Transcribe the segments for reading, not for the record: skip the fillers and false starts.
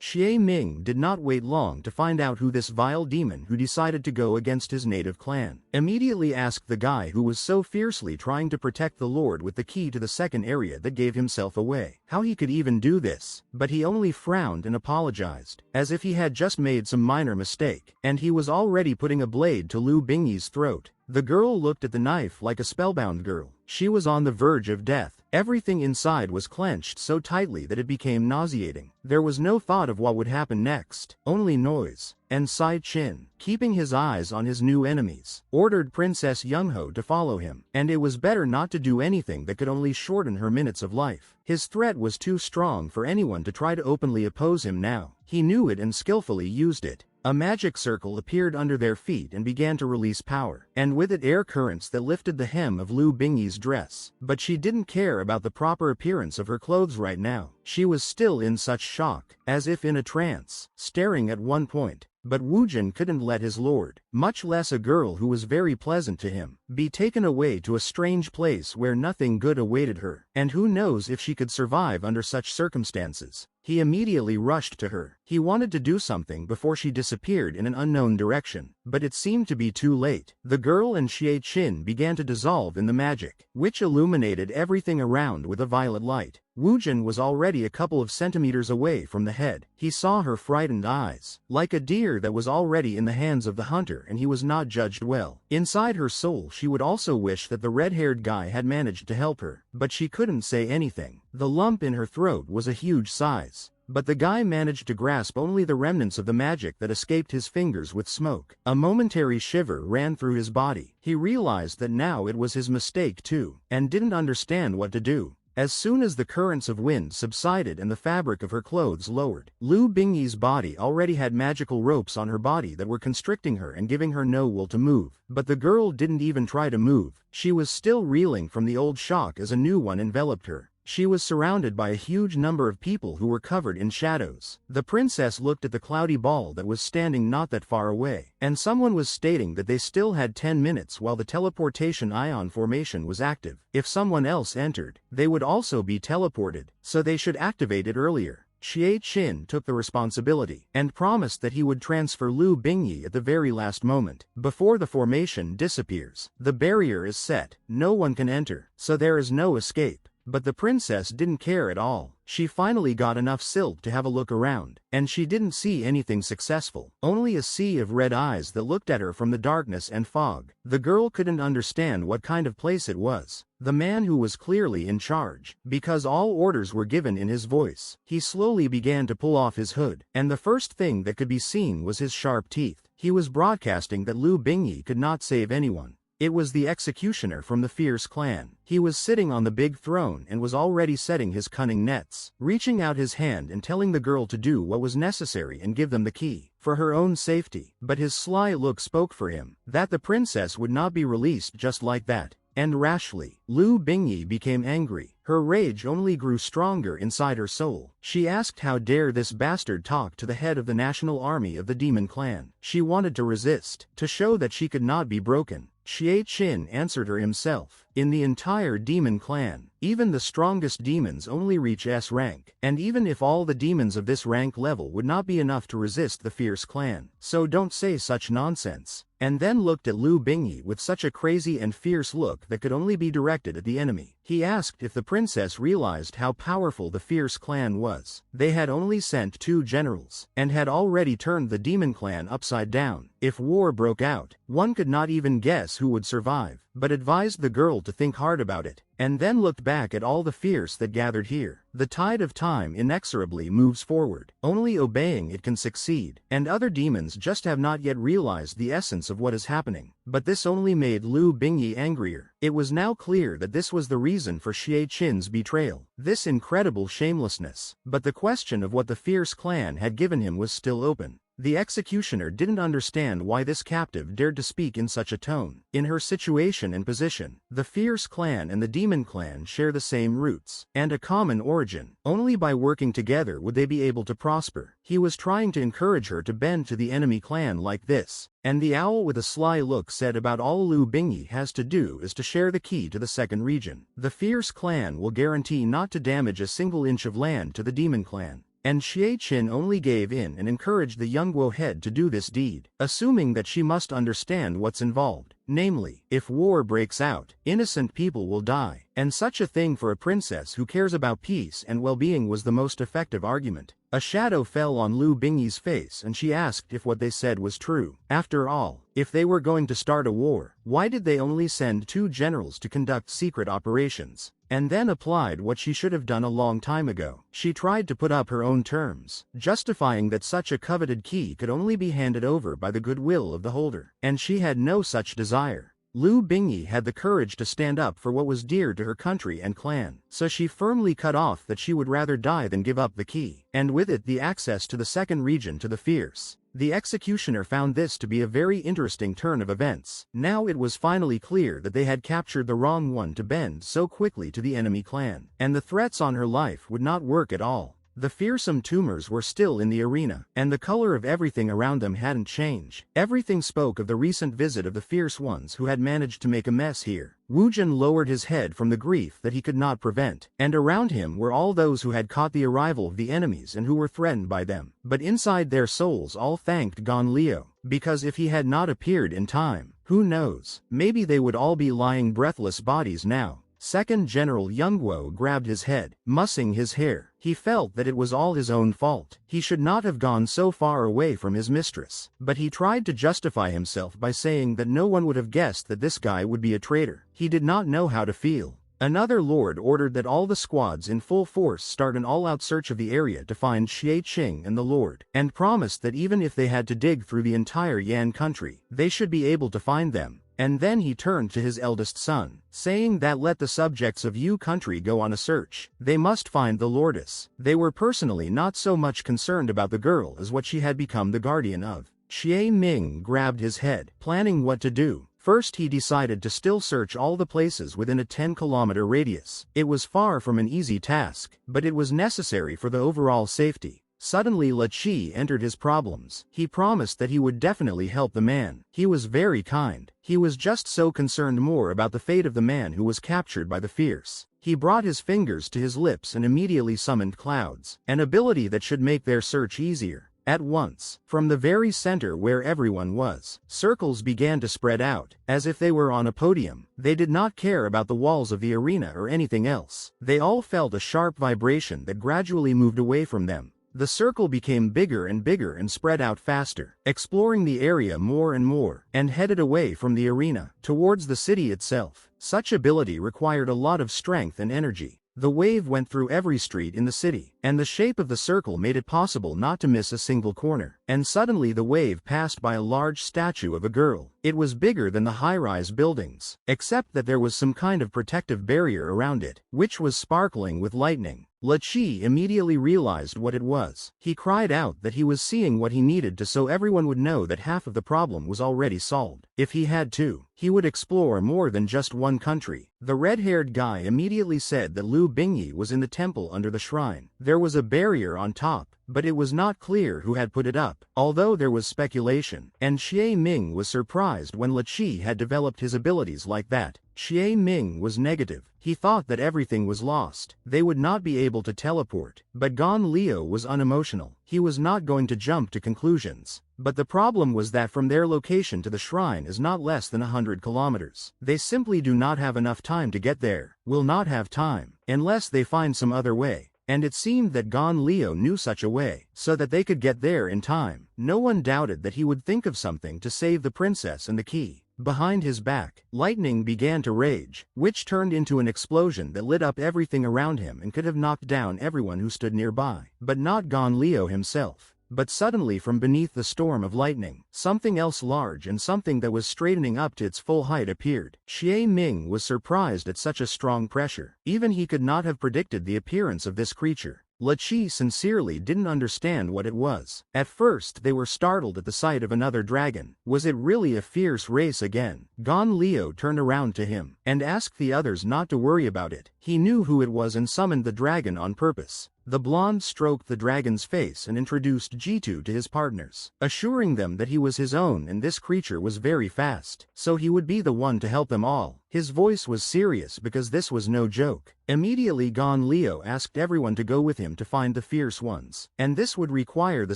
Xie Ming did not wait long to find out who this vile demon who decided to go against his native clan. Immediately asked the guy who was so fiercely trying to protect the Lord with the key to the second area that gave himself away, how he could even do this, but he only frowned and apologized, as if he had just made some minor mistake, and he was already putting a blade to Lu Bingyi's throat. The girl looked at the knife like a spellbound girl. She was on the verge of death. Everything inside was clenched so tightly that it became nauseating. There was no thought of what would happen next, only noise. And Sai Qin, keeping his eyes on his new enemies, ordered Princess Yongo to follow him, and it was better not to do anything that could only shorten her minutes of life. His threat was too strong for anyone to try to openly oppose him now. He knew it and skillfully used it. A magic circle appeared under their feet and began to release power, and with it air currents that lifted the hem of Lu Bingyi's dress. But she didn't care about the proper appearance of her clothes right now. She was still in such shock, as if in a trance, staring at one point. But Wu Jin couldn't let his lord, much less a girl who was very pleasant to him, be taken away to a strange place where nothing good awaited her, and who knows if she could survive under such circumstances. He immediately rushed to her. He wanted to do something before she disappeared in an unknown direction, but it seemed to be too late. The girl and Xie Qin began to dissolve in the magic, which illuminated everything around with a violet light. Wu Jin was already a couple of centimeters away from the head. He saw her frightened eyes, like a deer that was already in the hands of the hunter, and he was not judged well. Inside her soul she would also wish that the red-haired guy had managed to help her, but she couldn't say anything. The lump in her throat was a huge size. But the guy managed to grasp only the remnants of the magic that escaped his fingers with smoke. A momentary shiver ran through his body. He realized that now it was his mistake too, and didn't understand what to do. As soon as the currents of wind subsided and the fabric of her clothes lowered, Lu Bingyi's body already had magical ropes on her body that were constricting her and giving her no will to move. But the girl didn't even try to move. She was still reeling from the old shock as a new one enveloped her. She was surrounded by a huge number of people who were covered in shadows. The princess looked at the cloudy ball that was standing not that far away, and someone was stating that they still had 10 minutes while the teleportation ion formation was active. If someone else entered, they would also be teleported, so they should activate it earlier. Xie Qin took the responsibility, and promised that he would transfer Lu Bingyi at the very last moment, before the formation disappears. The barrier is set, no one can enter, so there is no escape. But the princess didn't care at all. She finally got enough silk to have a look around, and she didn't see anything successful, only a sea of red eyes that looked at her from the darkness and fog. The girl couldn't understand what kind of place it was. The man who was clearly in charge, because all orders were given in his voice. He slowly began to pull off his hood, and the first thing that could be seen was his sharp teeth. He was broadcasting that Lu Bingyi could not save anyone. It was the executioner from the fierce clan. He was sitting on the big throne and was already setting his cunning nets, reaching out his hand and telling the girl to do what was necessary and give them the key, for her own safety. But his sly look spoke for him, that the princess would not be released just like that. And rashly, Lu Bingyi became angry. Her rage only grew stronger inside her soul. She asked how dare this bastard talk to the head of the national army of the demon clan. She wanted to resist, to show that she could not be broken. Xie Qin answered her himself. In the entire demon clan, even the strongest demons only reach S rank, and even if all the demons of this rank level would not be enough to resist the fierce clan, so don't say such nonsense. And then looked at Lu Bingyi with such a crazy and fierce look that could only be directed at the enemy. He asked if the princess realized how powerful the fierce clan was. They had only sent 2 generals, and had already turned the demon clan upside down. If war broke out, one could not even guess who would survive, but advised the girl to think hard about it, and then looked back at all the fierce that gathered here. The tide of time inexorably moves forward. Only obeying it can succeed, and other demons just have not yet realized the essence of what is happening. But this only made Lu Bingyi angrier. It was now clear that this was the reason for Xie Qin's betrayal, this incredible shamelessness. But the question of what the fierce clan had given him was still open. The executioner didn't understand why this captive dared to speak in such a tone. In her situation and position, the fierce clan and the demon clan share the same roots, and a common origin. Only by working together would they be able to prosper. He was trying to encourage her to bend to the enemy clan like this. And the owl with a sly look said about all Lu Bingyi has to do is to share the key to the second region. The fierce clan will guarantee not to damage a single inch of land to the demon clan. and Xie Qin only gave in and encouraged the Yongo head to do this deed, assuming that she must understand what's involved. Namely, if war breaks out, innocent people will die, and such a thing for a princess who cares about peace and well-being was the most effective argument. A shadow fell on Lu Bingyi's face and she asked if what they said was true. After all, if they were going to start a war, why did they only send 2 generals to conduct secret operations? And then applied what she should have done a long time ago. She tried to put up her own terms, justifying that such a coveted key could only be handed over by the goodwill of the holder, and she had no such desire. Lu Bingyi had the courage to stand up for what was dear to her country and clan, so she firmly cut off that she would rather die than give up the key, and with it the access to the second region to the fierce. The executioner found this to be a very interesting turn of events. Now it was finally clear that they had captured the wrong one to bend so quickly to the enemy clan, and the threats on her life would not work at all. The fearsome tumors were still in the arena, and the color of everything around them hadn't changed. Everything spoke of the recent visit of the fierce ones who had managed to make a mess here. Wu Jin lowered his head from the grief that he could not prevent, and around him were all those who had caught the arrival of the enemies and who were threatened by them. But inside their souls all thanked Gon Leo, because if he had not appeared in time, who knows, maybe they would all be lying breathless bodies now. Second General Yongo grabbed his head, mussing his hair. He felt that it was all his own fault. He should not have gone so far away from his mistress. But he tried to justify himself by saying that no one would have guessed that this guy would be a traitor. He did not know how to feel. Another lord ordered that all the squads in full force start an all-out search of the area to find Xie Qing and the lord, and promised that even if they had to dig through the entire Yan country, they should be able to find them. And then he turned to his eldest son, saying that let the subjects of Yu country go on a search. They must find the lordess. They were personally not so much concerned about the girl as what she had become the guardian of. Xie Ming grabbed his head, planning what to do. First he decided to still search all the places within a 10-kilometer radius. It was far from an easy task, but it was necessary for the overall safety. Suddenly Li Qi entered his problems. He promised that he would definitely help the man. He was very kind. He was just so concerned more about the fate of the man who was captured by the fierce. He brought his fingers to his lips and immediately summoned clouds, an ability that should make their search easier. At once, from the very center where everyone was, circles began to spread out, as if they were on a podium. They did not care about the walls of the arena or anything else. They all felt a sharp vibration that gradually moved away from them. The circle became bigger and spread out faster, exploring the area more and more, and headed away from the arena, towards the city itself. Such ability required a lot of strength and energy. The wave went through every street in the city, and the shape of the circle made it possible not to miss a single corner. And suddenly the wave passed by a large statue of a girl. It was bigger than the high-rise buildings, except that there was some kind of protective barrier around it, which was sparkling with lightning. Li Qi immediately realized what it was. He cried out that he was seeing what he needed to so everyone would know that half of the problem was already solved. If he had to, he would explore more than just one country. The red-haired guy immediately said that Lu Bingyi was in the temple under the shrine. There was a barrier on top, but it was not clear who had put it up, although there was speculation, and Xie Ming was surprised when Li Qi had developed his abilities like that. Xie Ming was negative. He thought that everything was lost. They would not be able to teleport. But Gon Leo was unemotional. He was not going to jump to conclusions. But the problem was that from their location to the shrine is not less than 100 kilometers. They simply do not have enough time to get there. Will not have time, unless they find some other way. And it seemed that Gon Leo knew such a way, so that they could get there in time. No one doubted that he would think of something to save the princess and the key. Behind his back, lightning began to rage, which turned into an explosion that lit up everything around him and could have knocked down everyone who stood nearby. But not Gon Leo himself. But suddenly from beneath the storm of lightning, something else large and something that was straightening up to its full height appeared. Xie Ming was surprised at such a strong pressure. Even he could not have predicted the appearance of this creature. Li Qi sincerely didn't understand what it was. At first they were startled at the sight of another dragon. Was it really a fierce race again? Gon Leo turned around to him, and asked the others not to worry about it. He knew who it was and summoned the dragon on purpose. The blonde stroked the dragon's face and introduced Jitu to his partners, assuring them that he was his own and this creature was very fast, so he would be the one to help them all. His voice was serious because this was no joke. Immediately Gon Leo asked everyone to go with him to find the fierce ones, and this would require the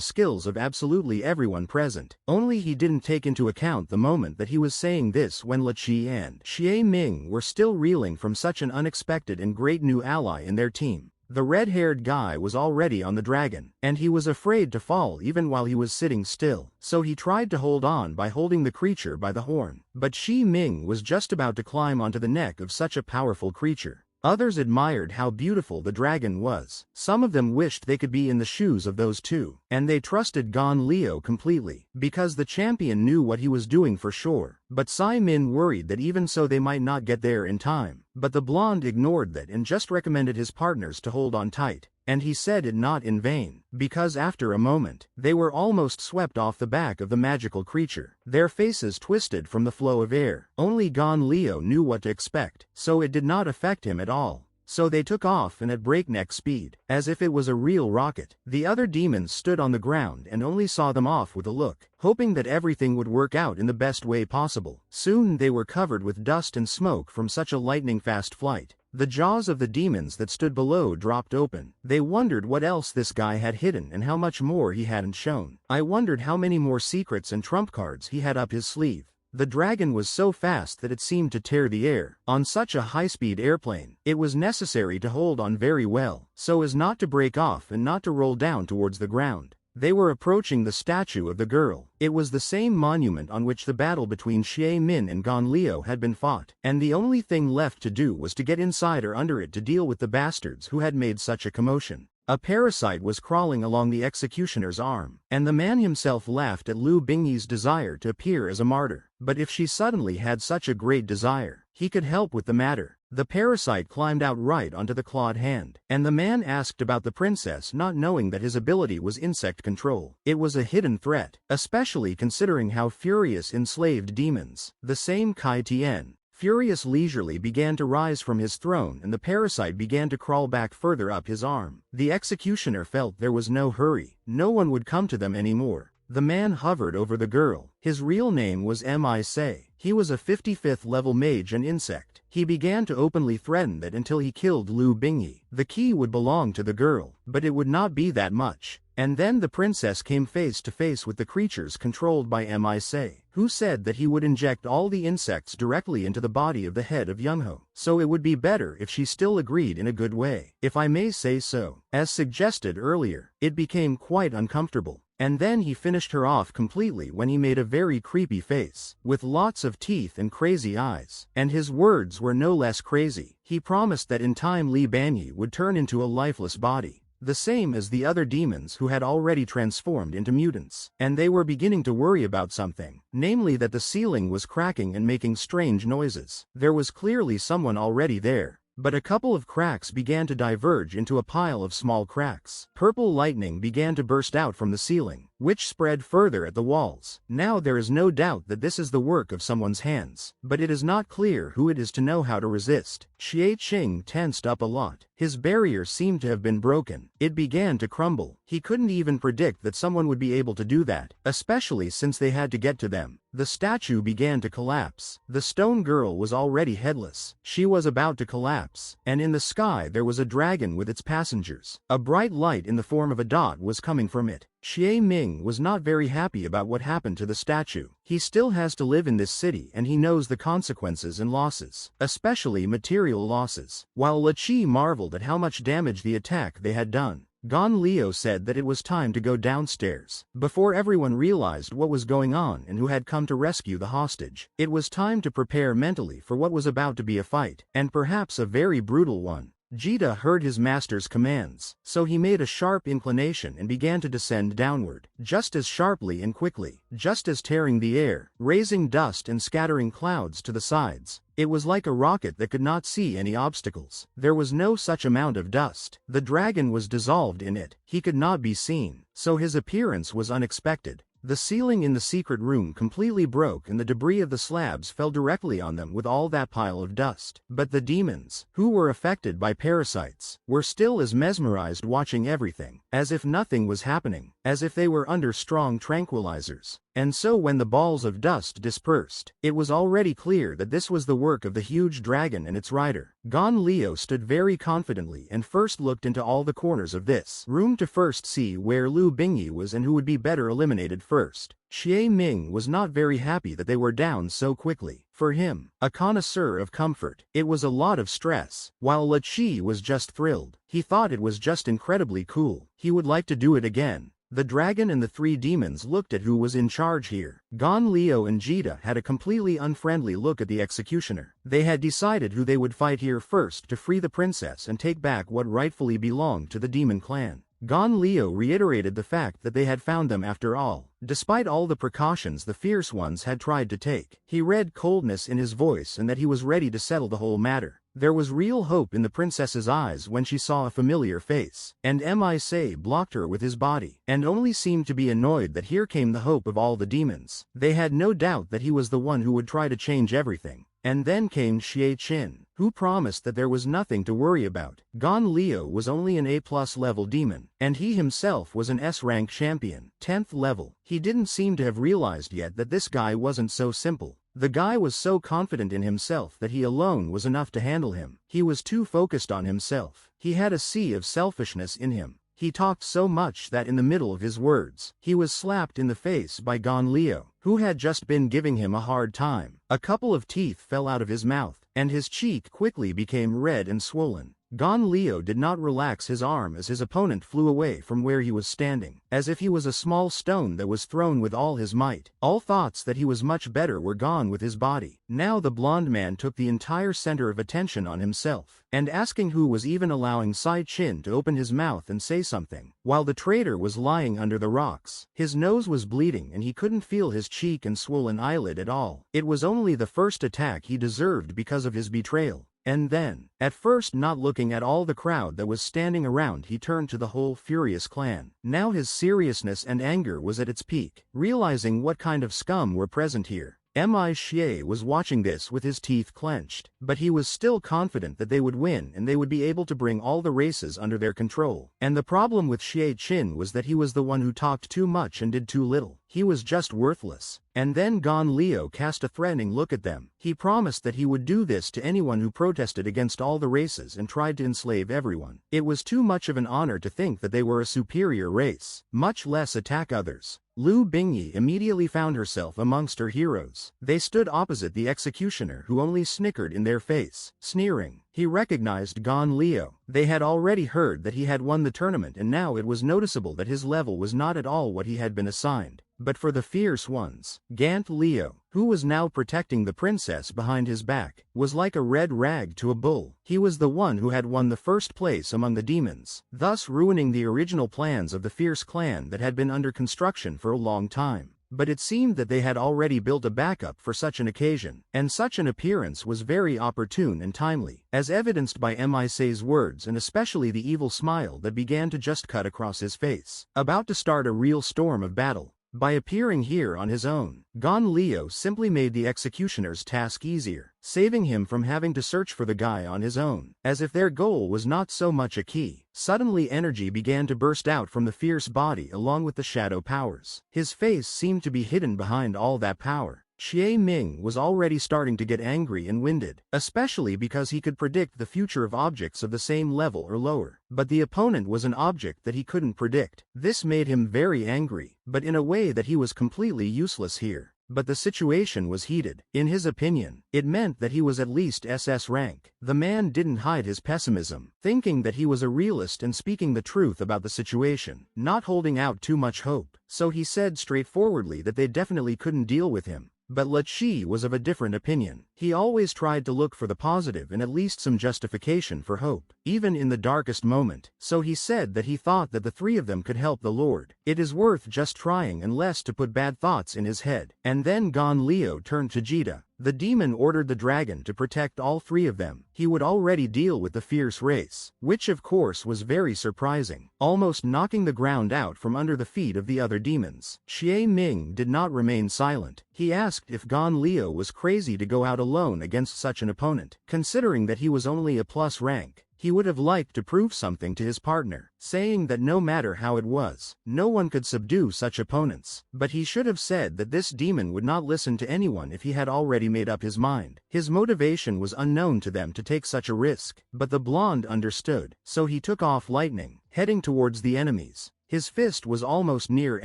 skills of absolutely everyone present. Only he didn't take into account the moment that he was saying this when Li Qi and Xie Ming were still reeling from such an unexpected and great new ally in their team. The red-haired guy was already on the dragon, and he was afraid to fall even while he was sitting still, so he tried to hold on by holding the creature by the horn. But Xi Ming was just about to climb onto the neck of such a powerful creature. Others admired how beautiful the dragon was. Some of them wished they could be in the shoes of those two, and they trusted Gon Leo completely, because the champion knew what he was doing for sure. But Simon worried that even so they might not get there in time. But the blonde ignored that and just recommended his partners to hold on tight. And he said it not in vain, because after a moment, they were almost swept off the back of the magical creature, their faces twisted from the flow of air. Only Gon Leo knew what to expect, so it did not affect him at all. So they took off and at breakneck speed, as if it was a real rocket. The other demons stood on the ground and only saw them off with a look, hoping that everything would work out in the best way possible. Soon they were covered with dust and smoke from such a lightning-fast flight. The jaws of the demons that stood below dropped open. They wondered what else this guy had hidden and how much more he hadn't shown. I wondered how many more secrets and trump cards he had up his sleeve. The dragon was so fast that it seemed to tear the air. On such a high-speed airplane, it was necessary to hold on very well, so as not to break off and not to roll down towards the ground. They were approaching the statue of the girl. It was the same monument on which the battle between Xie Min and Gon Leo had been fought, and the only thing left to do was to get inside or under it to deal with the bastards who had made such a commotion. A parasite was crawling along the executioner's arm, and the man himself laughed at Lu Bingyi's desire to appear as a martyr. But if she suddenly had such a great desire, he could help with the matter. The parasite climbed out right onto the clawed hand, and the man asked about the princess, not knowing that his ability was insect control. It was a hidden threat, especially considering how furious enslaved demons, the same Kai Tian, furious leisurely began to rise from his throne, and the parasite began to crawl back further up his arm. The executioner felt there was no hurry, no one would come to them anymore. The man hovered over the girl. His real name was Mi. He was a 55th level mage and insect. He began to openly threaten that until he killed Lu Bingyi, the key would belong to the girl, but it would not be that much. And then the princess came face to face with the creatures controlled by Mi, who said that he would inject all the insects directly into the body of the head of Yongo. So it would be better if she still agreed in a good way, if I may say so. As suggested earlier, it became quite uncomfortable. And then he finished her off completely when he made a very creepy face, with lots of teeth and crazy eyes. And his words were no less crazy. He promised that in time Li Banyi would turn into a lifeless body, the same as the other demons who had already transformed into mutants. And they were beginning to worry about something, namely that the ceiling was cracking and making strange noises. There was clearly someone already there. But a couple of cracks began to diverge into a pile of small cracks. Purple lightning began to burst out from the ceiling, which spread further at the walls. Now there is no doubt that this is the work of someone's hands, but it is not clear who it is to know how to resist. Xie Qing tensed up a lot. His barrier seemed to have been broken. It began to crumble. He couldn't even predict that someone would be able to do that, especially since they had to get to them. The statue began to collapse. The stone girl was already headless. She was about to collapse, and in the sky there was a dragon with its passengers. A bright light in the form of a dot was coming from it. Xie Ming was not very happy about what happened to the statue. He still has to live in this city and he knows the consequences and losses, especially material losses. While Li Qi marveled at how much damage the attack they had done, Gon Leo said that it was time to go downstairs. Before everyone realized what was going on and who had come to rescue the hostage, it was time to prepare mentally for what was about to be a fight, and perhaps a very brutal one. Jita heard his master's commands, so he made a sharp inclination and began to descend downward, just as sharply and quickly, just as tearing the air, raising dust and scattering clouds to the sides. It was like a rocket that could not see any obstacles. There was no such amount of dust. The dragon was dissolved in it. He could not be seen, so his appearance was unexpected. The ceiling in the secret room completely broke and the debris of the slabs fell directly on them with all that pile of dust. But the demons, who were affected by parasites, were still as mesmerized watching everything, as if nothing was happening, as if they were under strong tranquilizers. And so when the balls of dust dispersed, it was already clear that this was the work of the huge dragon and its rider. Gon Leo stood very confidently and first looked into all the corners of this room to first see where Lu Bingyi was and who would be better eliminated first. Xie Ming was not very happy that they were down so quickly. For him, a connoisseur of comfort, it was a lot of stress, while Le Qi was just thrilled. He thought it was just incredibly cool. He would like to do it again. The dragon and the three demons looked at who was in charge here. Gon Leo and Jita had a completely unfriendly look at the executioner. They had decided who they would fight here first to free the princess and take back what rightfully belonged to the demon clan. Gon Leo reiterated the fact that they had found them after all, despite all the precautions the fierce ones had tried to take. He read coldness in his voice and that he was ready to settle the whole matter. There was real hope in the princess's eyes when she saw a familiar face, and Mise blocked her with his body, and only seemed to be annoyed that here came the hope of all the demons. They had no doubt that he was the one who would try to change everything. And then came Xie Qin, who promised that there was nothing to worry about. Gon Leo was only an A+ level demon, and he himself was an S-rank champion, 10th level. He didn't seem to have realized yet that this guy wasn't so simple. The guy was so confident in himself that he alone was enough to handle him. He was too focused on himself. He had a sea of selfishness in him. He talked so much that in the middle of his words, he was slapped in the face by Gon Leo, who had just been giving him a hard time. A couple of teeth fell out of his mouth, and his cheek quickly became red and swollen. Gon Leo did not relax his arm as his opponent flew away from where he was standing, as if he was a small stone that was thrown with all his might. All thoughts that he was much better were gone with his body. Now the blond man took the entire center of attention on himself, and asking who was even allowing Sai Qin to open his mouth and say something, while the traitor was lying under the rocks. His nose was bleeding and he couldn't feel his cheek and swollen eyelid at all. It was only the first attack he deserved because of his betrayal. And then, at first not looking at all the crowd that was standing around, he turned to the whole furious clan. Now his seriousness and anger was at its peak, realizing what kind of scum were present here. Xie was watching this with his teeth clenched, but he was still confident that they would win and they would be able to bring all the races under their control. And the problem with Xie Qin was that he was the one who talked too much and did too little. He was just worthless. And then Gon Leo cast a threatening look at them. He promised that he would do this to anyone who protested against all the races and tried to enslave everyone. It was too much of an honor to think that they were a superior race, much less attack others. Lu Bingyi immediately found herself amongst her heroes. They stood opposite the executioner, who only snickered in their face, sneering. He recognized Gon Leo. They had already heard that he had won the tournament, and now it was noticeable that his level was not at all what he had been assigned. But for the fierce ones, Gon Leo, who was now protecting the princess behind his back, was like a red rag to a bull. He was the one who had won the first place among the demons, thus ruining the original plans of the fierce clan that had been under construction for a long time. But it seemed that they had already built a backup for such an occasion, and such an appearance was very opportune and timely, as evidenced by Mise's words and especially the evil smile that began to just cut across his face. About to start a real storm of battle. By appearing here on his own, Gon Leo simply made the executioner's task easier, saving him from having to search for the guy on his own, as if their goal was not so much a key. Suddenly energy began to burst out from the fierce body along with the shadow powers. His face seemed to be hidden behind all that power. Xie Ming was already starting to get angry and winded, especially because he could predict the future of objects of the same level or lower. But the opponent was an object that he couldn't predict. This made him very angry, but in a way that he was completely useless here. But the situation was heated. In his opinion, it meant that he was at least SS rank. The man didn't hide his pessimism, thinking that he was a realist and speaking the truth about the situation, not holding out too much hope. So he said straightforwardly that they definitely couldn't deal with him. But Le Qi was of a different opinion. He always tried to look for the positive and at least some justification for hope, even in the darkest moment, so he said that he thought that the three of them could help the Lord. It is worth just trying unless to put bad thoughts in his head. And then Gon Leo turned to Jita. The demon ordered the dragon to protect all three of them. He would already deal with the fierce race, which of course was very surprising, almost knocking the ground out from under the feet of the other demons. Xie Ming did not remain silent. He asked if Gon Leo was crazy to go out alone against such an opponent, considering that he was only a plus rank. He would have liked to prove something to his partner, saying that no matter how it was, no one could subdue such opponents. But he should have said that this demon would not listen to anyone if he had already made up his mind. His motivation was unknown to them to take such a risk, but the blonde understood, so he took off lightning, heading towards the enemies. His fist was almost near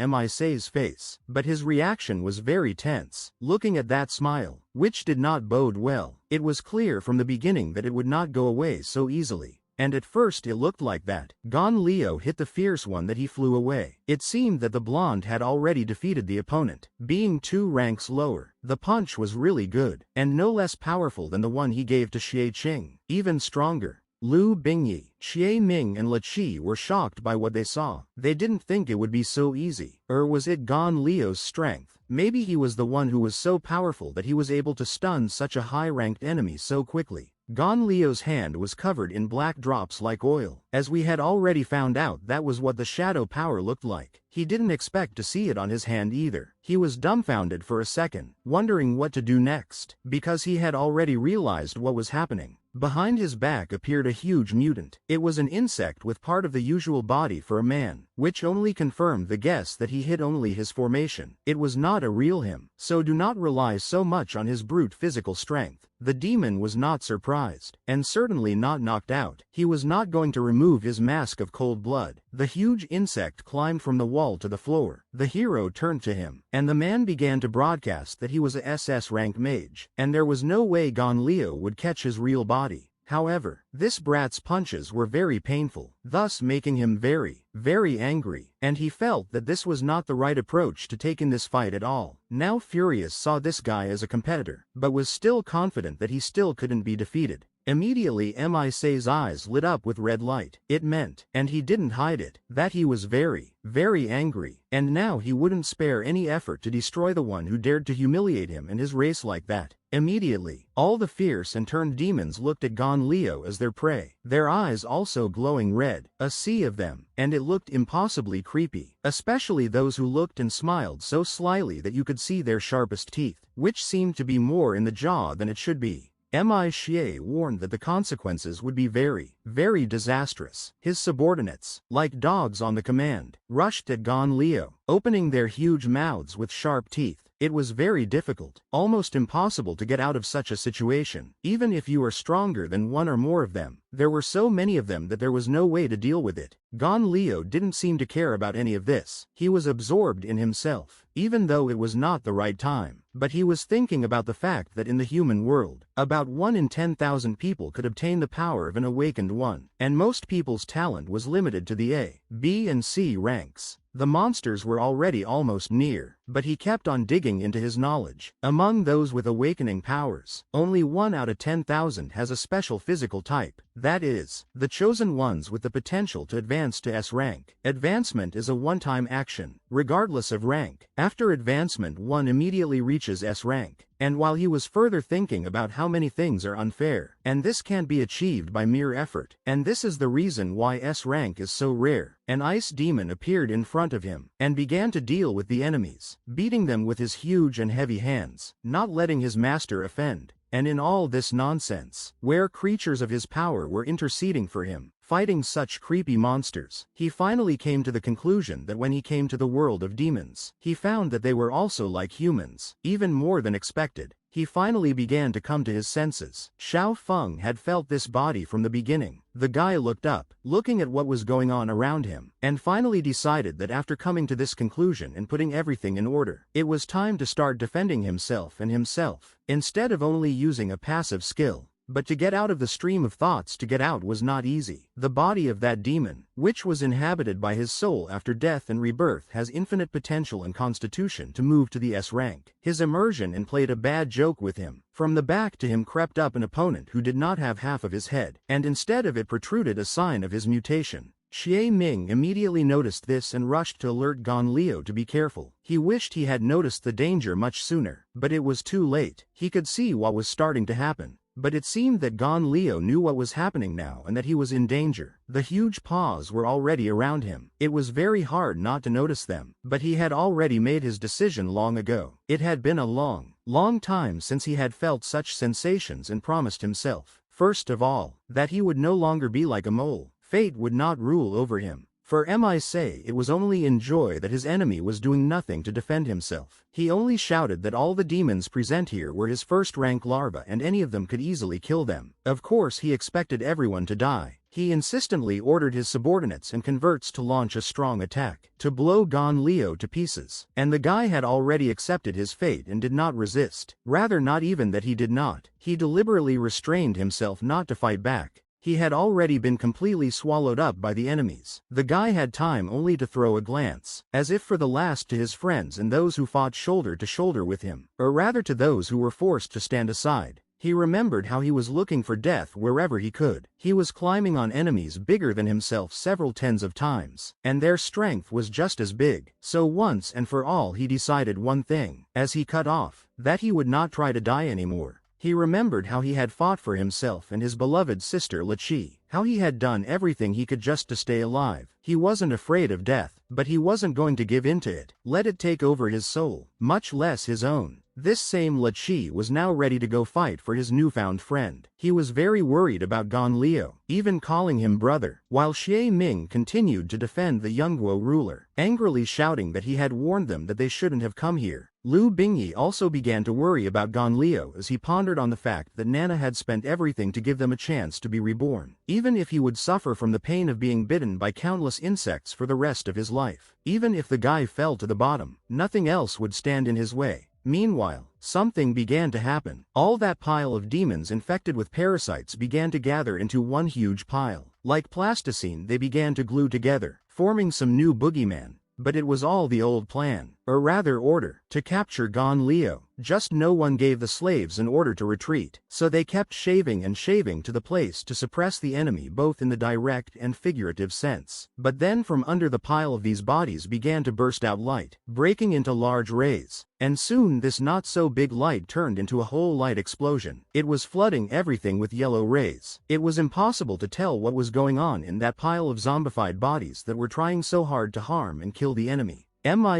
Mi's face, but his reaction was very tense, looking at that smile, which did not bode well. It was clear from the beginning that it would not go away so easily. And at first it looked like that. Gon Leo hit the fierce one that he flew away. It seemed that the blonde had already defeated the opponent, being 2 ranks lower. The punch was really good, and no less powerful than the one he gave to Xie Qing, even stronger. Lu Bingyi, Xie Ming and Le Qi were shocked by what they saw. They didn't think it would be so easy. Or was it Gon Leo's strength? Maybe he was the one who was so powerful that he was able to stun such a high-ranked enemy so quickly. Gon Leo's hand was covered in black drops like oil. As we had already found out, that was what the shadow power looked like. He didn't expect to see it on his hand either. He was dumbfounded for a second, wondering what to do next, because he had already realized what was happening. Behind his back appeared a huge mutant. It was an insect with part of the usual body for a man, which only confirmed the guess that he hid only his formation. It was not a real him, so do not rely so much on his brute physical strength. The demon was not surprised, and certainly not knocked out. He was not going to remove his mask of cold blood. The huge insect climbed from the wall to the floor. The hero turned to him, and the man began to broadcast that he was a SS rank mage, and there was no way Gon Leo would catch his real body. However, this brat's punches were very painful, thus making him very, very angry, and he felt that this was not the right approach to take in this fight at all. Now Furious saw this guy as a competitor, but was still confident that he still couldn't be defeated. Immediately Mi's eyes lit up with red light. It meant, and he didn't hide it, that he was very, very angry, and now he wouldn't spare any effort to destroy the one who dared to humiliate him and his race like that. Immediately, all the fierce and turned demons looked at Gon Leo as their prey, their eyes also glowing red, a sea of them, and it looked impossibly creepy, especially those who looked and smiled so slyly that you could see their sharpest teeth, which seemed to be more in the jaw than it should be. Xie warned that the consequences would be very, very disastrous. His subordinates, like dogs on the command, rushed at Gon Leo, opening their huge mouths with sharp teeth. It was very difficult, almost impossible to get out of such a situation, even if you are stronger than one or more of them. There were so many of them that there was no way to deal with it. Gon Leo didn't seem to care about any of this. He was absorbed in himself, even though it was not the right time. But he was thinking about the fact that in the human world, about 1 in 10,000 people could obtain the power of an awakened one, and most people's talent was limited to the A, B and C ranks. The monsters were already almost near, but he kept on digging into his knowledge. Among those with awakening powers, only 1 out of 10,000 has a special physical type. That is, the chosen ones with the potential to advance to S rank. Advancement is a one-time action, regardless of rank. After advancement, one immediately reaches S rank. And while he was further thinking about how many things are unfair, and this can't be achieved by mere effort, and this is the reason why S rank is so rare, an ice demon appeared in front of him, and began to deal with the enemies, beating them with his huge and heavy hands, not letting his master offend. And in all this nonsense, where creatures of his power were interceding for him, fighting such creepy monsters, he finally came to the conclusion that when he came to the world of demons, he found that they were also like humans, even more than expected. He finally began to come to his senses. Xiao Feng had felt this body from the beginning. The guy looked up, looking at what was going on around him, and finally decided that after coming to this conclusion and putting everything in order, it was time to start defending himself and himself, instead of only using a passive skill. but to get out of the stream of thoughts to get out was not easy. The body of that demon, which was inhabited by his soul after death and rebirth, has infinite potential and constitution to move to the S rank. His immersion and played a bad joke with him. From the back to him crept up an opponent who did not have half of his head, and instead of it protruded a sign of his mutation. Xie Ming immediately noticed this and rushed to alert Gon Leo to be careful. He wished he had noticed the danger much sooner, but it was too late. He could see what was starting to happen, but it seemed that Gon Leo knew what was happening now and that he was in danger. The huge paws were already around him. It was very hard not to notice them, but he had already made his decision long ago. It had been a long time since he had felt such sensations and promised himself, first of all, that he would no longer be like a mole. Fate would not rule over him. For say it was only in joy that his enemy was doing nothing to defend himself. He only shouted that all the demons present here were his first-rank larvae and any of them could easily kill them. Of course he expected everyone to die. He insistently ordered his subordinates and converts to launch a strong attack, to blow Gon Leo to pieces. And the guy had already accepted his fate and did not resist. Rather, not even that he did not. He deliberately restrained himself not to fight back. He had already been completely swallowed up by the enemies. The guy had time only to throw a glance, as if for the last, to his friends and those who fought shoulder to shoulder with him, or rather to those who were forced to stand aside. He remembered how he was looking for death wherever he could. He was climbing on enemies bigger than himself several tens of times, and their strength was just as big. So once and for all he decided one thing, as he cut off, that he would not try to die anymore. He remembered how he had fought for himself and his beloved sister Liqi, how he had done everything he could just to stay alive. He wasn't afraid of death, but he wasn't going to give in to it, let it take over his soul, much less his own. This same Liqi was now ready to go fight for his newfound friend. He was very worried about Gon Leo, even calling him brother, while Xie Ming continued to defend the Yongo ruler, angrily shouting that he had warned them that they shouldn't have come here. Lu Bingyi also began to worry about Gon Leo as he pondered on the fact that Nana had spent everything to give them a chance to be reborn, even if he would suffer from the pain of being bitten by countless insects for the rest of his life. Even if the guy fell to the bottom, nothing else would stand in his way. Meanwhile, something began to happen. All that pile of demons infected with parasites began to gather into one huge pile. Like plasticine, they began to glue together, forming some new boogeyman. But it was all the old plan, or rather order, to capture Gon Leo. Just no one gave the slaves an order to retreat, so they kept shaving and shaving to the place to suppress the enemy both in the direct and figurative sense. But then from under the pile of these bodies began to burst out light, breaking into large rays. And soon this not-so-big light turned into a whole light explosion. It was flooding everything with yellow rays. It was impossible to tell what was going on in that pile of zombified bodies that were trying so hard to harm and kill the enemy.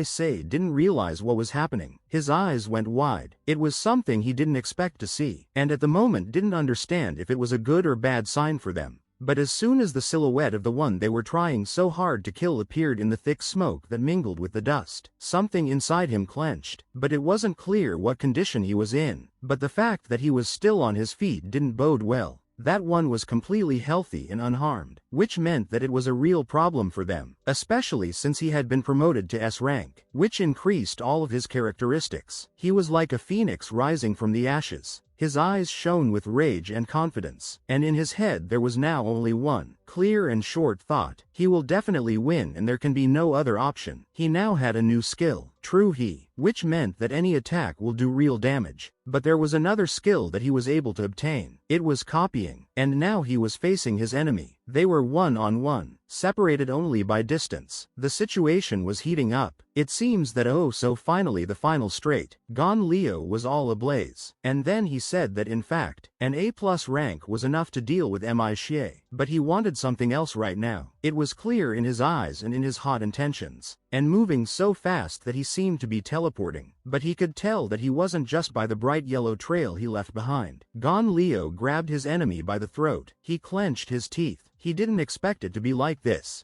Say didn't realize what was happening. His eyes went wide. It was something he didn't expect to see, and at the moment didn't understand if it was a good or bad sign for them. But as soon as the silhouette of the one they were trying so hard to kill appeared in the thick smoke that mingled with the dust, something inside him clenched. But it wasn't clear what condition he was in. But the fact that he was still on his feet didn't bode well. That one was completely healthy and unharmed, which meant that it was a real problem for them, especially since he had been promoted to S rank, which increased all of his characteristics. He was like a phoenix rising from the ashes. His eyes shone with rage and confidence, and in his head there was now only one clear and short thought: he will definitely win and there can be no other option. He now had a new skill, True He, which meant that any attack will do real damage. But there was another skill that he was able to obtain. It was copying, and now he was facing his enemy. They were one-on-one, separated only by distance. The situation was heating up. It seems that finally the final straight, Gon Leo was all ablaze. And then he said that in fact, an A+ rank was enough to deal with Xie, but he wanted something else right now. It was clear in his eyes and in his hot intentions, and moving so fast that he seemed to be teleporting. But he could tell that he wasn't just by the bright yellow trail he left behind. Gon Leo grabbed his enemy by the throat. He clenched his teeth. He didn't expect it to be like this.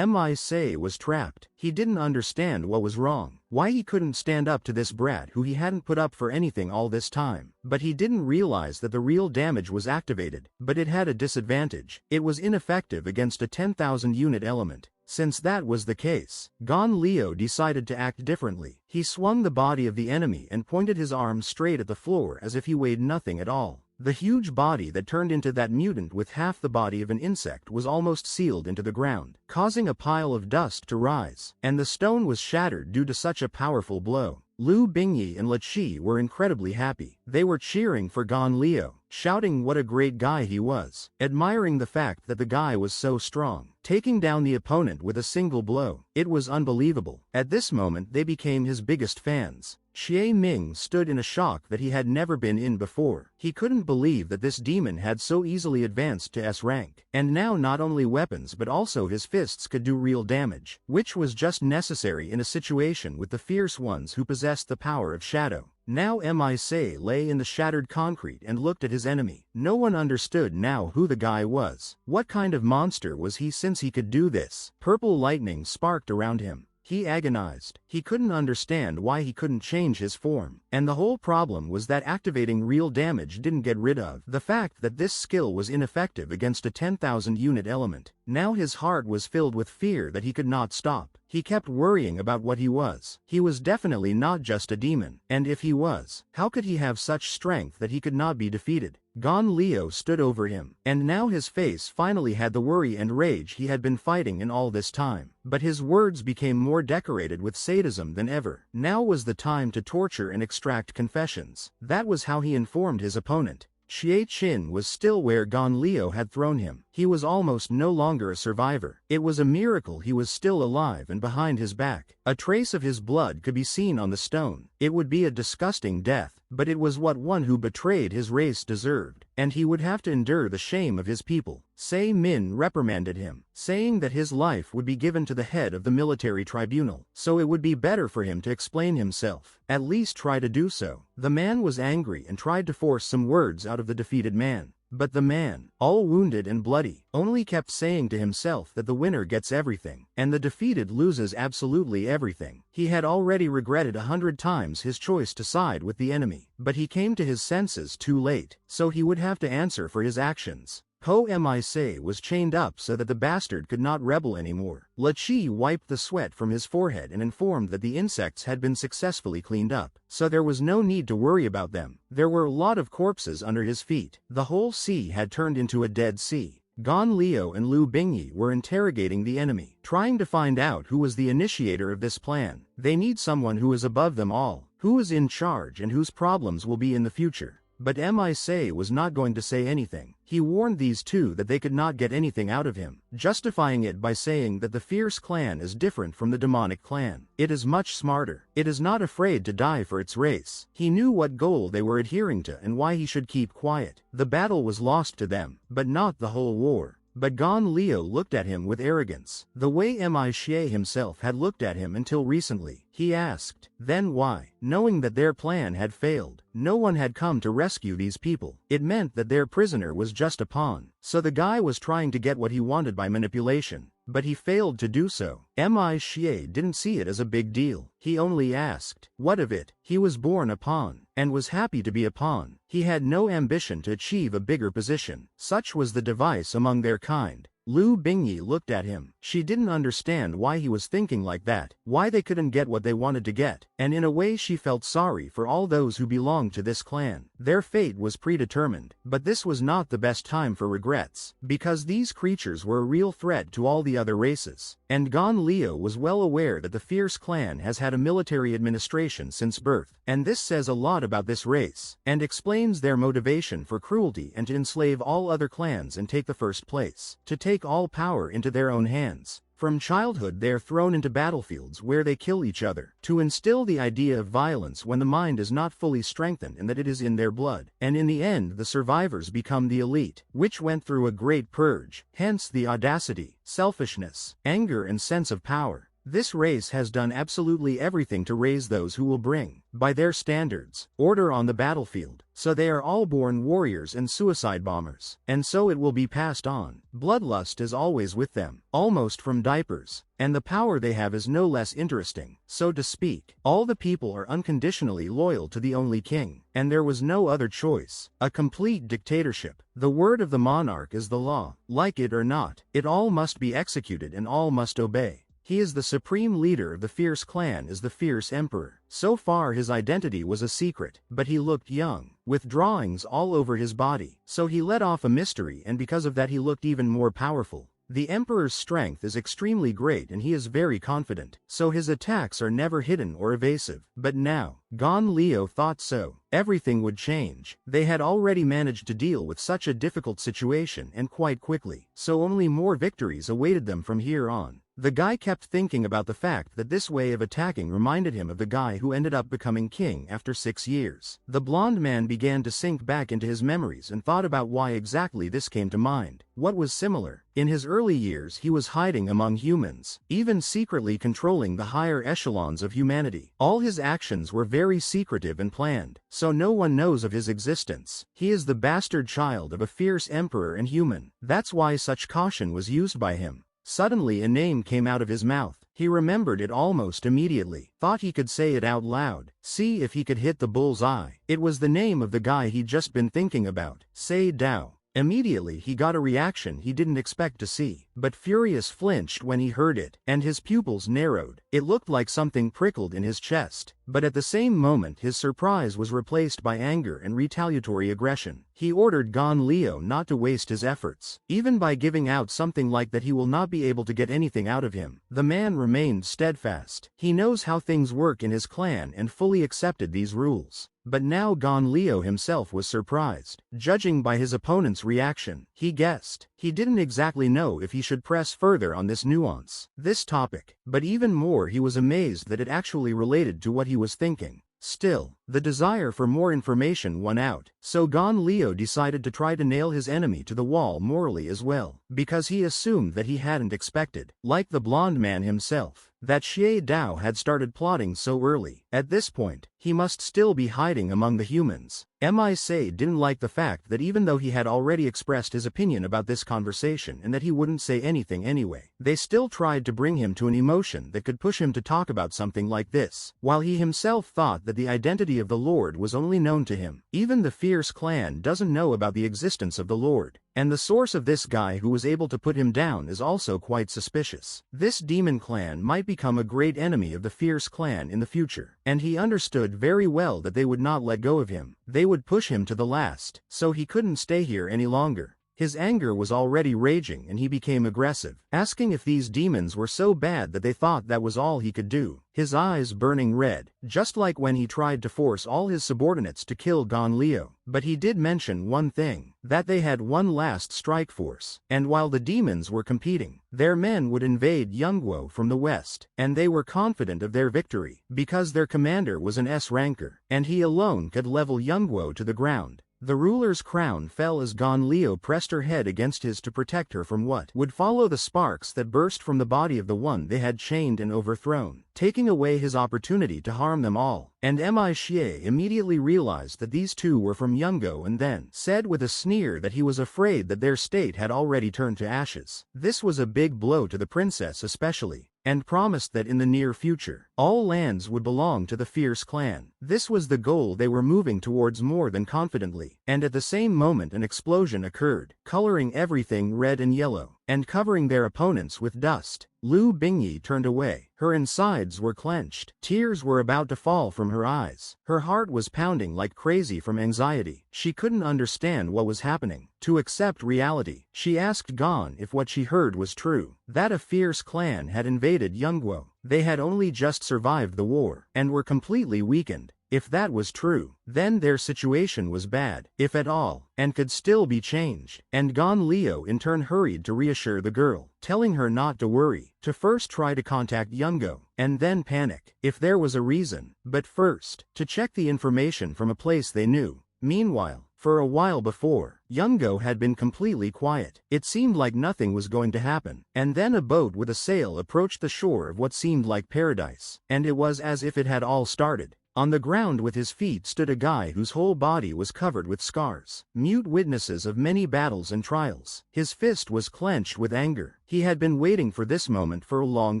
Say was trapped. He didn't understand what was wrong, why he couldn't stand up to this brat who he hadn't put up for anything all this time. But he didn't realize that the real damage was activated, but it had a disadvantage. It was ineffective against a 10,000 unit element. Since that was the case, Gon Leo decided to act differently. He swung the body of the enemy and pointed his arm straight at the floor as if he weighed nothing at all. The huge body that turned into that mutant with half the body of an insect was almost sealed into the ground, causing a pile of dust to rise, and the stone was shattered due to such a powerful blow. Lu Bingyi and Liqi were incredibly happy. They were cheering for Gon Leo, shouting what a great guy he was, admiring the fact that the guy was so strong, taking down the opponent with a single blow. It was unbelievable. At this moment they became his biggest fans. Xie Ming stood in a shock that he had never been in before. He couldn't believe that this demon had so easily advanced to S rank, and now not only weapons but also his fists could do real damage, which was just necessary in a situation with the fierce ones who possessed the power of shadow. Now Mic lay in the shattered concrete and looked at his enemy. No one understood now who the guy was. What kind of monster was he since he could do this? Purple lightning sparked around him. He agonized. He couldn't understand why he couldn't change his form. And the whole problem was that activating real damage didn't get rid of the fact that this skill was ineffective against a 10,000 unit element. Now his heart was filled with fear that he could not stop. He kept worrying about what he was. He was definitely not just a demon. And if he was, how could he have such strength that he could not be defeated? Gon Leo stood over him, and now his face finally had the worry and rage he had been fighting in all this time. But his words became more decorated with sadism than ever. Now was the time to torture and extract confessions. That was how he informed his opponent. Xie Qin was still where Gon Leo had thrown him. He was almost no longer a survivor. It was a miracle he was still alive, and behind his back, a trace of his blood could be seen on the stone. It would be a disgusting death, but it was what one who betrayed his race deserved, and he would have to endure the shame of his people. Sei Min reprimanded him, saying that his life would be given to the head of the military tribunal, so it would be better for him to explain himself. At least try to do so. The man was angry and tried to force some words out of the defeated man. But the man, all wounded and bloody, only kept saying to himself that the winner gets everything, and the defeated loses absolutely everything. He had already regretted 100 times his choice to side with the enemy, but he came to his senses too late, so he would have to answer for his actions. Po Mic was chained up so that the bastard could not rebel anymore. Liqi wiped the sweat from his forehead and informed that the insects had been successfully cleaned up, so there was no need to worry about them. There were a lot of corpses under his feet. The whole sea had turned into a dead sea. Gon Leo and Lu Bingyi were interrogating the enemy, trying to find out who was the initiator of this plan. They need someone who is above them all, who is in charge and whose problems will be in the future. But Mic was not going to say anything. He warned these two that they could not get anything out of him, justifying it by saying that the fierce clan is different from the demonic clan. It is much smarter. It is not afraid to die for its race. He knew what goal they were adhering to and why he should keep quiet. The battle was lost to them, but not the whole war. But Gon Leo looked at him with arrogance, the way Mic himself had looked at him until recently. He asked, then why? Knowing that their plan had failed, no one had come to rescue these people. It meant that their prisoner was just a pawn. So the guy was trying to get what he wanted by manipulation, but he failed to do so. Mic didn't see it as a big deal. He only asked, what of it? He was born a pawn, and was happy to be a pawn. He had no ambition to achieve a bigger position. Such was the device among their kind. Lu Bingyi looked at him. She didn't understand why he was thinking like that, why they couldn't get what they wanted to get, and in a way she felt sorry for all those who belonged to this clan. Their fate was predetermined, but this was not the best time for regrets, because these creatures were a real threat to all the other races, and Gon Leo was well aware that the fierce clan has had a military administration since birth, and this says a lot about this race, and explains their motivation for cruelty and to enslave all other clans and take the first place, to take all power into their own hands. From childhood they are thrown into battlefields where they kill each other, to instill the idea of violence when the mind is not fully strengthened and that it is in their blood. And in the end the survivors become the elite, which went through a great purge, hence the audacity, selfishness, anger and sense of power. This race has done absolutely everything to raise those who will bring, by their standards, order on the battlefield, so they are all born warriors and suicide bombers, and so it will be passed on. Bloodlust is always with them, almost from diapers, and the power they have is no less interesting, so to speak. All the people are unconditionally loyal to the only king, and there was no other choice. A complete dictatorship. The word of the monarch is the law. Like it or not, it all must be executed and all must obey. He is the supreme leader of the fierce clan, is the fierce emperor. So far his identity was a secret, but he looked young, with drawings all over his body. So he let off a mystery, and because of that he looked even more powerful. The Emperor's strength is extremely great and he is very confident, so his attacks are never hidden or evasive. But now, Gon Leo thought so. Everything would change. They had already managed to deal with such a difficult situation and quite quickly, so only more victories awaited them from here on. The guy kept thinking about the fact that this way of attacking reminded him of the guy who ended up becoming king after 6 years. The blonde man began to sink back into his memories and thought about why exactly this came to mind. What was similar? In his early years he was hiding among humans, even secretly controlling the higher echelons of humanity. All his actions were very secretive and planned, so no one knows of his existence. He is the bastard child of a fierce emperor and human. That's why such caution was used by him. Suddenly a name came out of his mouth. He remembered it almost immediately, thought he could say it out loud, see if he could hit the bull's eye. It was the name of the guy he'd just been thinking about, Say Dao. Immediately he got a reaction he didn't expect to see, but Furious flinched when he heard it, and his pupils narrowed. It looked like something prickled in his chest, but at the same moment his surprise was replaced by anger and retaliatory aggression. He ordered Gon Leo not to waste his efforts. Even by giving out something like that he will not be able to get anything out of him. The man remained steadfast. He knows how things work in his clan and fully accepted these rules. But now Gon Leo himself was surprised. Judging by his opponent's reaction, he guessed. He didn't exactly know if he should press further on this nuance, this topic, but even more he was amazed that it actually related to what he was thinking. Still, the desire for more information won out, so Gon Leo decided to try to nail his enemy to the wall morally as well, because he assumed that he hadn't expected, like the blonde man himself, that Xie Dao had started plotting so early. At this point, he must still be hiding among the humans. Say didn't like the fact that even though he had already expressed his opinion about this conversation and that he wouldn't say anything anyway, they still tried to bring him to an emotion that could push him to talk about something like this, while he himself thought that the identity of the Lord was only known to him. Even the fierce clan doesn't know about the existence of the Lord, and the source of this guy who was able to put him down is also quite suspicious. This demon clan might become a great enemy of the fierce clan in the future, and he understood very well that they would not let go of him. They would push him to the last, so he couldn't stay here any longer. His anger was already raging and he became aggressive, asking if these demons were so bad that they thought that was all he could do. His eyes burning red, just like when he tried to force all his subordinates to kill Gon Leo. But he did mention one thing, that they had one last strike force, and while the demons were competing, their men would invade Yongo from the west, and they were confident of their victory, because their commander was an S-ranker, and he alone could level Yongo to the ground. The ruler's crown fell as Gon Leo pressed her head against his to protect her from what would follow the sparks that burst from the body of the one they had chained and overthrown, taking away his opportunity to harm them all. And Xie immediately realized that these two were from Yongo and then said with a sneer that he was afraid that their state had already turned to ashes. This was a big blow to the princess especially, and promised that in the near future, all lands would belong to the fierce clan. This was the goal they were moving towards more than confidently, and at the same moment an explosion occurred, coloring everything red and yellow, and covering their opponents with dust. Lu Bingyi turned away. Her insides were clenched. Tears were about to fall from her eyes. Her heart was pounding like crazy from anxiety. She couldn't understand what was happening. To accept reality, she asked Gon if what she heard was true, that a fierce clan had invaded Yongo. They had only just survived the war, and were completely weakened. If that was true, then their situation was bad, if at all, and could still be changed. And Gon Leo in turn hurried to reassure the girl, telling her not to worry, to first try to contact Yongo, and then panic, if there was a reason, but first, to check the information from a place they knew. Meanwhile, for a while before, Yongo had been completely quiet. It seemed like nothing was going to happen, and then a boat with a sail approached the shore of what seemed like paradise, and it was as if it had all started. On the ground with his feet stood a guy whose whole body was covered with scars, mute witnesses of many battles and trials. His fist was clenched with anger. He had been waiting for this moment for a long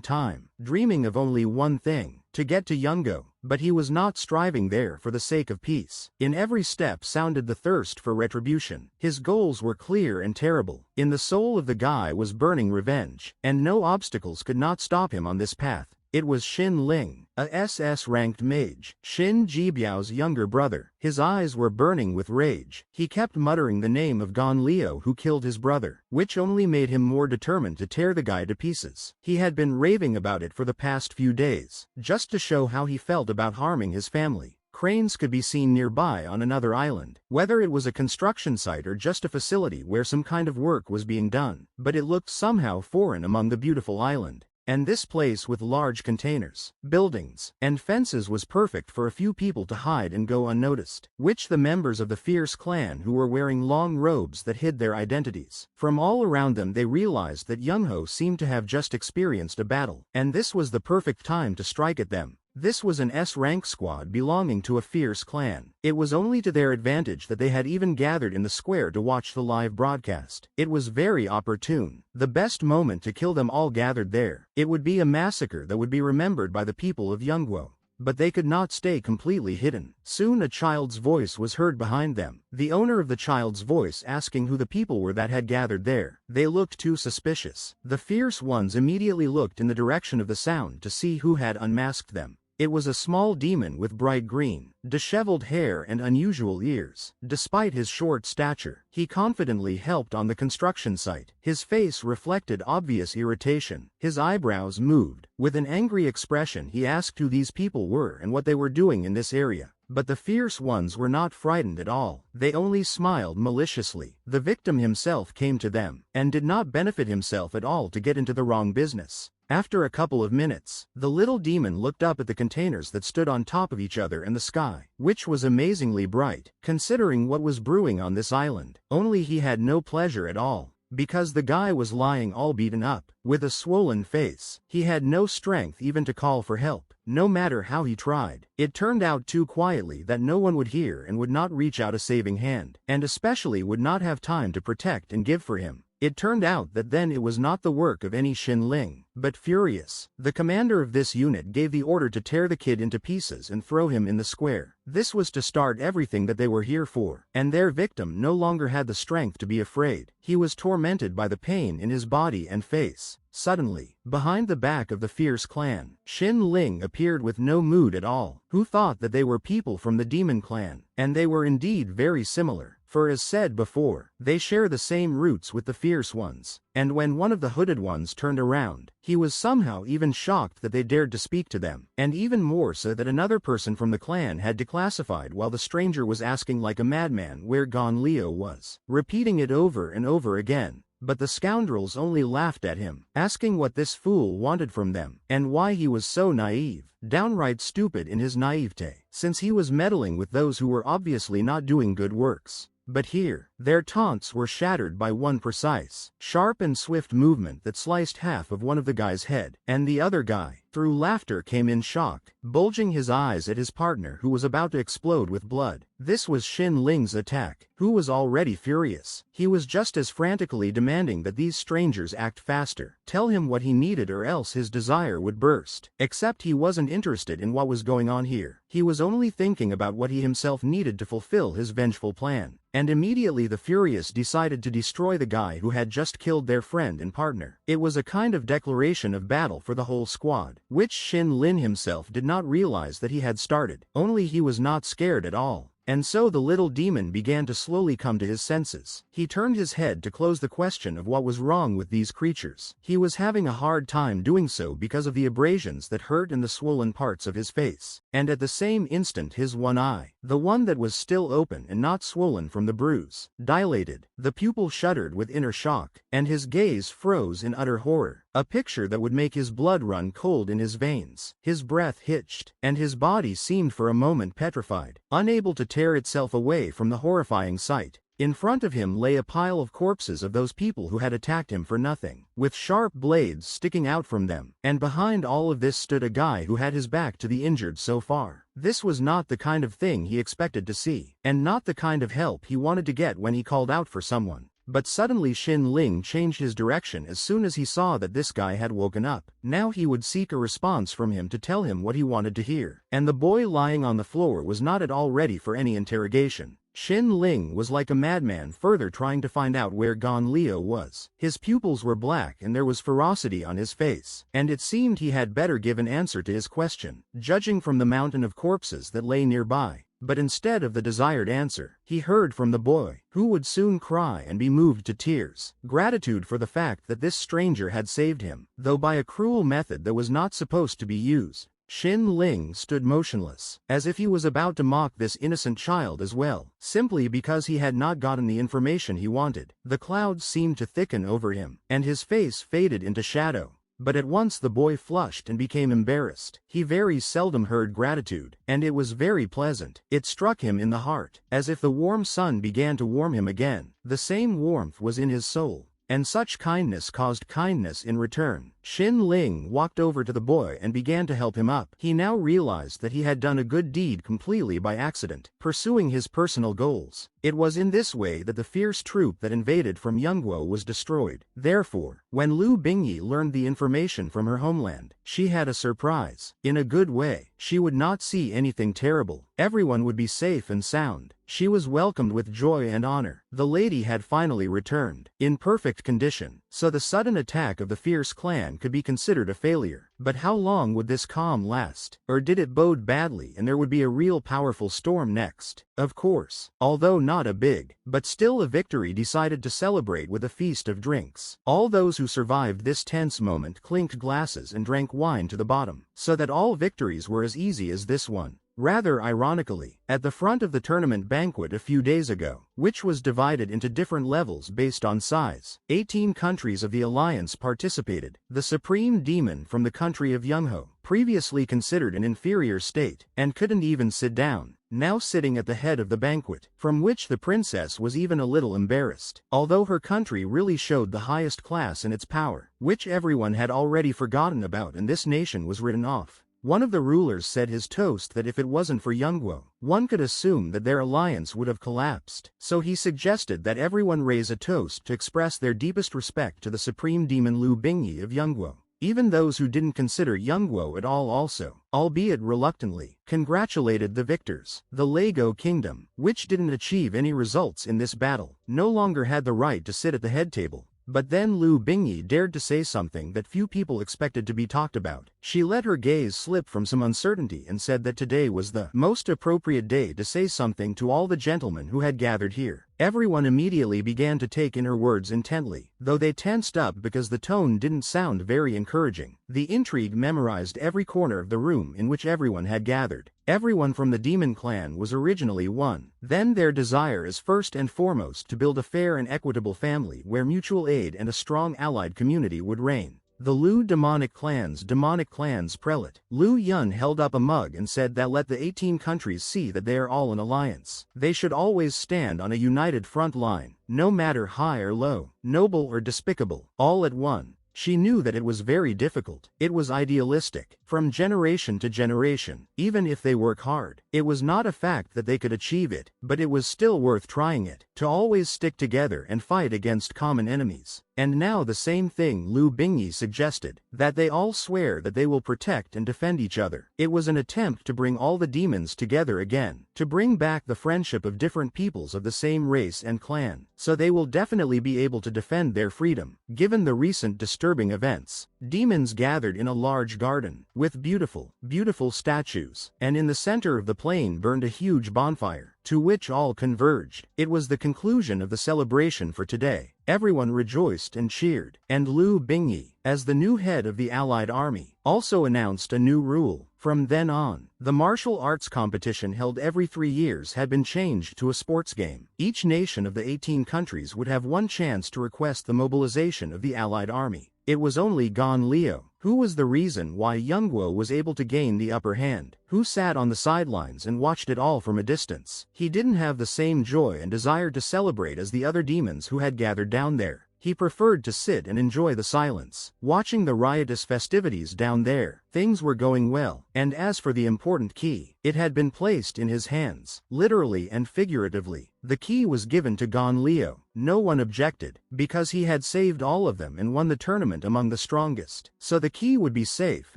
time, dreaming of only one thing, to get to Yongo, but he was not striving there for the sake of peace. In every step sounded the thirst for retribution. His goals were clear and terrible. In the soul of the guy was burning revenge, and no obstacles could not stop him on this path. It was Shin Ling, a SS-ranked mage, Shin Jibiao's younger brother. His eyes were burning with rage. He kept muttering the name of Gon Leo who killed his brother, which only made him more determined to tear the guy to pieces. He had been raving about it for the past few days, just to show how he felt about harming his family. Cranes could be seen nearby on another island, whether it was a construction site or just a facility where some kind of work was being done, but it looked somehow foreign among the beautiful island. And this place with large containers, buildings, and fences was perfect for a few people to hide and go unnoticed, which the members of the fierce clan who were wearing long robes that hid their identities. From all around them they realized that Yongo seemed to have just experienced a battle, and this was the perfect time to strike at them. This was an S-rank squad belonging to a fierce clan. It was only to their advantage that they had even gathered in the square to watch the live broadcast. It was very opportune, the best moment to kill them all gathered there. It would be a massacre that would be remembered by the people of Yongo. But they could not stay completely hidden. Soon a child's voice was heard behind them, the owner of the child's voice asking who the people were that had gathered there. They looked too suspicious. The fierce ones immediately looked in the direction of the sound to see who had unmasked them. It was a small demon with bright green, disheveled hair and unusual ears. Despite his short stature, he confidently helped on the construction site. His face reflected obvious irritation. His eyebrows moved. With an angry expression he asked who these people were and what they were doing in this area. But the fierce ones were not frightened at all. They only smiled maliciously. The victim himself came to them, and did not benefit himself at all to get into the wrong business. After a couple of minutes, the little demon looked up at the containers that stood on top of each other and the sky, which was amazingly bright, considering what was brewing on this island. Only he had no pleasure at all, because the guy was lying all beaten up, with a swollen face. He had no strength even to call for help, no matter how he tried. It turned out too quietly that no one would hear and would not reach out a saving hand, and especially would not have time to protect and give for him. It turned out that then it was not the work of any Shin Ling, but Furious. The commander of this unit gave the order to tear the kid into pieces and throw him in the square. This was to start everything that they were here for, and their victim no longer had the strength to be afraid. He was tormented by the pain in his body and face. Suddenly, behind the back of the fierce clan, Shin Ling appeared with no mood at all, who thought that they were people from the demon clan, and they were indeed very similar. For as said before, they share the same roots with the fierce ones. And when one of the hooded ones turned around, he was somehow even shocked that they dared to speak to them, and even more so that another person from the clan had declassified while the stranger was asking like a madman where Gon Leo was, repeating it over and over again. But the scoundrels only laughed at him, asking what this fool wanted from them, and why he was so naive, downright stupid in his naivete, since he was meddling with those who were obviously not doing good works. But here, their taunts were shattered by one precise, sharp and swift movement that sliced half of one of the guy's head, and the other guy, through laughter, came in shock, bulging his eyes at his partner who was about to explode with blood. This was Shin Ling's attack, who was already furious. He was just as frantically demanding that these strangers act faster, tell him what he needed or else his desire would burst. Except he wasn't interested in what was going on here. He was only thinking about what he himself needed to fulfill his vengeful plan. And immediately the Furious decided to destroy the guy who had just killed their friend and partner. It was a kind of declaration of battle for the whole squad, which Shin Ling himself did not realize that he had started, only he was not scared at all. And so the little demon began to slowly come to his senses. He turned his head to close the question of what was wrong with these creatures. He was having a hard time doing so because of the abrasions that hurt in the swollen parts of his face. And at the same instant his one eye, the one that was still open and not swollen from the bruise, dilated. The pupil shuddered with inner shock, and his gaze froze in utter horror. A picture that would make his blood run cold in his veins. His breath hitched, and his body seemed for a moment petrified, unable to tear itself away from the horrifying sight. In front of him lay a pile of corpses of those people who had attacked him for nothing, with sharp blades sticking out from them, and behind all of this stood a guy who had his back to the injured so far. This was not the kind of thing he expected to see, and not the kind of help he wanted to get when he called out for someone. But suddenly Shin Ling changed his direction as soon as he saw that this guy had woken up. Now he would seek a response from him to tell him what he wanted to hear. And the boy lying on the floor was not at all ready for any interrogation. Shin Ling was like a madman further trying to find out where Gon Leo was. His pupils were black and there was ferocity on his face, and it seemed he had better give an answer to his question, judging from the mountain of corpses that lay nearby. But instead of the desired answer, he heard from the boy, who would soon cry and be moved to tears, gratitude for the fact that this stranger had saved him, though by a cruel method that was not supposed to be used. Shin Ling stood motionless, as if he was about to mock this innocent child as well, simply because he had not gotten the information he wanted. The clouds seemed to thicken over him, and his face faded into shadow. But at once the boy flushed and became embarrassed. He very seldom heard gratitude, and it was very pleasant. It struck him in the heart, as if the warm sun began to warm him again. The same warmth was in his soul, and such kindness caused kindness in return. Shin Ling walked over to the boy and began to help him up. He now realized that he had done a good deed completely by accident, pursuing his personal goals. It was in this way that the fierce troop that invaded from Yongo was destroyed. Therefore, when Lu Bingyi learned the information from her homeland, she had a surprise. In a good way, she would not see anything terrible. Everyone would be safe and sound. She was welcomed with joy and honor. The lady had finally returned, in perfect condition, so the sudden attack of the fierce clan could be considered a failure. But how long would this calm last? Or did it bode badly and there would be a real powerful storm next? Of course, although not a big, but still a victory decided to celebrate with a feast of drinks. All those who survived this tense moment clinked glasses and drank wine to the bottom, so that all victories were as easy as this one. Rather ironically, at the front of the tournament banquet a few days ago, which was divided into different levels based on size, 18 countries of the alliance participated. The supreme demon from the country of Yongo, previously considered an inferior state, and couldn't even sit down, now sitting at the head of the banquet, from which the princess was even a little embarrassed, although her country really showed the highest class in its power, which everyone had already forgotten about, and this nation was written off. One of the rulers said his toast that if it wasn't for Yongo, one could assume that their alliance would have collapsed. So he suggested that everyone raise a toast to express their deepest respect to the supreme demon Lu Bingyi of Yongo. Even those who didn't consider Yongo at all also, albeit reluctantly, congratulated the victors. The Lego kingdom, which didn't achieve any results in this battle, no longer had the right to sit at the head table. But then Lu Bingyi dared to say something that few people expected to be talked about. She let her gaze slip from some uncertainty and said that today was the most appropriate day to say something to all the gentlemen who had gathered here. Everyone immediately began to take in her words intently, though they tensed up because the tone didn't sound very encouraging. The intrigue memorized every corner of the room in which everyone had gathered. Everyone from the demon clan was originally one. Then their desire is first and foremost to build a fair and equitable family where mutual aid and a strong allied community would reign. The Lu demonic clans prelate, Lu Yun held up a mug and said that let the 18 countries see that they are all in alliance. They should always stand on a united front line, no matter high or low, noble or despicable, all at one. She knew that it was very difficult. It was idealistic, from generation to generation. Even if they work hard, it was not a fact that they could achieve it, but it was still worth trying it, to always stick together and fight against common enemies. And now the same thing Lu Bingyi suggested, that they all swear that they will protect and defend each other. It was an attempt to bring all the demons together again, to bring back the friendship of different peoples of the same race and clan, so they will definitely be able to defend their freedom. Given the recent disturbing events, demons gathered in a large garden, with beautiful statues, and in the center of the plain burned a huge bonfire, to which all converged. It was the conclusion of the celebration for today. Everyone rejoiced and cheered, and Lu Bingyi, as the new head of the allied army, also announced a new rule. From then on, the martial arts competition held every 3 years had been changed to a sports game. Each nation of the 18 countries would have one chance to request the mobilization of the allied army. It was only Gon Leo, who was the reason why Yongo was able to gain the upper hand, who sat on the sidelines and watched it all from a distance. He didn't have the same joy and desire to celebrate as the other demons who had gathered down there. He preferred to sit and enjoy the silence, watching the riotous festivities down there. Things were going well, and as for the important key, it had been placed in his hands, literally and figuratively. The key was given to Gon Leo. No one objected, because he had saved all of them and won the tournament among the strongest. So the key would be safe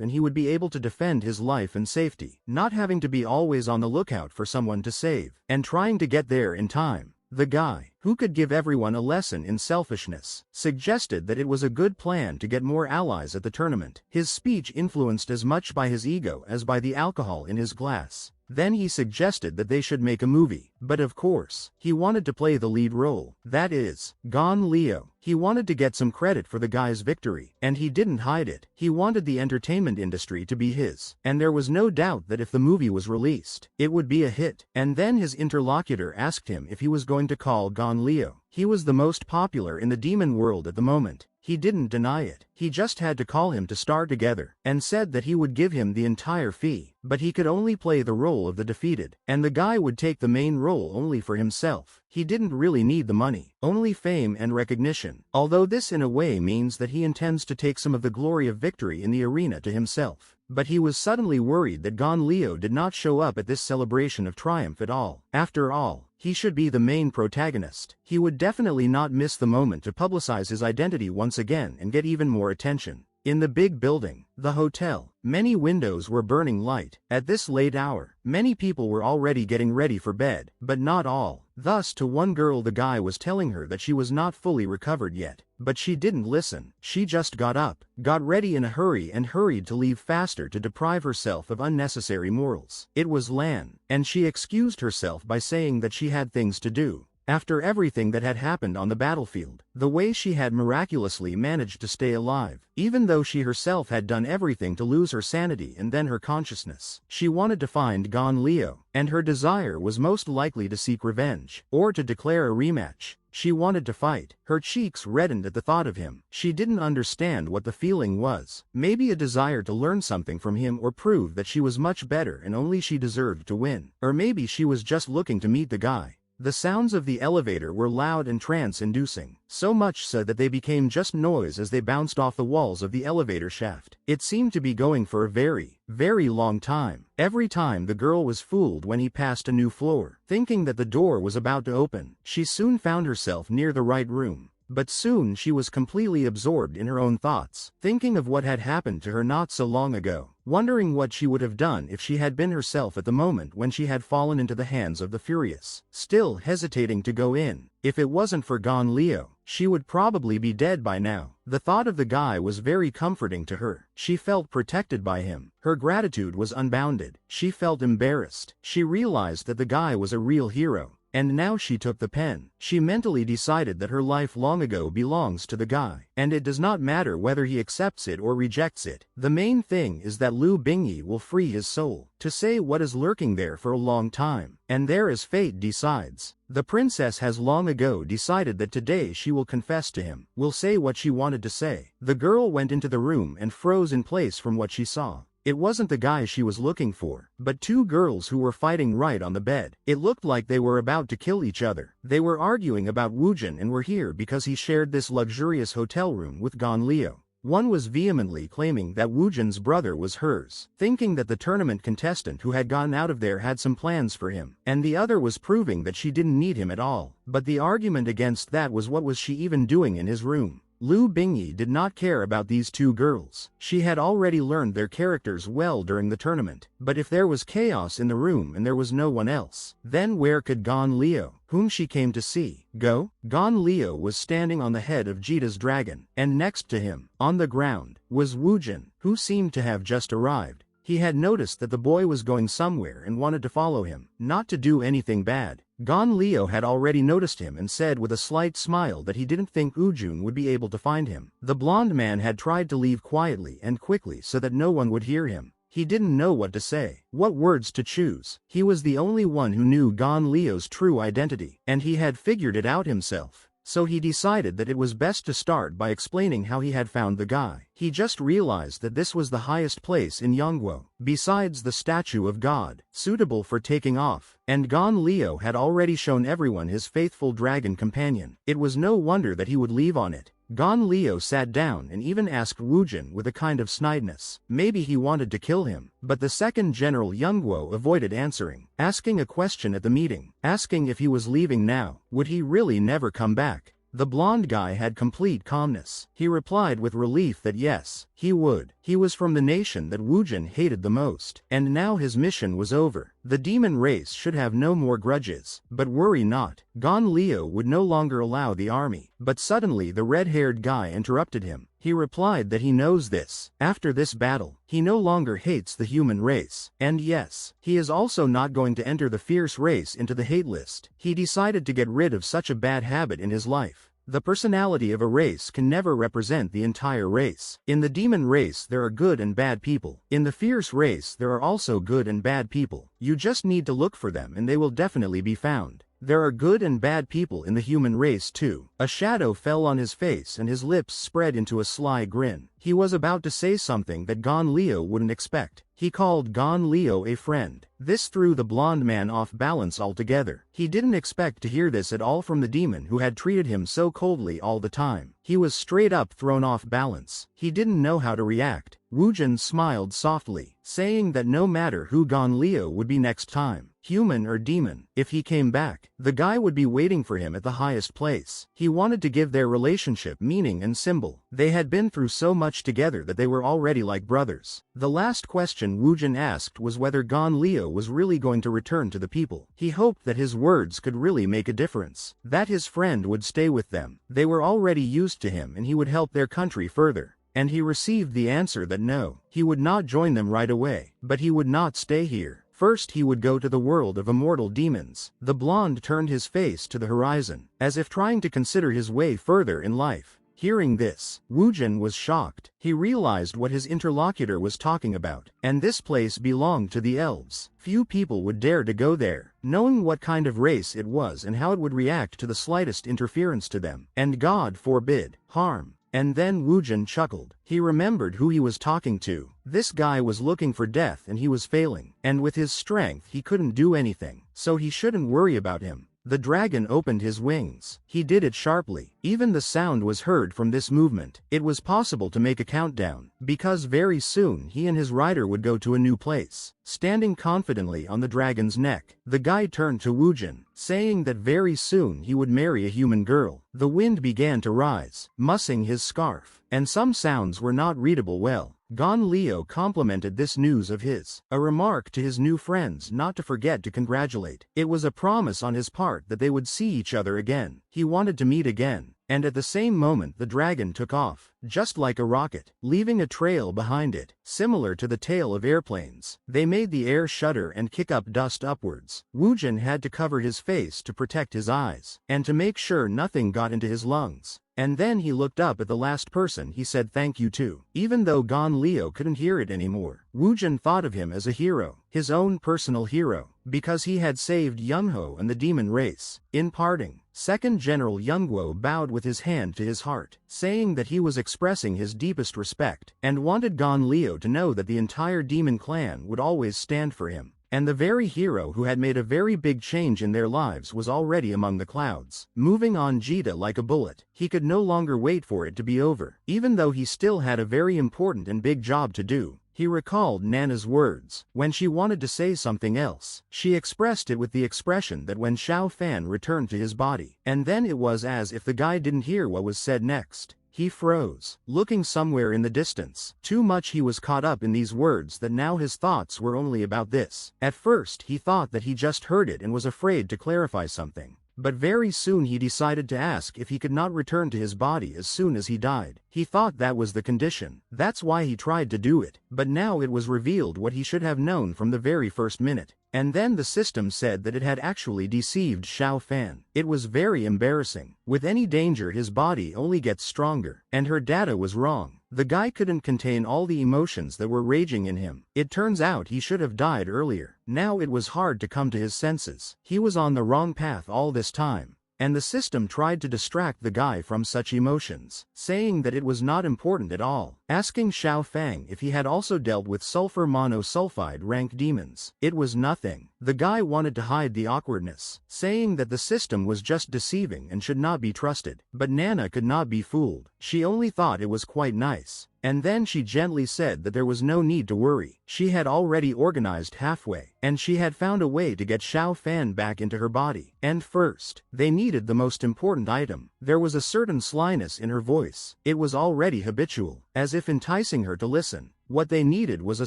and he would be able to defend his life and safety, not having to be always on the lookout for someone to save, and trying to get there in time. The guy, who could give everyone a lesson in selfishness, suggested that it was a good plan to get more allies at the tournament. His speech influenced as much by his ego as by the alcohol in his glass. Then he suggested that they should make a movie, but of course, he wanted to play the lead role. That is, Gon Leo. He wanted to get some credit for the guy's victory, and he didn't hide it. He wanted the entertainment industry to be his, and there was no doubt that if the movie was released, it would be a hit. And then his interlocutor asked him if he was going to call Gon Leo. He was the most popular in the demon world at the moment. He didn't deny it. He just had to call him to star together, and said that he would give him the entire fee, but he could only play the role of the defeated, and the guy would take the main role only for himself. He didn't really need the money, only fame and recognition, although this in a way means that he intends to take some of the glory of victory in the arena to himself. But he was suddenly worried that Gon Leo did not show up at this celebration of triumph at all. After all, he should be the main protagonist. He would definitely not miss the moment to publicize his identity once again and get even more attention. In the big building, the hotel, many windows were burning light. At this late hour, many people were already getting ready for bed, but not all. Thus to one girl the guy was telling her that she was not fully recovered yet. But she didn't listen. She just got up, got ready in a hurry and hurried to leave faster to deprive herself of unnecessary morals. It was Lan, and she excused herself by saying that she had things to do. After everything that had happened on the battlefield, the way she had miraculously managed to stay alive, even though she herself had done everything to lose her sanity and then her consciousness. She wanted to find Gon Leo, and her desire was most likely to seek revenge, or to declare a rematch. She wanted to fight. Her cheeks reddened at the thought of him. She didn't understand what the feeling was. Maybe a desire to learn something from him or prove that she was much better and only she deserved to win. Or maybe she was just looking to meet the guy. The sounds of the elevator were loud and trance-inducing, so much so that they became just noise as they bounced off the walls of the elevator shaft. It seemed to be going for a very, very long time. Every time the girl was fooled when he passed a new floor, thinking that the door was about to open. She soon found herself near the right room. But soon she was completely absorbed in her own thoughts, thinking of what had happened to her not so long ago, wondering what she would have done if she had been herself at the moment when she had fallen into the hands of the furious, still hesitating to go in. If it wasn't for Gon Leo, she would probably be dead by now. The thought of the guy was very comforting to her. She felt protected by him. Her gratitude was unbounded. She felt embarrassed. She realized that the guy was a real hero. And now she took the pen. She mentally decided that her life long ago belongs to the guy, and it does not matter whether he accepts it or rejects it. The main thing is that Lu Bingyi will free his soul, to say what is lurking there for a long time, and there as fate decides. The princess has long ago decided that today she will confess to him, will say what she wanted to say. The girl went into the room and froze in place from what she saw. It wasn't the guy she was looking for, but two girls who were fighting right on the bed. It looked like they were about to kill each other. They were arguing about Wujin and were here because he shared this luxurious hotel room with Gon Leo. One was vehemently claiming that Wujin's brother was hers, thinking that the tournament contestant who had gotten out of there had some plans for him, and the other was proving that she didn't need him at all. But the argument against that was what was she even doing in his room? Lu Bingyi did not care about these two girls. She had already learned their characters well during the tournament. But if there was chaos in the room and there was no one else, then where could Gon Leo, whom she came to see, go? Gon Leo was standing on the head of Jita's dragon, and next to him, on the ground, was Wujin, who seemed to have just arrived. He had noticed that the boy was going somewhere and wanted to follow him, not to do anything bad. Gon Leo had already noticed him and said with a slight smile that he didn't think Wujin would be able to find him. The blond man had tried to leave quietly and quickly so that no one would hear him. He didn't know what to say, what words to choose. He was the only one who knew Gon Leo's true identity, and he had figured it out himself. So he decided that it was best to start by explaining how he had found the guy. He just realized that this was the highest place in Yongo, besides the statue of God, suitable for taking off, and Gon Leo had already shown everyone his faithful dragon companion. It was no wonder that he would leave on it. Gon Leo sat down and even asked Wu Jin with a kind of snideness. Maybe he wanted to kill him, but the second general Yongo avoided answering, asking a question at the meeting, asking if he was leaving now, would he really never come back? The blonde guy had complete calmness. He replied with relief that yes, he would. He was from the nation that Wu Jin hated the most, and now his mission was over. The demon race should have no more grudges. But worry not, Gon Leo would no longer allow the army. But suddenly the red-haired guy interrupted him. He replied that he knows this. After this battle, he no longer hates the human race. And yes, he is also not going to enter the fierce race into the hate list. He decided to get rid of such a bad habit in his life. The personality of a race can never represent the entire race. In the demon race there are good and bad people. In the fierce race there are also good and bad people. You just need to look for them and they will definitely be found. There are good and bad people in the human race too. A shadow fell on his face and his lips spread into a sly grin. He was about to say something that Gon Leo wouldn't expect. He called Gon Leo a friend. This threw the blonde man off balance altogether. He didn't expect to hear this at all from the demon who had treated him so coldly all the time. He was straight up thrown off balance. He didn't know how to react. Wu Jin smiled softly, saying that no matter who Gon Leo would be next time, human or demon, if he came back, the guy would be waiting for him at the highest place. He wanted to give their relationship meaning and symbol. They had been through so much together that they were already like brothers. The last question Wu Jin asked was whether Gon Leo was really going to return to the people. He hoped that his words could really make a difference, that his friend would stay with them. They were already used to him and he would help their country further. And he received the answer that no, he would not join them right away, but he would not stay here. First he would go to the world of immortal demons. The blonde turned his face to the horizon, as if trying to consider his way further in life. Hearing this, Wu Jin was shocked. He realized what his interlocutor was talking about, and this place belonged to the elves. Few people would dare to go there, knowing what kind of race it was and how it would react to the slightest interference to them. And God forbid, harm. And then Wu Jin chuckled. He remembered who he was talking to. This guy was looking for death and he was failing. And with his strength he couldn't do anything, so he shouldn't worry about him. The dragon opened his wings. He did it sharply. Even the sound was heard from this movement. It was possible to make a countdown, because very soon he and his rider would go to a new place. Standing confidently on the dragon's neck, the guy turned to Wu Jin, saying that very soon he would marry a human girl. The wind began to rise, mussing his scarf, and some sounds were not readable well. Gon Leo complimented this news of his, a remark to his new friends not to forget to congratulate. It was a promise on his part that they would see each other again. He wanted to meet again. And at the same moment the dragon took off, just like a rocket, leaving a trail behind it, similar to the tail of airplanes. They made the air shudder and kick up dust upwards. Wu Jin had to cover his face to protect his eyes, and to make sure nothing got into his lungs. And then he looked up at the last person he said thank you to. Even though Gon Leo couldn't hear it anymore, Wu Jin thought of him as a hero, his own personal hero, because he had saved Yongo and the demon race. In parting, Second General Yongo bowed with his hand to his heart, saying that he was expressing his deepest respect, and wanted Gon Leo to know that the entire demon clan would always stand for him. And the very hero who had made a very big change in their lives was already among the clouds, moving on Jita like a bullet. He could no longer wait for it to be over, even though he still had a very important and big job to do. He recalled Nana's words. When she wanted to say something else, she expressed it with the expression that when Xiao Fan returned to his body. And then it was as if the guy didn't hear what was said next. He froze, looking somewhere in the distance. Too much he was caught up in these words that now his thoughts were only about this. At first he thought that he just heard it and was afraid to clarify something. But very soon he decided to ask if he could not return to his body as soon as he died. He thought that was the condition. That's why he tried to do it. But now it was revealed what he should have known from the very first minute. And then the system said that it had actually deceived Xiao Fan. It was very embarrassing. With any danger his body only gets stronger. And her data was wrong. The guy couldn't contain all the emotions that were raging in him. It turns out he should have died earlier. Now it was hard to come to his senses. He was on the wrong path all this time. And the system tried to distract the guy from such emotions, saying that it was not important at all, asking Xiao Fang if he had also dealt with sulfur monosulfide rank demons. It was nothing. The guy wanted to hide the awkwardness, saying that the system was just deceiving and should not be trusted. But Nana could not be fooled. She only thought it was quite nice. And then she gently said that there was no need to worry. She had already organized halfway, and she had found a way to get Sha Fan back into her body. And first, they needed the most important item. There was a certain slyness in her voice. It was already habitual, as if enticing her to listen. What they needed was a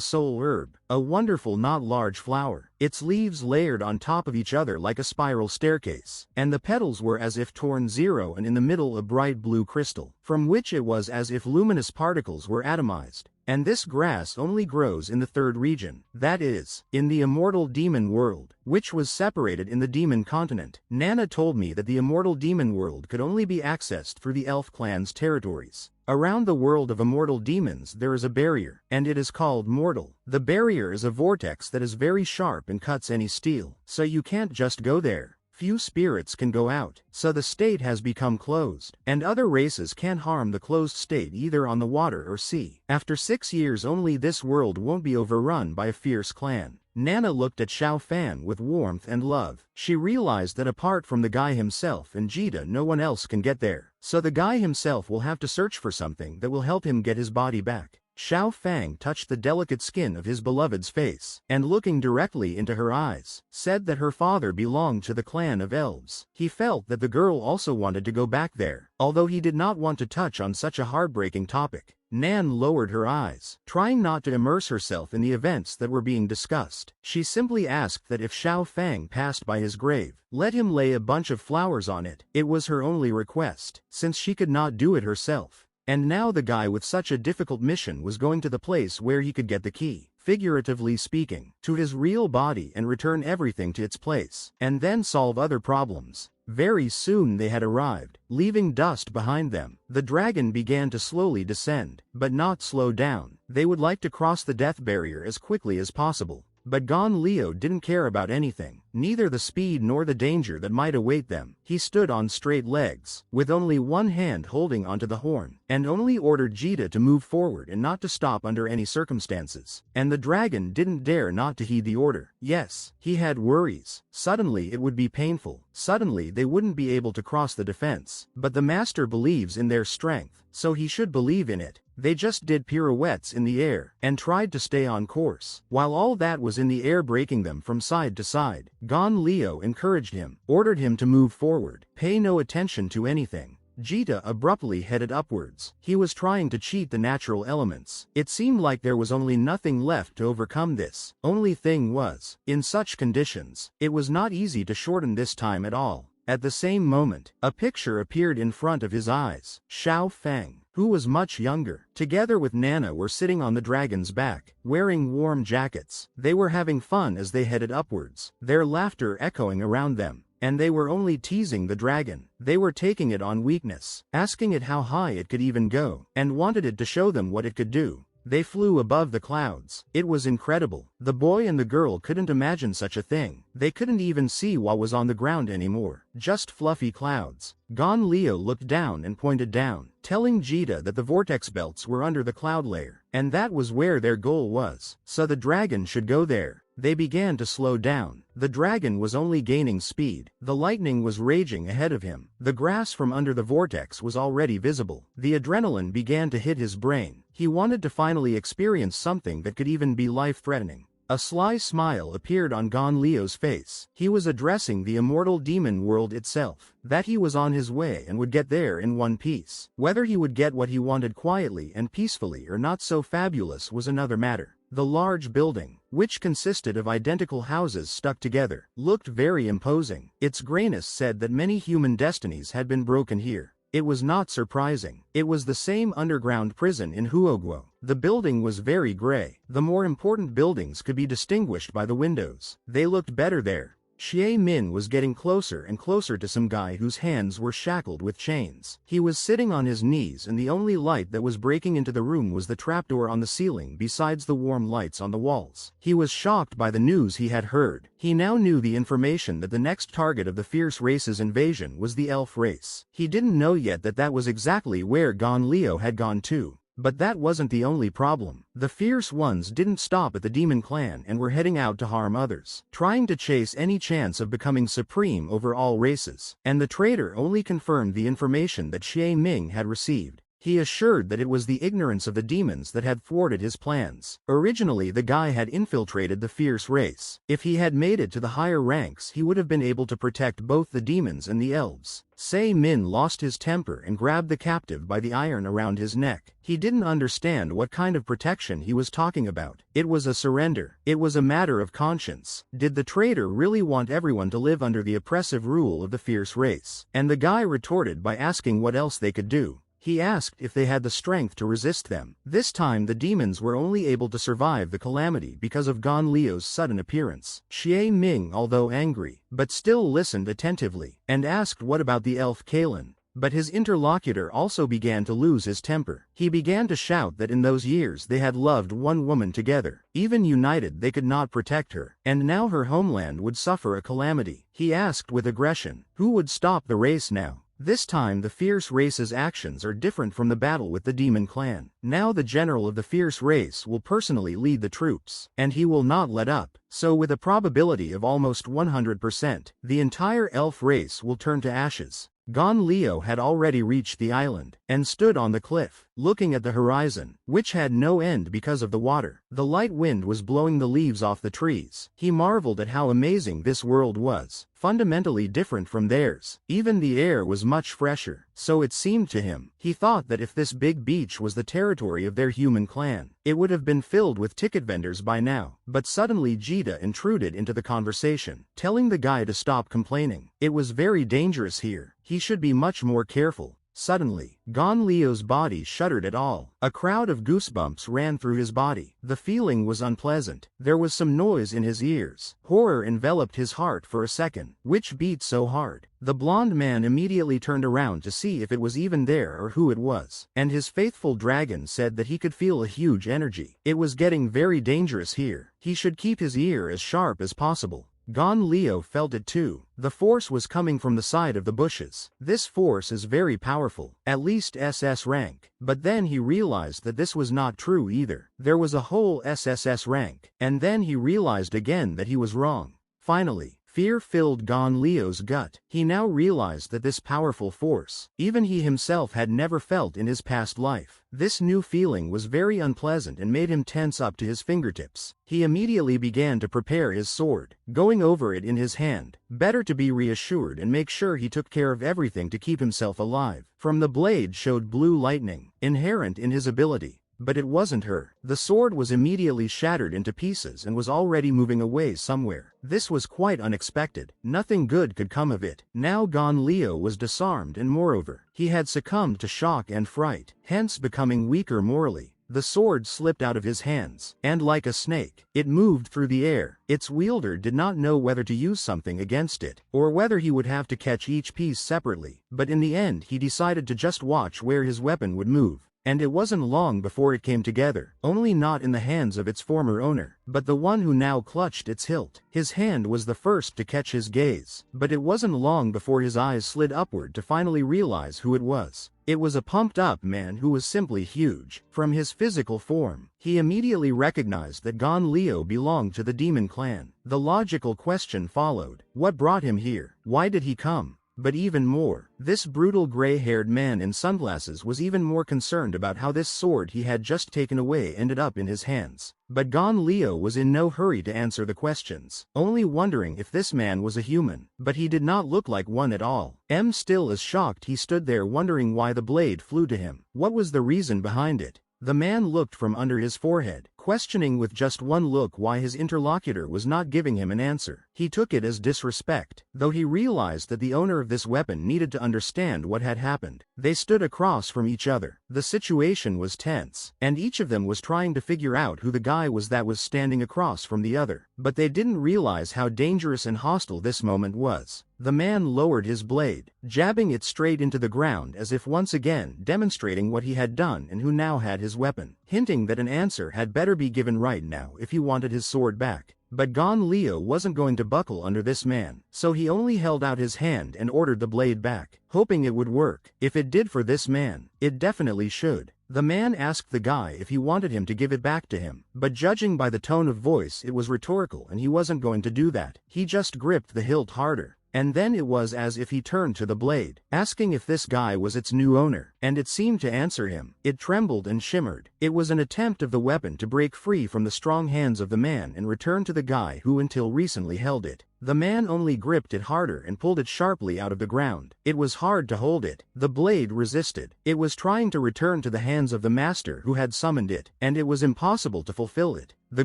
soul herb, a wonderful not large flower, its leaves layered on top of each other like a spiral staircase, and the petals were as if torn zero and in the middle a bright blue crystal, from which it was as if luminous particles were atomized. And this grass only grows in the third region, that is, in the immortal demon world, which was separated in the demon continent. Nana told me that the immortal demon world could only be accessed through the elf clan's territories. Around the world of immortal demons there is a barrier, and it is called mortal. The barrier is a vortex that is very sharp and cuts any steel, so you can't just go there. Few spirits can go out, so the state has become closed, and other races can't harm the closed state either on the water or sea. After 6 years only this world won't be overrun by a fierce clan. Nana looked at Sha Fan with warmth and love. She realized that apart from the guy himself and Jita no one else can get there, so the guy himself will have to search for something that will help him get his body back. Sha Fang touched the delicate skin of his beloved's face, and looking directly into her eyes, said that her father belonged to the clan of elves. He felt that the girl also wanted to go back there, although he did not want to touch on such a heartbreaking topic. Nan lowered her eyes, trying not to immerse herself in the events that were being discussed. She simply asked that if Sha Fang passed by his grave, let him lay a bunch of flowers on it. It was her only request, since she could not do it herself. And now the guy with such a difficult mission was going to the place where he could get the key, figuratively speaking, to his real body and return everything to its place, and then solve other problems. Very soon they had arrived, leaving dust behind them. The dragon began to slowly descend, but not slow down. They would like to cross the death barrier as quickly as possible. But Gon Leo didn't care about anything, neither the speed nor the danger that might await them. He stood on straight legs, with only one hand holding onto the horn, and only ordered Jita to move forward and not to stop under any circumstances. And the dragon didn't dare not to heed the order. Yes, he had worries. Suddenly it would be painful. Suddenly they wouldn't be able to cross the defense. But the master believes in their strength, so he should believe in it. They just did pirouettes in the air, and tried to stay on course. While all that was in the air breaking them from side to side, Gon Leo encouraged him, ordered him to move forward, pay no attention to anything. Jita abruptly headed upwards. He was trying to cheat the natural elements. It seemed like there was only nothing left to overcome this. Only thing was, in such conditions, it was not easy to shorten this time at all. At the same moment, a picture appeared in front of his eyes. Sha Feng, who was much younger, together with Nana were sitting on the dragon's back, wearing warm jackets. They were having fun as they headed upwards, their laughter echoing around them. And they were only teasing the dragon. They were taking it on weakness, asking it how high it could even go, and wanted it to show them what it could do. They flew above the clouds. It was incredible. The boy and the girl couldn't imagine such a thing. They couldn't even see what was on the ground anymore. Just fluffy clouds. Gon Leo looked down and pointed down, telling Jita that the vortex belts were under the cloud layer, and that was where their goal was. So the dragon should go there. They began to slow down. The dragon was only gaining speed. The lightning was raging ahead of him. The grass from under the vortex was already visible. The adrenaline began to hit his brain. He wanted to finally experience something that could even be life-threatening. A sly smile appeared on Gon Leo's face. He was addressing the immortal demon world itself. That he was on his way and would get there in one piece. Whether he would get what he wanted quietly and peacefully or not so fabulous was another matter. The large building, which consisted of identical houses stuck together, looked very imposing. Its grayness said that many human destinies had been broken here. It was not surprising. It was the same underground prison in Huoguo. The building was very gray. The more important buildings could be distinguished by the windows. They looked better there. Xie Min was getting closer and closer to some guy whose hands were shackled with chains. He was sitting on his knees and the only light that was breaking into the room was the trapdoor on the ceiling besides the warm lights on the walls. He was shocked by the news he had heard. He now knew the information that the next target of the fierce race's invasion was the elf race. He didn't know yet that that was exactly where Gon Leo had gone to. But that wasn't the only problem. The fierce ones didn't stop at the demon clan and were heading out to harm others, trying to chase any chance of becoming supreme over all races. And the traitor only confirmed the information that Xie Ming had received. He assured that it was the ignorance of the demons that had thwarted his plans. Originally the guy had infiltrated the fierce race. If he had made it to the higher ranks he would have been able to protect both the demons and the elves. Sei Min lost his temper and grabbed the captive by the iron around his neck. He didn't understand what kind of protection he was talking about. It was a surrender. It was a matter of conscience. Did the traitor really want everyone to live under the oppressive rule of the fierce race? And the guy retorted by asking what else they could do. He asked if they had the strength to resist them. This time the demons were only able to survive the calamity because of Gon Leo's sudden appearance. Xie Ming, although angry, but still listened attentively, and asked what about the elf Kalen. But his interlocutor also began to lose his temper. He began to shout that in those years they had loved one woman together. Even united they could not protect her, and now her homeland would suffer a calamity. He asked with aggression, who would stop the race now? This time the fierce race's actions are different from the battle with the demon clan. Now the general of the fierce race will personally lead the troops, and he will not let up. So with a probability of almost 100%, the entire elf race will turn to ashes. Gon Leo had already reached the island, and stood on the cliff, looking at the horizon, which had no end because of the water. The light wind was blowing the leaves off the trees. He marveled at how amazing this world was, fundamentally different from theirs. Even the air was much fresher, so it seemed to him. He thought that if this big beach was the territory of their human clan, it would have been filled with ticket vendors by now. But suddenly Jita intruded into the conversation, telling the guy to stop complaining. It was very dangerous here. He should be much more careful. Suddenly, Gon Leo's body shuddered at all. A crowd of goosebumps ran through his body. The feeling was unpleasant. There was some noise in his ears. Horror enveloped his heart for a second, which beat so hard. The blond man immediately turned around to see if it was even there or who it was. And his faithful dragon said that he could feel a huge energy. It was getting very dangerous here. He should keep his ear as sharp as possible. Gon Leo felt it too. The force was coming from the side of the bushes. This force is very powerful, at least SS rank. But then he realized that this was not true either. There was a whole SSS rank. And then he realized again that he was wrong. Finally, fear filled Gon Leo's gut. He now realized that this powerful force, even he himself had never felt in his past life. This new feeling was very unpleasant and made him tense up to his fingertips. He immediately began to prepare his sword, going over it in his hand. Better to be reassured and make sure he took care of everything to keep himself alive. From the blade showed blue lightning, inherent in his ability. But it wasn't her. The sword was immediately shattered into pieces and was already moving away somewhere. This was quite unexpected. Nothing good could come of it. Now Gon Leo was disarmed and moreover, he had succumbed to shock and fright, hence becoming weaker morally. The sword slipped out of his hands, and like a snake, it moved through the air. Its wielder did not know whether to use something against it, or whether he would have to catch each piece separately. But in the end he decided to just watch where his weapon would move. And it wasn't long before it came together, only not in the hands of its former owner, but the one who now clutched its hilt. His hand was the first to catch his gaze, but it wasn't long before his eyes slid upward to finally realize who it was. It was a pumped-up man who was simply huge. From his physical form, he immediately recognized that Gon Leo belonged to the demon clan. The logical question followed. What brought him here? Why did he come? But even more, this brutal gray-haired man in sunglasses was even more concerned about how this sword he had just taken away ended up in his hands. But Gon Leo was in no hurry to answer the questions, only wondering if this man was a human. But he did not look like one at all. Still as shocked, he stood there wondering why the blade flew to him. What was the reason behind it? The man looked from under his forehead, questioning with just one look why his interlocutor was not giving him an answer. He took it as disrespect, though he realized that the owner of this weapon needed to understand what had happened. They stood across from each other. The situation was tense, and each of them was trying to figure out who the guy was that was standing across from the other. But they didn't realize how dangerous and hostile this moment was. The man lowered his blade, jabbing it straight into the ground as if once again demonstrating what he had done and who now had his weapon, hinting that an answer had better be given right now if he wanted his sword back. But Gon Leo wasn't going to buckle under this man, so he only held out his hand and ordered the blade back, hoping it would work. If it did for this man, it definitely should. The man asked the guy if he wanted him to give it back to him, but judging by the tone of voice it was rhetorical and he wasn't going to do that. He just gripped the hilt harder. And then it was as if he turned to the blade, asking if this guy was its new owner, and it seemed to answer him. It trembled and shimmered. It was an attempt of the weapon to break free from the strong hands of the man and return to the guy who until recently held it. The man only gripped it harder and pulled it sharply out of the ground. It was hard to hold it. The blade resisted. It was trying to return to the hands of the master who had summoned it, and it was impossible to fulfill it. The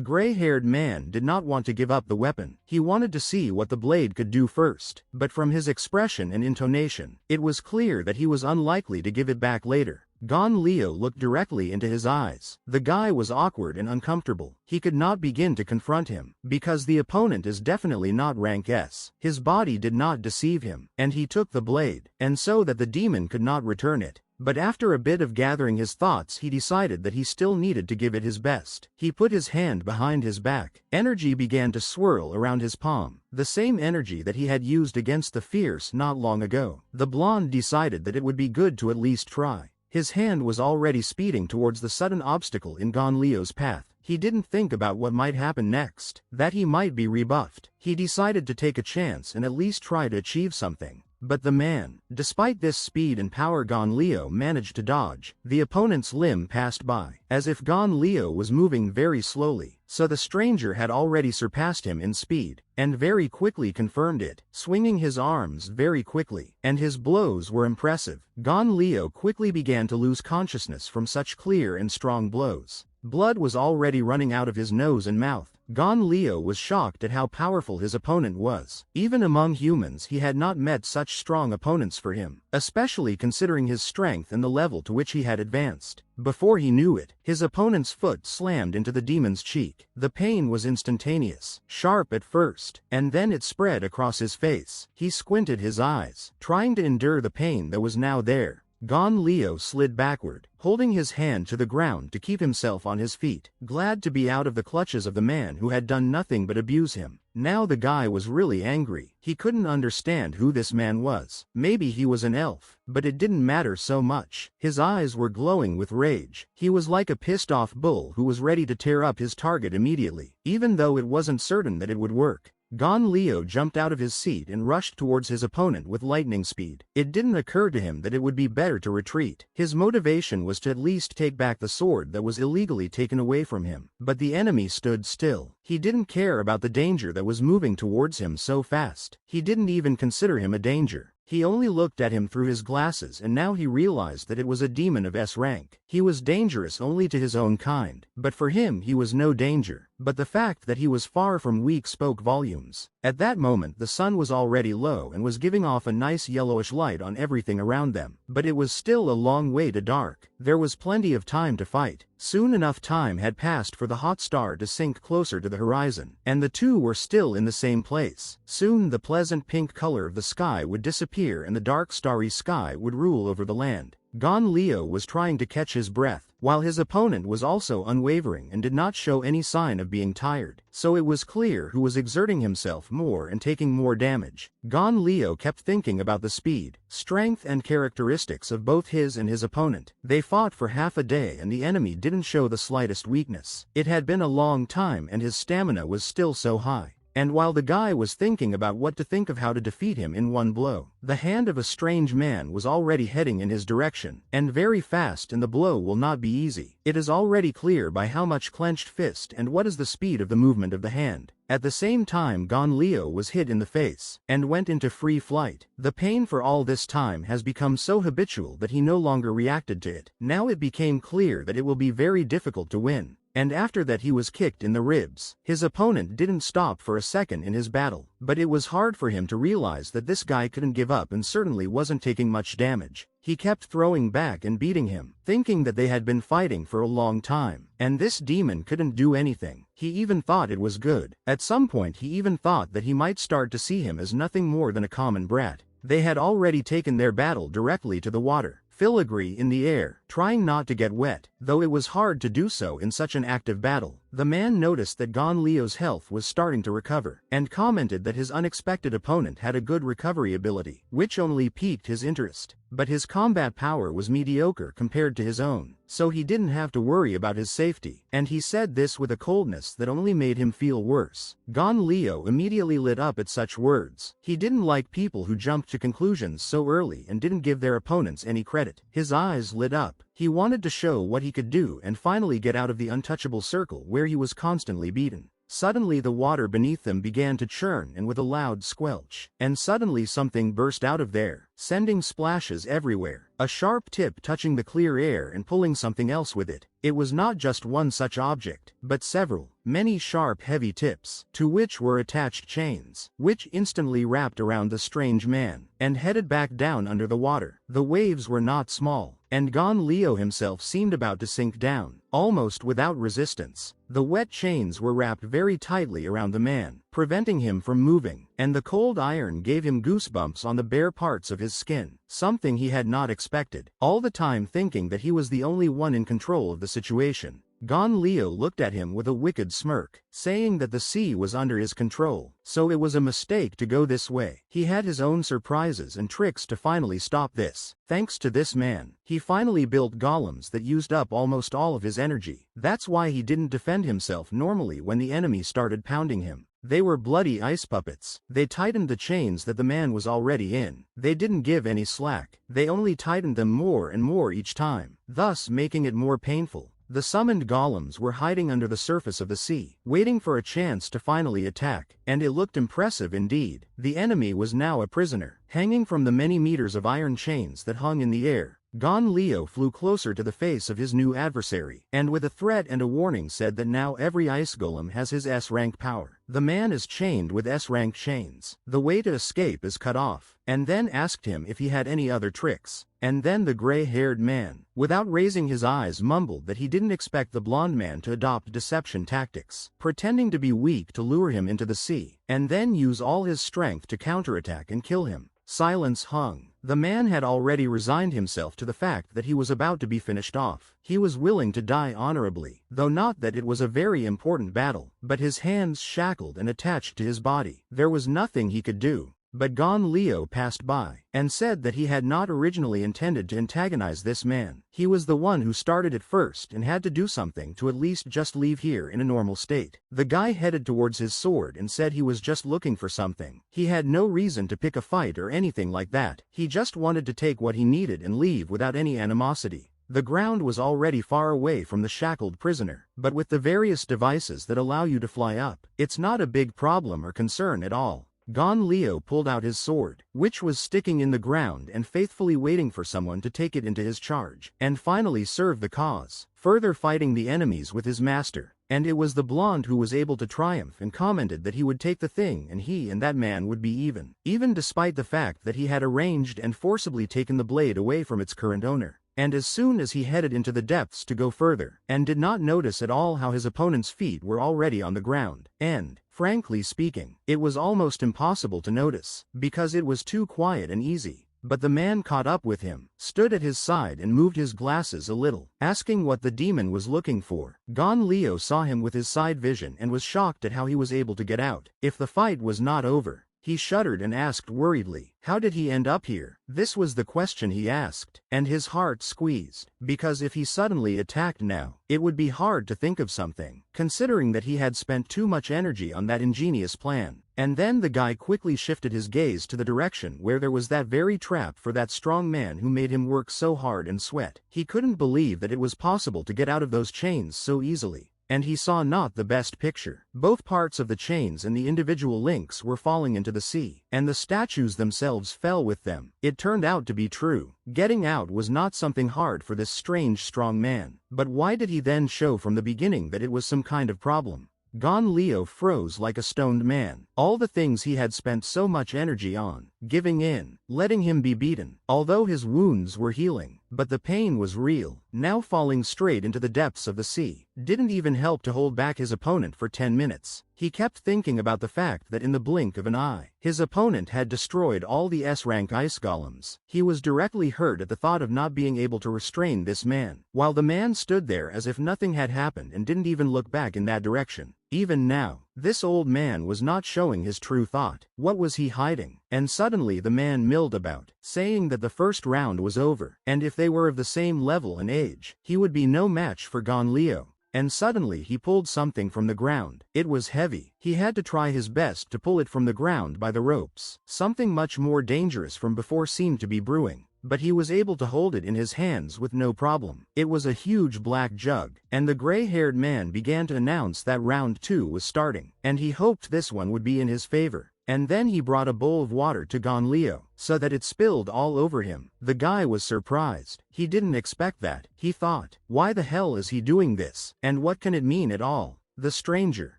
gray-haired man did not want to give up the weapon. He wanted to see what the blade could do first, but from his expression and intonation, it was clear that he was unlikely to give it back later. Gon Leo looked directly into his eyes. The guy was awkward and uncomfortable. He could not begin to confront him, because the opponent is definitely not rank S. His body did not deceive him, and he took the blade, and so that the demon could not return it. But after a bit of gathering his thoughts he decided that he still needed to give it his best. He put his hand behind his back. Energy began to swirl around his palm, the same energy that he had used against the fierce not long ago. The blonde decided that it would be good to at least try. His hand was already speeding towards the sudden obstacle in Gon Leo's path. He didn't think about what might happen next, that he might be rebuffed. He decided to take a chance and at least try to achieve something. But the man, despite this speed and power Gon Leo managed to dodge. The opponent's limb passed by, as if Gon Leo was moving very slowly, so the stranger had already surpassed him in speed, and very quickly confirmed it, swinging his arms very quickly, and his blows were impressive. Gon Leo quickly began to lose consciousness from such clear and strong blows. Blood was already running out of his nose and mouth. Gon Leo was shocked at how powerful his opponent was. Even among humans he had not met such strong opponents for him, especially considering his strength and the level to which he had advanced. Before he knew it, his opponent's foot slammed into the demon's cheek. The pain was instantaneous, sharp at first, and then it spread across his face. He squinted his eyes, trying to endure the pain that was now there. Gon Leo slid backward, holding his hand to the ground to keep himself on his feet, glad to be out of the clutches of the man who had done nothing but abuse him. Now the guy was really angry. He couldn't understand who this man was. Maybe he was an elf, but it didn't matter so much. His eyes were glowing with rage. He was like a pissed-off bull who was ready to tear up his target immediately, even though it wasn't certain that it would work. Gon Leo jumped out of his seat and rushed towards his opponent with lightning speed. It didn't occur to him that it would be better to retreat. His motivation was to at least take back the sword that was illegally taken away from him. But the enemy stood still. He didn't care about the danger that was moving towards him so fast. He didn't even consider him a danger. He only looked at him through his glasses, and now he realized that it was a demon of S rank. He was dangerous only to his own kind, but for him he was no danger. But the fact that he was far from weak spoke volumes. At that moment the sun was already low and was giving off a nice yellowish light on everything around them. But it was still a long way to dark. There was plenty of time to fight. Soon enough time had passed for the hot star to sink closer to the horizon, and the two were still in the same place. Soon the pleasant pink color of the sky would disappear and the dark starry sky would rule over the land. Gon Leo was trying to catch his breath, while his opponent was also unwavering and did not show any sign of being tired. So it was clear who was exerting himself more and taking more damage. Gon Leo kept thinking about the speed, strength and characteristics of both his and his opponent. They fought for half a day and the enemy didn't show the slightest weakness. It had been a long time and his stamina was still so high. And while the guy was thinking about what to think of how to defeat him in one blow, the hand of a strange man was already heading in his direction, and very fast, and the blow will not be easy. It is already clear by how much clenched fist and what is the speed of the movement of the hand. At the same time Gon Leo was hit in the face, and went into free flight. The pain for all this time has become so habitual that he no longer reacted to it. Now it became clear that it will be very difficult to win. And after that he was kicked in the ribs. His opponent didn't stop for a second in his battle, but it was hard for him to realize that this guy couldn't give up and certainly wasn't taking much damage. He kept throwing back and beating him, thinking that they had been fighting for a long time, and this demon couldn't do anything. He even thought it was good. At some point he even thought that he might start to see him as nothing more than a common brat. They had already taken their battle directly to the water. filigree in the air, trying not to get wet, though it was hard to do so in such an active battle. The man noticed that Gon Leo's health was starting to recover, and commented that his unexpected opponent had a good recovery ability, which only piqued his interest. But his combat power was mediocre compared to his own, so he didn't have to worry about his safety, and he said this with a coldness that only made him feel worse. Gon Leo immediately lit up at such words. He didn't like people who jumped to conclusions so early and didn't give their opponents any credit. His eyes lit up. He wanted to show what he could do and finally get out of the untouchable circle where he was constantly beaten. Suddenly the water beneath them began to churn and with a loud squelch. And suddenly something burst out of there, sending splashes everywhere, a sharp tip touching the clear air and pulling something else with it. It was not just one such object, but several, many sharp heavy tips, to which were attached chains, which instantly wrapped around the strange man, and headed back down under the water. The waves were not small, and Gon Leo himself seemed about to sink down, almost without resistance. The wet chains were wrapped very tightly around the man, preventing him from moving, and the cold iron gave him goosebumps on the bare parts of his skin, something he had not expected. All the time thinking that he was the only one in control of the situation, Gon Leo looked at him with a wicked smirk, saying that the sea was under his control, so it was a mistake to go this way. He had his own surprises and tricks to finally stop this. Thanks to this man, he finally built golems that used up almost all of his energy. That's why he didn't defend himself normally when the enemy started pounding him. They were bloody ice puppets. They tightened the chains that the man was already in. They didn't give any slack. They only tightened them more and more each time, thus making it more painful. The summoned golems were hiding under the surface of the sea, waiting for a chance to finally attack, and it looked impressive indeed. The enemy was now a prisoner, hanging from the many meters of iron chains that hung in the air. Gon Leo flew closer to the face of his new adversary, and with a threat and a warning said that now every ice golem has his S-rank power. The man is chained with S-rank chains. The way to escape is cut off, and then asked him if he had any other tricks. And then the gray-haired man, without raising his eyes, mumbled that he didn't expect the blond man to adopt deception tactics, pretending to be weak to lure him into the sea, and then use all his strength to counterattack and kill him. Silence hung. The man had already resigned himself to the fact that he was about to be finished off. He was willing to die honorably, though not that it was a very important battle, but his hands shackled and attached to his body. There was nothing he could do. But Gon Leo passed by, and said that he had not originally intended to antagonize this man. He was the one who started it first and had to do something to at least just leave here in a normal state. The guy headed towards his sword and said he was just looking for something. He had no reason to pick a fight or anything like that. He just wanted to take what he needed and leave without any animosity. The ground was already far away from the shackled prisoner, but with the various devices that allow you to fly up, it's not a big problem or concern at all. Gon Leo pulled out his sword, which was sticking in the ground and faithfully waiting for someone to take it into his charge, and finally serve the cause, further fighting the enemies with his master. And it was the blonde who was able to triumph and commented that he would take the thing and he and that man would be even despite the fact that he had arranged and forcibly taken the blade away from its current owner. And as soon as he headed into the depths to go further, and did not notice at all how his opponent's feet were already on the ground, and, frankly speaking, it was almost impossible to notice, because it was too quiet and easy. But the man caught up with him, stood at his side and moved his glasses a little, asking what the demon was looking for. Gon Leo saw him with his side vision and was shocked at how he was able to get out. If the fight was not over, he shuddered and asked worriedly, how did he end up here? This was the question he asked, and his heart squeezed, because if he suddenly attacked now, it would be hard to think of something, considering that he had spent too much energy on that ingenious plan. And then the guy quickly shifted his gaze to the direction where there was that very trap for that strong man who made him work so hard and sweat. He couldn't believe that it was possible to get out of those chains so easily. And he saw not the best picture. Both parts of the chains and the individual links were falling into the sea, and the statues themselves fell with them. It turned out to be true. Getting out was not something hard for this strange strong man. But why did he then show from the beginning that it was some kind of problem? Gon Leo froze like a stoned man. All the things he had spent so much energy on, giving in, letting him be beaten, although his wounds were healing. But the pain was real. Now falling straight into the depths of the sea didn't even help to hold back his opponent for 10 minutes. He kept thinking about the fact that in the blink of an eye, his opponent had destroyed all the S-rank ice golems. He was directly hurt at the thought of not being able to restrain this man, while the man stood there as if nothing had happened and didn't even look back in that direction. Even now, this old man was not showing his true thought. What was he hiding? And suddenly the man milled about, saying that the first round was over, and if they were of the same level and age, he would be no match for Gon Leo. And suddenly he pulled something from the ground. It was heavy. He had to try his best to pull it from the ground by the ropes. Something much more dangerous from before seemed to be brewing, but he was able to hold it in his hands with no problem. It was a huge black jug, and the gray-haired man began to announce that round 2 was starting, and he hoped this one would be in his favor. And then he brought a bowl of water to Gon Leo, so that it spilled all over him. The guy was surprised. He didn't expect that. He thought, why the hell is he doing this? And what can it mean at all? The stranger,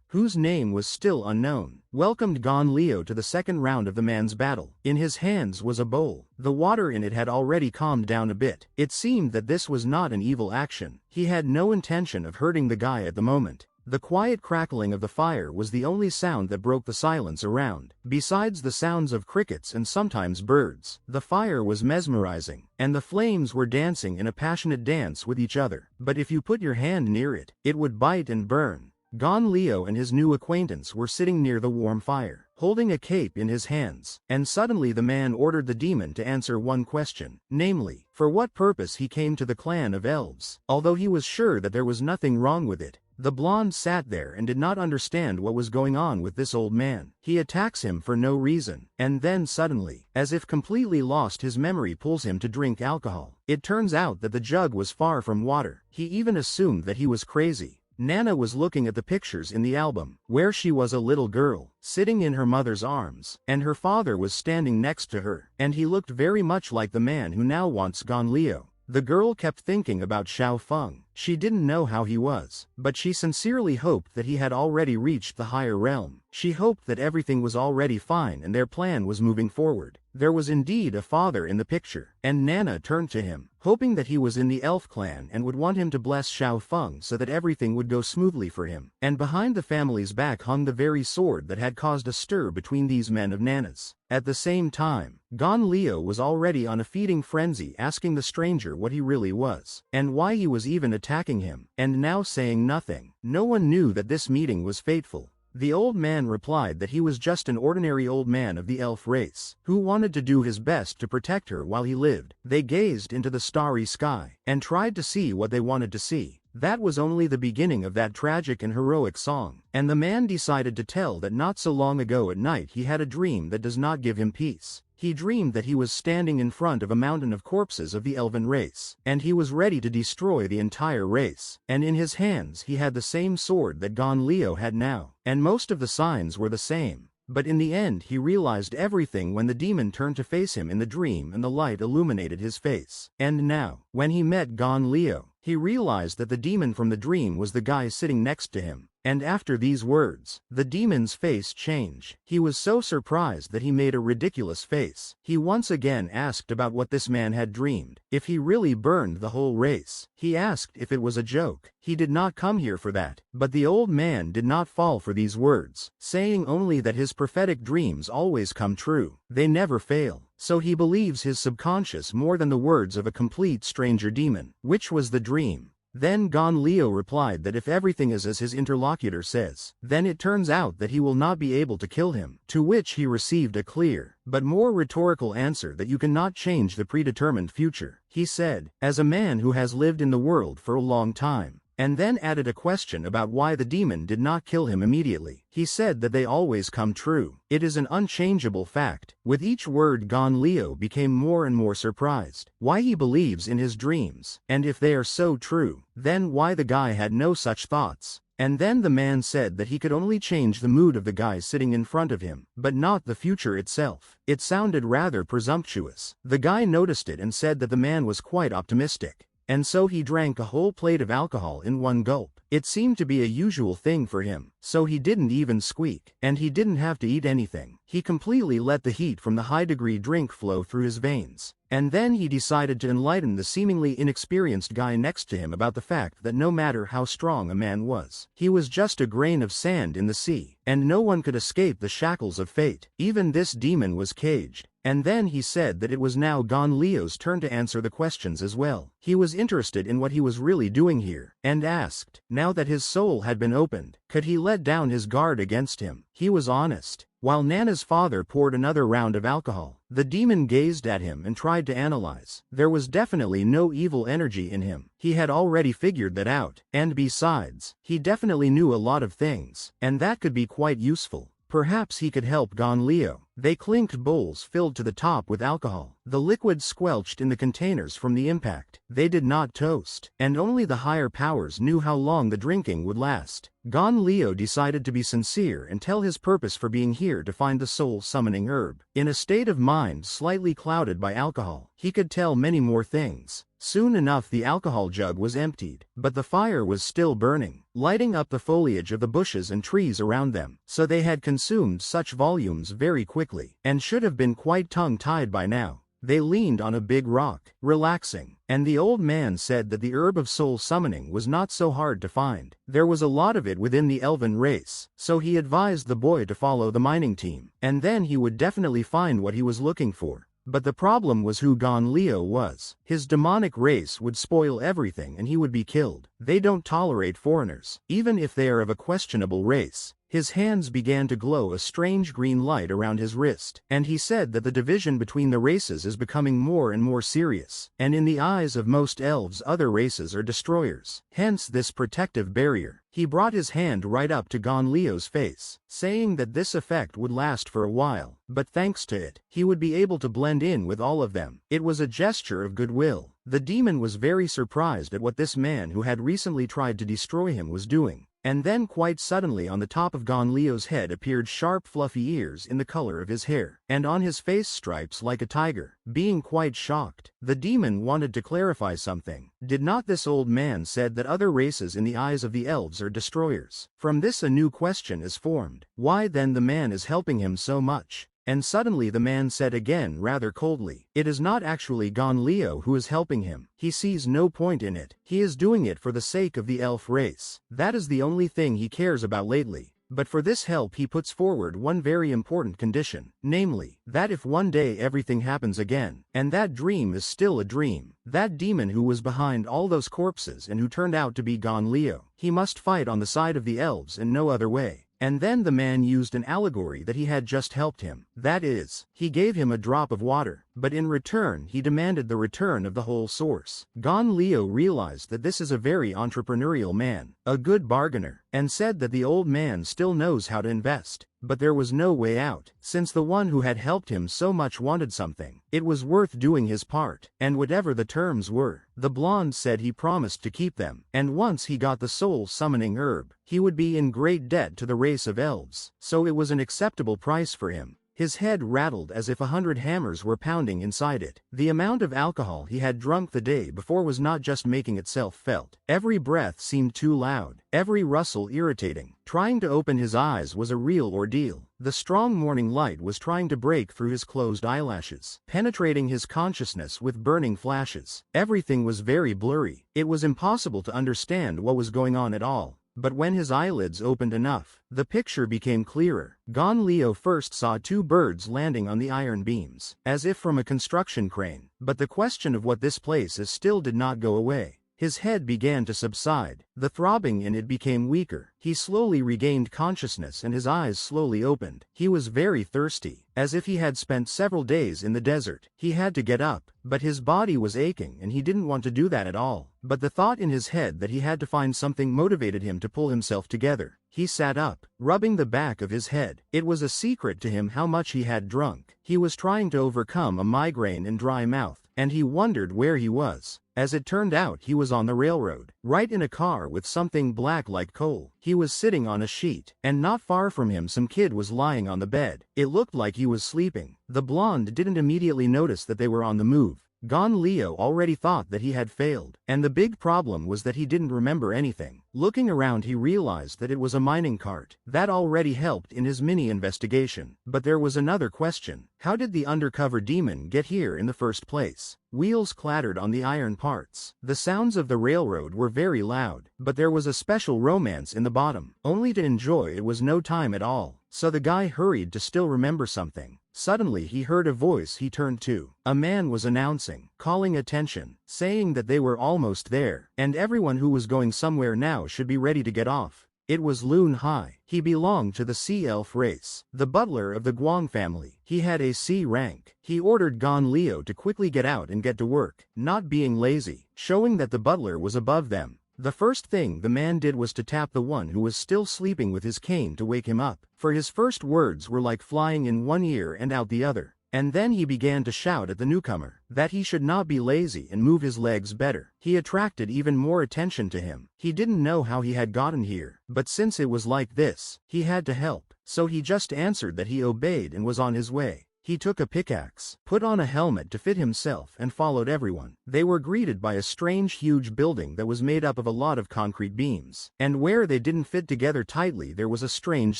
whose name was still unknown, welcomed Gon Leo to the second round of the man's battle. In his hands was a bowl. The water in it had already calmed down a bit. It seemed that this was not an evil action. He had no intention of hurting the guy at the moment. The quiet crackling of the fire was the only sound that broke the silence around. Besides the sounds of crickets and sometimes birds, the fire was mesmerizing, and the flames were dancing in a passionate dance with each other. But if you put your hand near it, it would bite and burn. Gon Leo and his new acquaintance were sitting near the warm fire, holding a cape in his hands, and suddenly the man ordered the demon to answer one question, namely, for what purpose he came to the clan of elves. Although he was sure that there was nothing wrong with it, the blonde sat there and did not understand what was going on with this old man. He attacks him for no reason, and then suddenly, as if completely lost, his memory pulls him to drink alcohol. It turns out that the jug was far from water. He even assumed that he was crazy. Nana was looking at the pictures in the album, where she was a little girl, sitting in her mother's arms, and her father was standing next to her, and he looked very much like the man who now wants Gon Leo. The girl kept thinking about Sha Feng. She didn't know how he was, but she sincerely hoped that he had already reached the higher realm. She hoped that everything was already fine and their plan was moving forward. There was indeed a father in the picture, and Nana turned to him, hoping that he was in the elf clan and would want him to bless Sha Feng so that everything would go smoothly for him. And behind the family's back hung the very sword that had caused a stir between these men of Nana's. At the same time, Gon Leo was already on a feeding frenzy, asking the stranger what he really was, and why he was even attacking him, and now saying nothing. No one knew that this meeting was fateful. The old man replied that he was just an ordinary old man of the elf race, who wanted to do his best to protect her while he lived. They gazed into the starry sky, and tried to see what they wanted to see. That was only the beginning of that tragic and heroic song, and the man decided to tell that not so long ago at night he had a dream that does not give him peace. He dreamed that he was standing in front of a mountain of corpses of the elven race, and he was ready to destroy the entire race, and in his hands he had the same sword that Gon Leo had now, and most of the signs were the same. But in the end he realized everything when the demon turned to face him in the dream and the light illuminated his face. And now, when he met Gon Leo, he realized that the demon from the dream was the guy sitting next to him. And after these words, the demon's face changed. He was so surprised that he made a ridiculous face. He once again asked about what this man had dreamed, if he really burned the whole race. He asked if it was a joke. He did not come here for that. But the old man did not fall for these words, saying only that his prophetic dreams always come true. They never fail. So he believes his subconscious more than the words of a complete stranger demon. Which was the dream? Then Gon Leo replied that if everything is as his interlocutor says, then it turns out that he will not be able to kill him, to which he received a clear, but more rhetorical answer that you cannot change the predetermined future. He said, as a man who has lived in the world for a long time, and then added a question about why the demon did not kill him immediately. He said that they always come true. It is an unchangeable fact. With each word Gon Leo became more and more surprised. Why he believes in his dreams, and if they are so true, then why the guy had no such thoughts. And then the man said that he could only change the mood of the guy sitting in front of him, but not the future itself. It sounded rather presumptuous. The guy noticed it and said that the man was quite optimistic. and so he drank a whole plate of alcohol in one gulp. It seemed to be a usual thing for him, so he didn't even squeak, and he didn't have to eat anything. He completely let the heat from the high-degree drink flow through his veins. And then he decided to enlighten the seemingly inexperienced guy next to him about the fact that no matter how strong a man was, he was just a grain of sand in the sea, and no one could escape the shackles of fate. Even this demon was caged. And then he said that it was now Gon Leo's turn to answer the questions as well. He was interested in what he was really doing here, and asked, now that his soul had been opened, could he let down his guard against him? He was honest. While Nana's father poured another round of alcohol, the demon gazed at him and tried to analyze. There was definitely no evil energy in him. He had already figured that out, and besides, he definitely knew a lot of things, and that could be quite useful. Perhaps he could help Gon Leo. They clinked bowls filled to the top with alcohol. The liquid squelched in the containers from the impact. They did not toast, and only the higher powers knew how long the drinking would last. Gon Leo decided to be sincere and tell his purpose for being here to find the soul-summoning herb. In a state of mind slightly clouded by alcohol, he could tell many more things. Soon enough the alcohol jug was emptied, but the fire was still burning, lighting up the foliage of the bushes and trees around them, so they had consumed such volumes very quickly, and should have been quite tongue-tied by now. They leaned on a big rock, relaxing, and the old man said that the herb of soul summoning was not so hard to find. There was a lot of it within the elven race, so he advised the boy to follow the mining team, and then he would definitely find what he was looking for. But the problem was who Gon Leo was. His demonic race would spoil everything and he would be killed. They don't tolerate foreigners, even if they are of a questionable race. His hands began to glow a strange green light around his wrist, and he said that the division between the races is becoming more and more serious, and in the eyes of most elves other races are destroyers, hence this protective barrier. He brought his hand right up to Gon Leo's face, saying that this effect would last for a while, but thanks to it, he would be able to blend in with all of them. It was a gesture of goodwill. The demon was very surprised at what this man who had recently tried to destroy him was doing. And then quite suddenly on the top of Gon Leo's head appeared sharp fluffy ears in the color of his hair, and on his face stripes like a tiger. Being quite shocked, the demon wanted to clarify something. Did not this old man said that other races in the eyes of the elves are destroyers? From this a new question is formed. Why then the man is helping him so much? And suddenly the man said again rather coldly, it is not actually Gon Leo who is helping him. He sees no point in it. He is doing it for the sake of the elf race. That is the only thing he cares about lately. But for this help he puts forward one very important condition, namely, that if one day everything happens again, and that dream is still a dream, that demon who was behind all those corpses and who turned out to be Gon Leo, he must fight on the side of the elves in no other way. And then the man used an allegory that he had just helped him. That is, he gave him a drop of water, but in return he demanded the return of the whole source. Gon Leo realized that this is a very entrepreneurial man, a good bargainer, and said that the old man still knows how to invest. But there was no way out, since the one who had helped him so much wanted something. It was worth doing his part, and whatever the terms were, the blonde said he promised to keep them, and once he got the soul-summoning herb, he would be in great debt to the race of elves, so it was an acceptable price for him. His head rattled as if 100 hammers were pounding inside it. The amount of alcohol he had drunk the day before was not just making itself felt. Every breath seemed too loud, every rustle irritating. Trying to open his eyes was a real ordeal. The strong morning light was trying to break through his closed eyelashes, penetrating his consciousness with burning flashes. Everything was very blurry. It was impossible to understand what was going on at all. But when his eyelids opened enough, the picture became clearer. Gon Leo first saw 2 birds landing on the iron beams, as if from a construction crane. But the question of what this place is still did not go away. His head began to subside. The throbbing in it became weaker. He slowly regained consciousness and his eyes slowly opened. He was very thirsty, as if he had spent several days in the desert. He had to get up, but his body was aching and he didn't want to do that at all. But the thought in his head that he had to find something motivated him to pull himself together. He sat up, rubbing the back of his head. It was a secret to him how much he had drunk. He was trying to overcome a migraine and dry mouth, and he wondered where he was. As it turned out, he was on the railroad, right in a car with something black like coal. He was sitting on a sheet, and not far from him some kid was lying on the bed. It looked like he was sleeping. The blonde didn't immediately notice that they were on the move. Gon Leo already thought that he had failed, and the big problem was that he didn't remember anything. Looking around, he realized that it was a mining cart. That already helped in his mini-investigation. But there was another question. How did the undercover demon get here in the first place? Wheels clattered on the iron parts. The sounds of the railroad were very loud, but there was a special romance in the bottom. Only to enjoy it was no time at all. So the guy hurried to still remember something. Suddenly he heard a voice he turned to. A man was announcing, calling attention, saying that they were almost there, and everyone who was going somewhere now should be ready to get off. It was Lun Hai. He belonged to the Sea Elf race, the butler of the Guang family. He had a C rank. He ordered Gon Leo to quickly get out and get to work, not being lazy, showing that the butler was above them. The first thing the man did was to tap the one who was still sleeping with his cane to wake him up, for his first words were like flying in one ear and out the other. And then he began to shout at the newcomer that he should not be lazy and move his legs better. He attracted even more attention to him. He didn't know how he had gotten here, but since it was like this, he had to help. So he just answered that he obeyed and was on his way. He took a pickaxe, put on a helmet to fit himself, and followed everyone. They were greeted by a strange huge building that was made up of a lot of concrete beams, and where they didn't fit together tightly there was a strange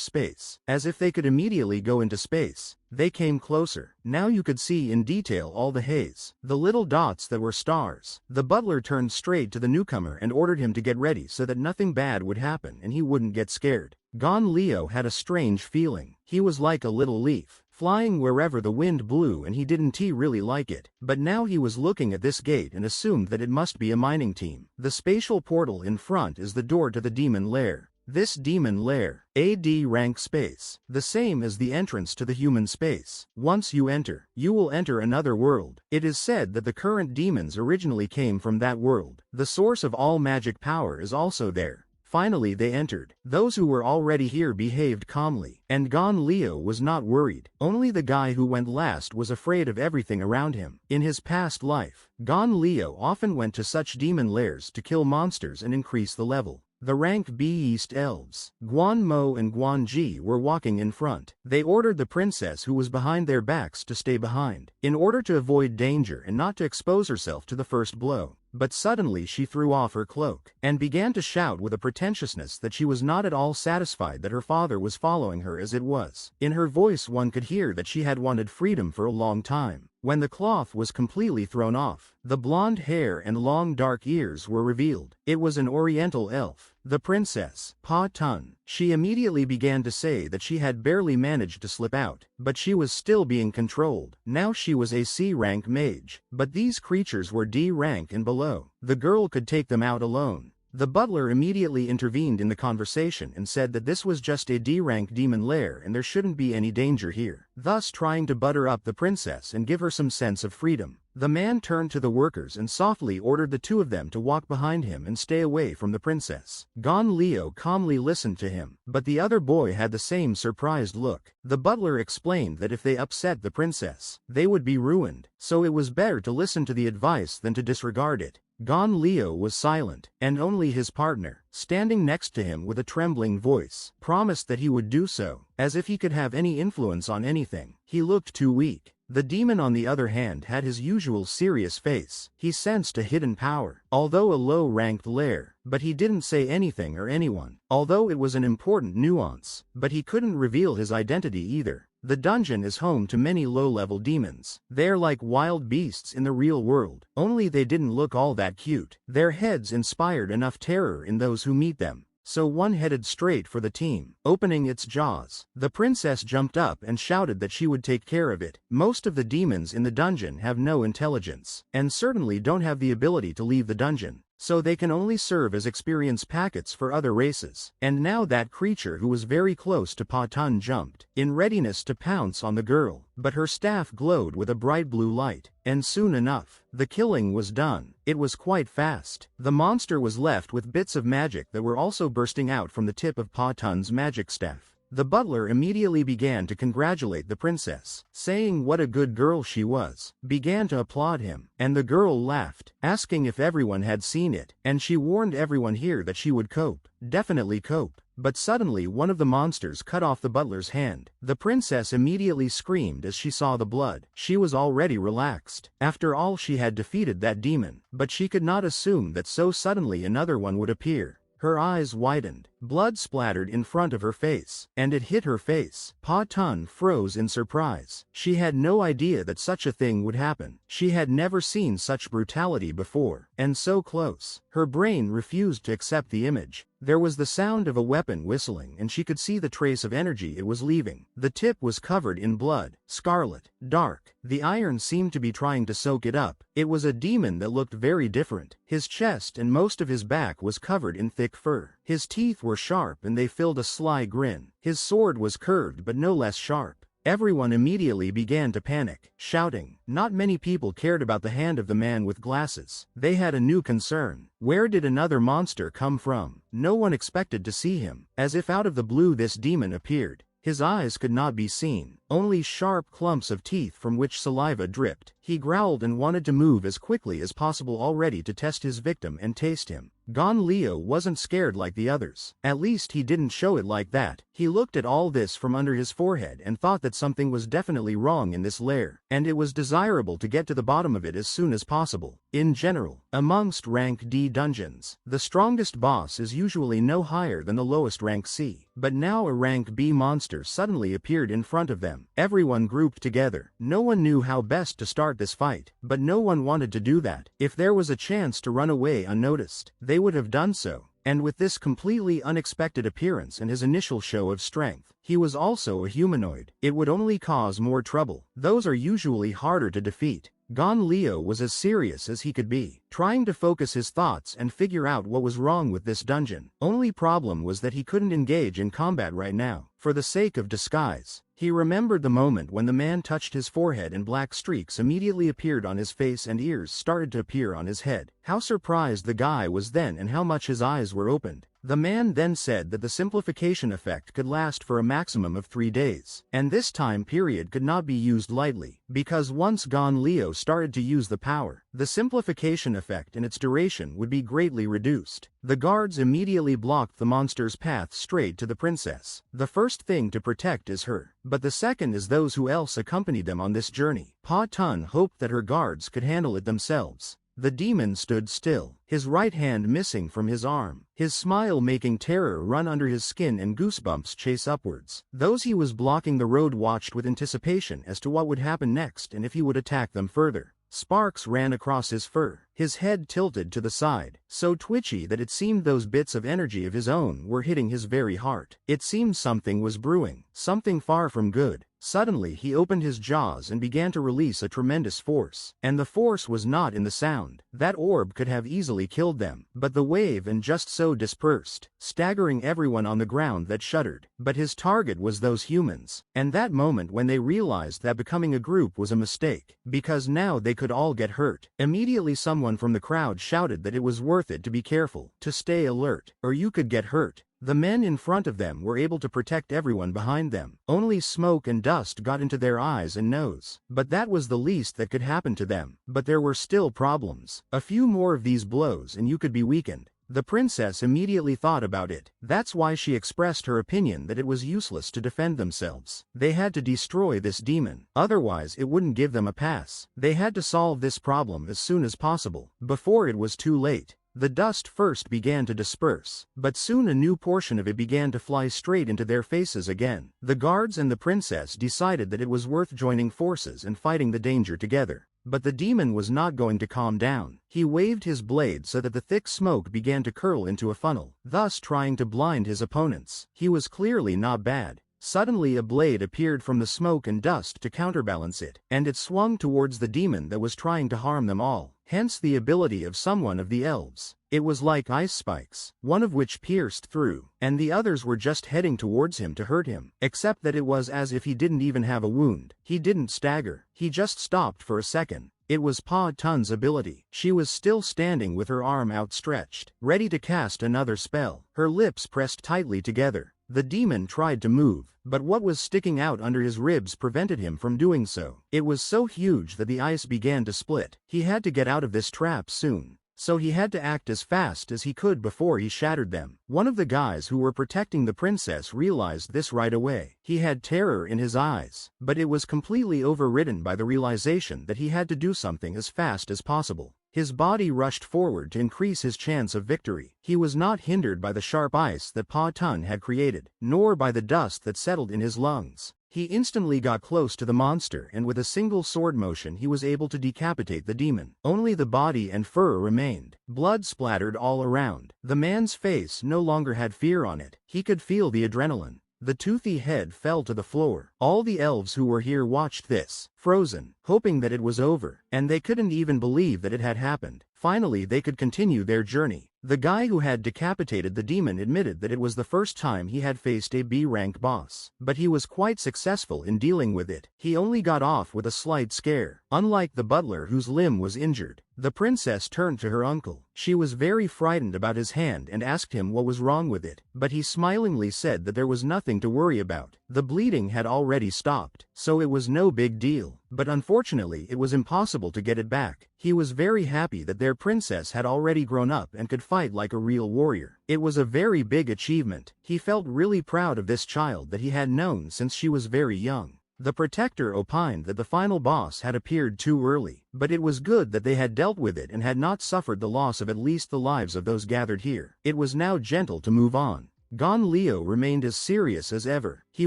space, as if they could immediately go into space. They came closer. Now you could see in detail all the haze, the little dots that were stars. The butler turned straight to the newcomer and ordered him to get ready so that nothing bad would happen and he wouldn't get scared. Gon Leo had a strange feeling. He was like a little leaf, flying wherever the wind blew, and he didn't really like it. But now he was looking at this gate and assumed that it must be a mining team. The spatial portal in front is the door to the demon lair. This demon lair, a D rank space, the same as the entrance to the human space. Once you enter, you will enter another world. It is said that the current demons originally came from that world. The source of all magic power is also there. Finally they entered. Those who were already here behaved calmly, and Gon Leo was not worried. Only the guy who went last was afraid of everything around him. In his past life, Gon Leo often went to such demon lairs to kill monsters and increase the level. The rank B East Elves, Guan Mo and Guan Ji, were walking in front. They ordered the princess who was behind their backs to stay behind, in order to avoid danger and not to expose herself to the first blow. But suddenly she threw off her cloak, and began to shout with a pretentiousness that she was not at all satisfied that her father was following her as it was. In her voice one could hear that she had wanted freedom for a long time. When the cloth was completely thrown off, the blonde hair and long dark ears were revealed. It was an oriental elf, the princess, Pa Tun. She immediately began to say that she had barely managed to slip out, but she was still being controlled. Now she was a C rank mage, but these creatures were D rank and below. The girl could take them out alone. The butler immediately intervened in the conversation and said that this was just a D-rank demon lair and there shouldn't be any danger here, thus trying to butter up the princess and give her some sense of freedom. The man turned to the workers and softly ordered the two of them to walk behind him and stay away from the princess. Gon Leo calmly listened to him, but the other boy had the same surprised look. The butler explained that if they upset the princess, they would be ruined, so it was better to listen to the advice than to disregard it. Gon Leo was silent, and only his partner, standing next to him with a trembling voice, promised that he would do so, as if he could have any influence on anything. He looked too weak. The demon on the other hand had his usual serious face. He sensed a hidden power, although a low-ranked lair, but he didn't say anything or anyone, although it was an important nuance, but he couldn't reveal his identity either. The dungeon is home to many low-level demons. They're like wild beasts in the real world, only they didn't look all that cute. Their heads inspired enough terror in those who meet them, so one headed straight for the team, opening its jaws. The princess jumped up and shouted that she would take care of it. Most of the demons in the dungeon have no intelligence, and certainly don't have the ability to leave the dungeon, so they can only serve as experience packets for other races. And now that creature who was very close to Pa Tun jumped, in readiness to pounce on the girl, but her staff glowed with a bright blue light, and soon enough, the killing was done. It was quite fast. The monster was left with bits of magic that were also bursting out from the tip of Pa Tun's magic staff. The butler immediately began to congratulate the princess, saying what a good girl she was, began to applaud him, and the girl laughed, asking if everyone had seen it, and she warned everyone here that she would cope, definitely cope. But suddenly one of the monsters cut off the butler's hand. The princess immediately screamed as she saw the blood. She was already relaxed. After all, she had defeated that demon, but she could not assume that so suddenly another one would appear. Her eyes widened, blood splattered in front of her face, and it hit her face. Pa Tun froze in surprise. She had no idea that such a thing would happen. She had never seen such brutality before, and so close. Her brain refused to accept the image. There was the sound of a weapon whistling, and she could see the trace of energy it was leaving. The tip was covered in blood, scarlet, dark. The iron seemed to be trying to soak it up. It was a demon that looked very different. His chest and most of his back was covered in thick fur. His teeth were sharp and they filled a sly grin. His sword was curved but no less sharp. Everyone immediately began to panic, shouting. Not many people cared about the hand of the man with glasses. They had a new concern. Where did another monster come from? No one expected to see him. As if out of the blue, this demon appeared. His eyes could not be seen, only sharp clumps of teeth from which saliva dripped. He growled and wanted to move as quickly as possible, already to test his victim and taste him. Gon Leo wasn't scared like the others. At least he didn't show it like that. He looked at all this from under his forehead and thought that something was definitely wrong in this lair, and it was desirable to get to the bottom of it as soon as possible. In general, amongst rank D dungeons, the strongest boss is usually no higher than the lowest rank C. But now a rank B monster suddenly appeared in front of them. Everyone grouped together. No one knew how best to start this fight, but no one wanted to do that. If there was a chance to run away unnoticed, they would have done so. And with this completely unexpected appearance and his initial show of strength, he was also a humanoid. It would only cause more trouble. Those are usually harder to defeat. Gon Leo was as serious as he could be, trying to focus his thoughts and figure out what was wrong with this dungeon. Only problem was that he couldn't engage in combat right now, for the sake of disguise. He remembered the moment when the man touched his forehead and black streaks immediately appeared on his face and ears started to appear on his head. How surprised the guy was then and how much his eyes were opened. The man then said that the simplification effect could last for a maximum of 3 days, and this time period could not be used lightly, because once Gon Leo started to use the power, the simplification effect and its duration would be greatly reduced. The guards immediately blocked the monster's path straight to the princess. The first thing to protect is her, but the second is those who else accompanied them on this journey. Pa Tun hoped that her guards could handle it themselves. The demon stood still, his right hand missing from his arm, his smile making terror run under his skin and goosebumps chase upwards. Those he was blocking the road watched with anticipation as to what would happen next and if he would attack them further. Sparks ran across his fur, his head tilted to the side, so twitchy that it seemed those bits of energy of his own were hitting his very heart. It seemed something was brewing, something far from good. Suddenly he opened his jaws and began to release a tremendous force. And the force was not in the sound. That orb could have easily killed them, but the wave and just so dispersed, staggering everyone on the ground that shuddered. But his target was those humans, and that moment when they realized that becoming a group was a mistake, because now they could all get hurt. Immediately someone from the crowd shouted that it was worth it to be careful, to stay alert, or you could get hurt. The men in front of them were able to protect everyone behind them. Only smoke and dust got into their eyes and nose. But that was the least that could happen to them. But there were still problems. A few more of these blows and you could be weakened. The princess immediately thought about it. That's why she expressed her opinion that it was useless to defend themselves. They had to destroy this demon. Otherwise it wouldn't give them a pass. They had to solve this problem as soon as possible, before it was too late. The dust first began to disperse, but soon a new portion of it began to fly straight into their faces again. The guards and the princess decided that it was worth joining forces and fighting the danger together. But the demon was not going to calm down. He waved his blade so that the thick smoke began to curl into a funnel, thus trying to blind his opponents. He was clearly not bad. Suddenly a blade appeared from the smoke and dust to counterbalance it, and it swung towards the demon that was trying to harm them all. Hence the ability of someone of the elves. It was like ice spikes, one of which pierced through, and the others were just heading towards him to hurt him, except that it was as if he didn't even have a wound. He didn't stagger, he just stopped for a second. It was Pa Tun's ability. She was still standing with her arm outstretched, ready to cast another spell, her lips pressed tightly together. The demon tried to move, but what was sticking out under his ribs prevented him from doing so. It was so huge that the ice began to split. He had to get out of this trap soon, so he had to act as fast as he could before he shattered them. One of the guys who were protecting the princess realized this right away. He had terror in his eyes, but it was completely overridden by the realization that he had to do something as fast as possible. His body rushed forward to increase his chance of victory. He was not hindered by the sharp ice that Pa Tun had created, nor by the dust that settled in his lungs. He instantly got close to the monster, and with a single sword motion he was able to decapitate the demon. Only the body and fur remained. Blood splattered all around. The man's face no longer had fear on it. He could feel the adrenaline. The toothy head fell to the floor. All the elves who were here watched this, frozen, hoping that it was over, and they couldn't even believe that it had happened. Finally they could continue their journey. The guy who had decapitated the demon admitted that it was the first time he had faced a B-rank boss, but he was quite successful in dealing with it. He only got off with a slight scare, unlike the butler whose limb was injured. The princess turned to her uncle. She was very frightened about his hand and asked him what was wrong with it, but he smilingly said that there was nothing to worry about. The bleeding had already stopped, so it was no big deal. But unfortunately it was impossible to get it back. He was very happy that their princess had already grown up and could fight like a real warrior. It was a very big achievement. He felt really proud of this child that he had known since she was very young. The protector opined that the final boss had appeared too early, but it was good that they had dealt with it and had not suffered the loss of at least the lives of those gathered here. It was now gentle to move on. Gon Leo remained as serious as ever. He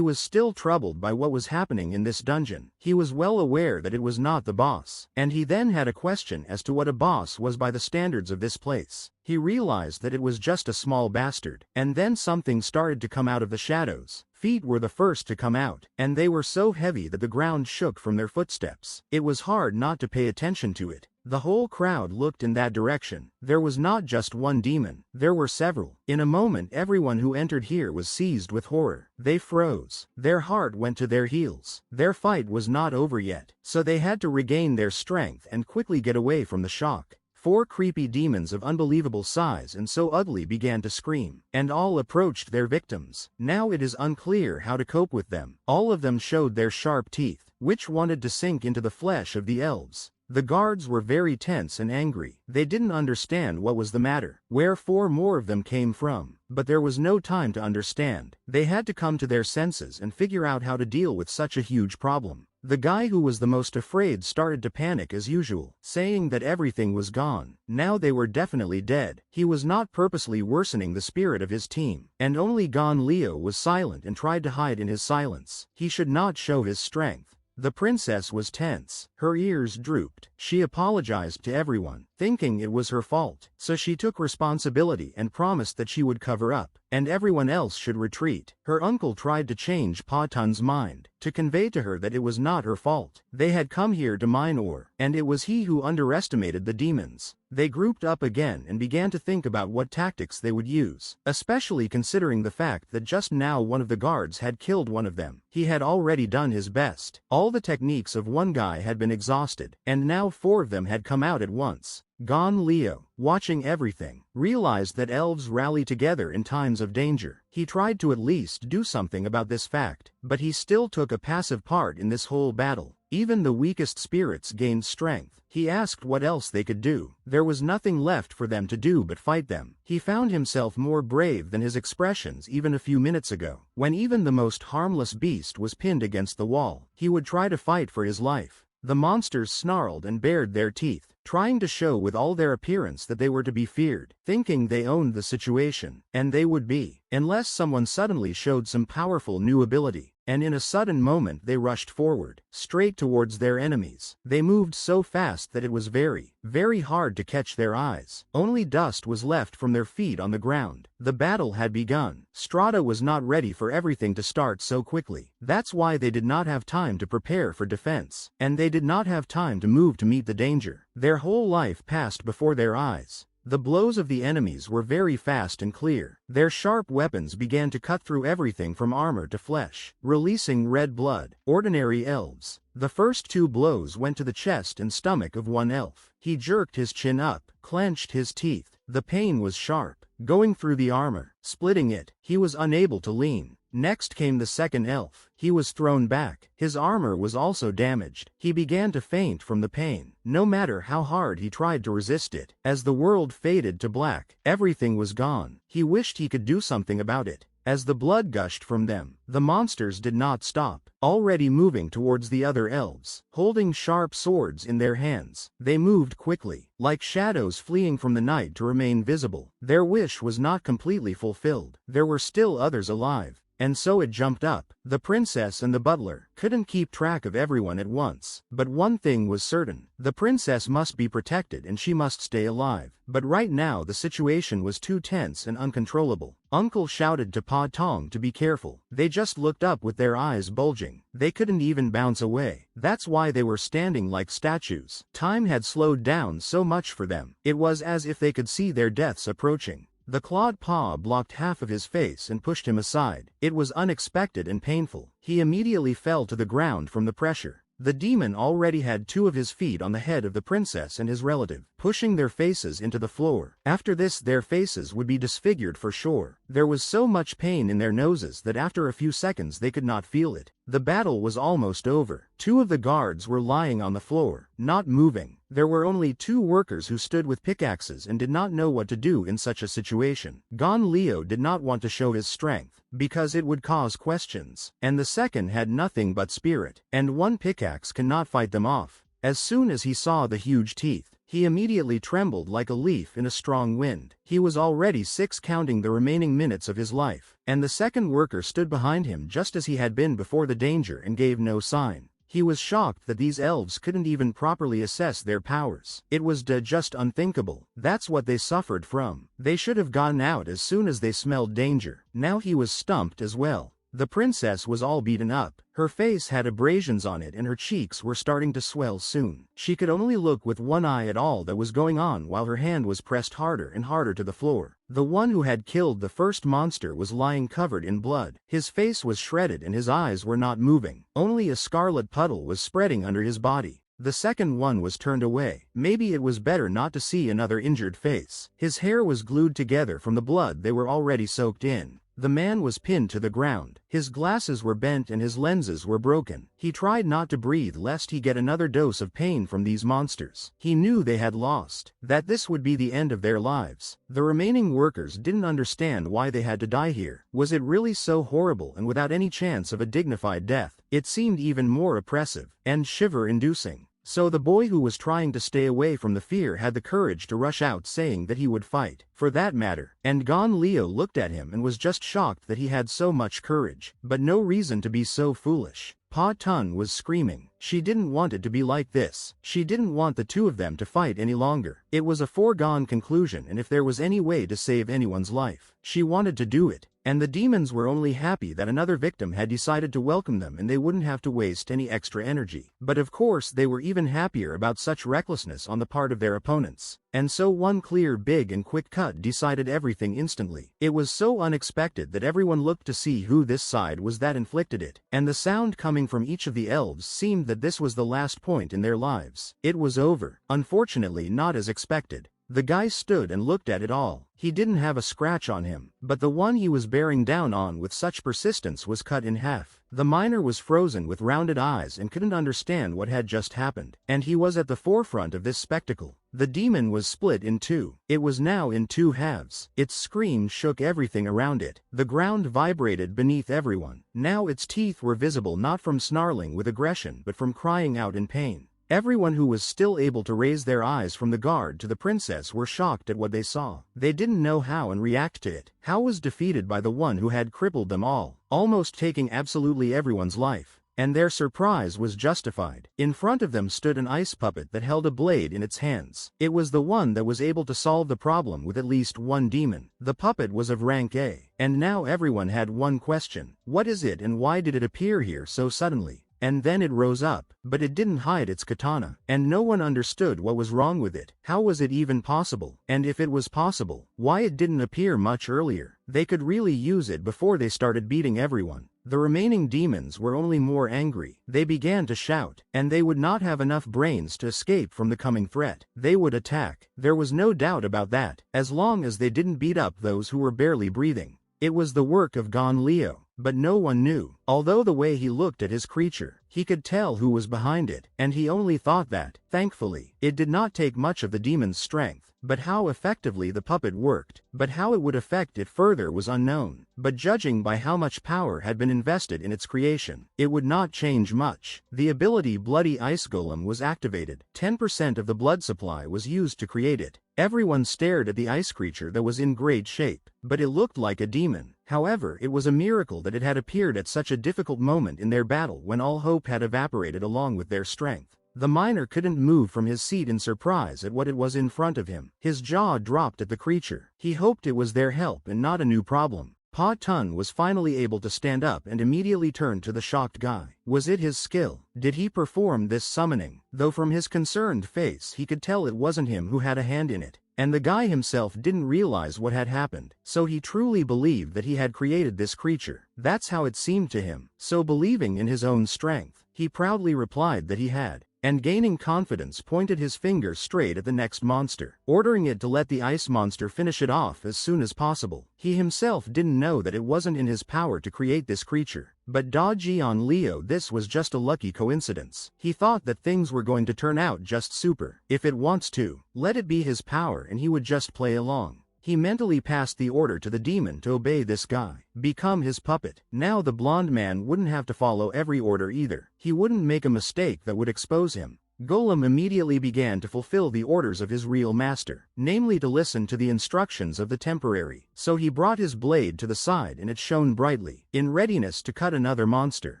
was still troubled by what was happening in this dungeon. He was well aware that it was not the boss, and he then had a question as to what a boss was by the standards of this place. He realized that it was just a small bastard, and then something started to come out of the shadows. Feet were the first to come out, and they were so heavy that the ground shook from their footsteps. It was hard not to pay attention to it. The whole crowd looked in that direction. There was not just one demon, there were several. In a moment everyone who entered here was seized with horror. They froze. Their heart went to their heels. Their fight was not over yet, so they had to regain their strength and quickly get away from the shock. 4 creepy demons of unbelievable size and so ugly began to scream, and all approached their victims. Now it is unclear how to cope with them. All of them showed their sharp teeth, which wanted to sink into the flesh of the elves. The guards were very tense and angry. They didn't understand what was the matter, where 4 more of them came from, but there was no time to understand. They had to come to their senses and figure out how to deal with such a huge problem. The guy who was the most afraid started to panic as usual, saying that everything was gone. Now they were definitely dead. He was not purposely worsening the spirit of his team, and only Gon Leo was silent and tried to hide in his silence. He should not show his strength. The princess was tense. Her ears drooped. She apologized to everyone, thinking it was her fault. So she took responsibility and promised that she would cover up, and everyone else should retreat. Her uncle tried to change Pa Tun's mind, to convey to her that it was not her fault. They had come here to mine ore, and it was he who underestimated the demons. They grouped up again and began to think about what tactics they would use, especially considering the fact that just now one of the guards had killed one of them. He had already done his best. All the techniques of one guy had been exhausted, and now 4 of them had come out at once. Gon Leo, watching everything, realized that elves rally together in times of danger. He tried to at least do something about this fact, but he still took a passive part in this whole battle. Even the weakest spirits gained strength. He asked what else they could do. There was nothing left for them to do but fight them. He found himself more brave than his expressions even a few minutes ago. When even the most harmless beast was pinned against the wall, he would try to fight for his life. The monsters snarled and bared their teeth, trying to show with all their appearance that they were to be feared, thinking they owned the situation, and they would be, unless someone suddenly showed some powerful new ability. And in a sudden moment they rushed forward, straight towards their enemies. They moved so fast that it was very, very hard to catch their eyes. Only dust was left from their feet on the ground. The battle had begun. Strata was not ready for everything to start so quickly. That's why they did not have time to prepare for defense, and they did not have time to move to meet the danger. Their whole life passed before their eyes. The blows of the enemies were very fast and clear. Their sharp weapons began to cut through everything from armor to flesh, releasing red blood. Ordinary elves. The first 2 blows went to the chest and stomach of one elf. He jerked his chin up, clenched his teeth, The pain was sharp, going through the armor, splitting it. He was unable to lean. Next came the second elf. He was thrown back. His armor was also damaged. He began to faint from the pain, no matter how hard he tried to resist it. As the world faded to black, everything was gone. He wished he could do something about it. As the blood gushed from them, the monsters did not stop, already moving towards the other elves, holding sharp swords in their hands. They moved quickly, like shadows fleeing from the night to remain visible. Their wish was not completely fulfilled. There were still others alive. And so it jumped up. The princess and the butler couldn't keep track of everyone at once. But one thing was certain. The princess must be protected and she must stay alive. But right now the situation was too tense and uncontrollable. Uncle shouted to Pa Tong to be careful. They just looked up with their eyes bulging. They couldn't even bounce away. That's why they were standing like statues. Time had slowed down so much for them. It was as if they could see their deaths approaching. The clawed paw blocked half of his face and pushed him aside. It was unexpected and painful. He immediately fell to the ground from the pressure. The demon already had 2 of his feet on the head of the princess and his relative, pushing their faces into the floor. After this their faces would be disfigured for sure. There was so much pain in their noses that after a few seconds they could not feel it. The battle was almost over. 2 of the guards were lying on the floor, not moving. There were only 2 workers who stood with pickaxes and did not know what to do in such a situation. Gon Leo did not want to show his strength, because it would cause questions. And the second had nothing but spirit, and 1 pickaxe cannot fight them off. As soon as he saw the huge teeth, he immediately trembled like a leaf in a strong wind. He was already 6 counting the remaining minutes of his life, and the second worker stood behind him just as he had been before the danger and gave no sign. He was shocked that these elves couldn't even properly assess their powers. It was just unthinkable. That's what they suffered from. They should have gotten out as soon as they smelled danger. Now he was stumped as well. The princess was all beaten up. Her face had abrasions on it and her cheeks were starting to swell soon. She could only look with one eye at all that was going on while her hand was pressed harder and harder to the floor. The one who had killed the first monster was lying covered in blood. His face was shredded and his eyes were not moving. Only a scarlet puddle was spreading under his body. The second one was turned away. Maybe it was better not to see another injured face. His hair was glued together from the blood they were already soaked in. The man was pinned to the ground. His glasses were bent and his lenses were broken. He tried not to breathe lest he get another dose of pain from these monsters. He knew they had lost, that this would be the end of their lives. The remaining workers didn't understand why they had to die here. Was it really so horrible and without any chance of a dignified death? It seemed even more oppressive and shiver-inducing. So the boy who was trying to stay away from the fear had the courage to rush out saying that he would fight, for that matter. And Gon Leo looked at him and was just shocked that he had so much courage, but no reason to be so foolish. Pa Tun was screaming. She didn't want it to be like this. She didn't want the 2 of them to fight any longer. It was a foregone conclusion, and if there was any way to save anyone's life, she wanted to do it. And the demons were only happy that another victim had decided to welcome them and they wouldn't have to waste any extra energy. But of course they were even happier about such recklessness on the part of their opponents. And so one clear, big and quick cut decided everything instantly. It was so unexpected that everyone looked to see who this side was that inflicted it. And the sound coming from each of the elves seemed that this was the last point in their lives. It was over. Unfortunately not as expected. The guy stood and looked at it all. He didn't have a scratch on him, but the one he was bearing down on with such persistence was cut in half. The miner was frozen with rounded eyes and couldn't understand what had just happened, and he was at the forefront of this spectacle. The demon was split in 2. It was now in 2 halves. Its scream shook everything around it. The ground vibrated beneath everyone. Now its teeth were visible not from snarling with aggression but from crying out in pain. Everyone who was still able to raise their eyes from the guard to the princess were shocked at what they saw. They didn't know how and react to it. Hao was defeated by the one who had crippled them all, almost taking absolutely everyone's life. And their surprise was justified. In front of them stood an ice puppet that held a blade in its hands. It was the one that was able to solve the problem with at least 1 demon. The puppet was of rank A, and now everyone had one question. What is it and why did it appear here so suddenly? And then it rose up, but it didn't hide its katana, and no one understood what was wrong with it. How was it even possible? And if it was possible, why it didn't appear much earlier? They could really use it before they started beating everyone. The remaining demons were only more angry. They began to shout, and they would not have enough brains to escape from the coming threat. They would attack. There was no doubt about that, as long as they didn't beat up those who were barely breathing. It was the work of Gon Leo, but no one knew. Although the way he looked at his creature, he could tell who was behind it, and he only thought that, thankfully, it did not take much of the demon's strength. But how effectively the puppet worked, but how it would affect it further was unknown. But judging by how much power had been invested in its creation, it would not change much. The ability Bloody Ice Golem was activated. 10% of the blood supply was used to create it. Everyone stared at the ice creature that was in great shape, but it looked like a demon. However, it was a miracle that it had appeared at such a difficult moment in their battle when all hope had evaporated along with their strength. The miner couldn't move from his seat in surprise at what it was in front of him. His jaw dropped at the creature. He hoped it was their help and not a new problem. Pa Tun was finally able to stand up and immediately turned to the shocked guy. Was it his skill? Did he perform this summoning? Though from his concerned face he could tell it wasn't him who had a hand in it. And the guy himself didn't realize what had happened, so he truly believed that he had created this creature. That's how it seemed to him. So believing in his own strength, he proudly replied that he had, and gaining confidence pointed his finger straight at the next monster, ordering it to let the ice monster finish it off as soon as possible. He himself didn't know that it wasn't in his power to create this creature. But Gon Leo, this was just a lucky coincidence. He thought that things were going to turn out just super. If it wants to, let it be his power and he would just play along. He mentally passed the order to the demon to obey this guy, become his puppet. Now the blonde man wouldn't have to follow every order either. He wouldn't make a mistake that would expose him. Golem immediately began to fulfill the orders of his real master, namely to listen to the instructions of the temporary. So he brought his blade to the side and it shone brightly, in readiness to cut another monster.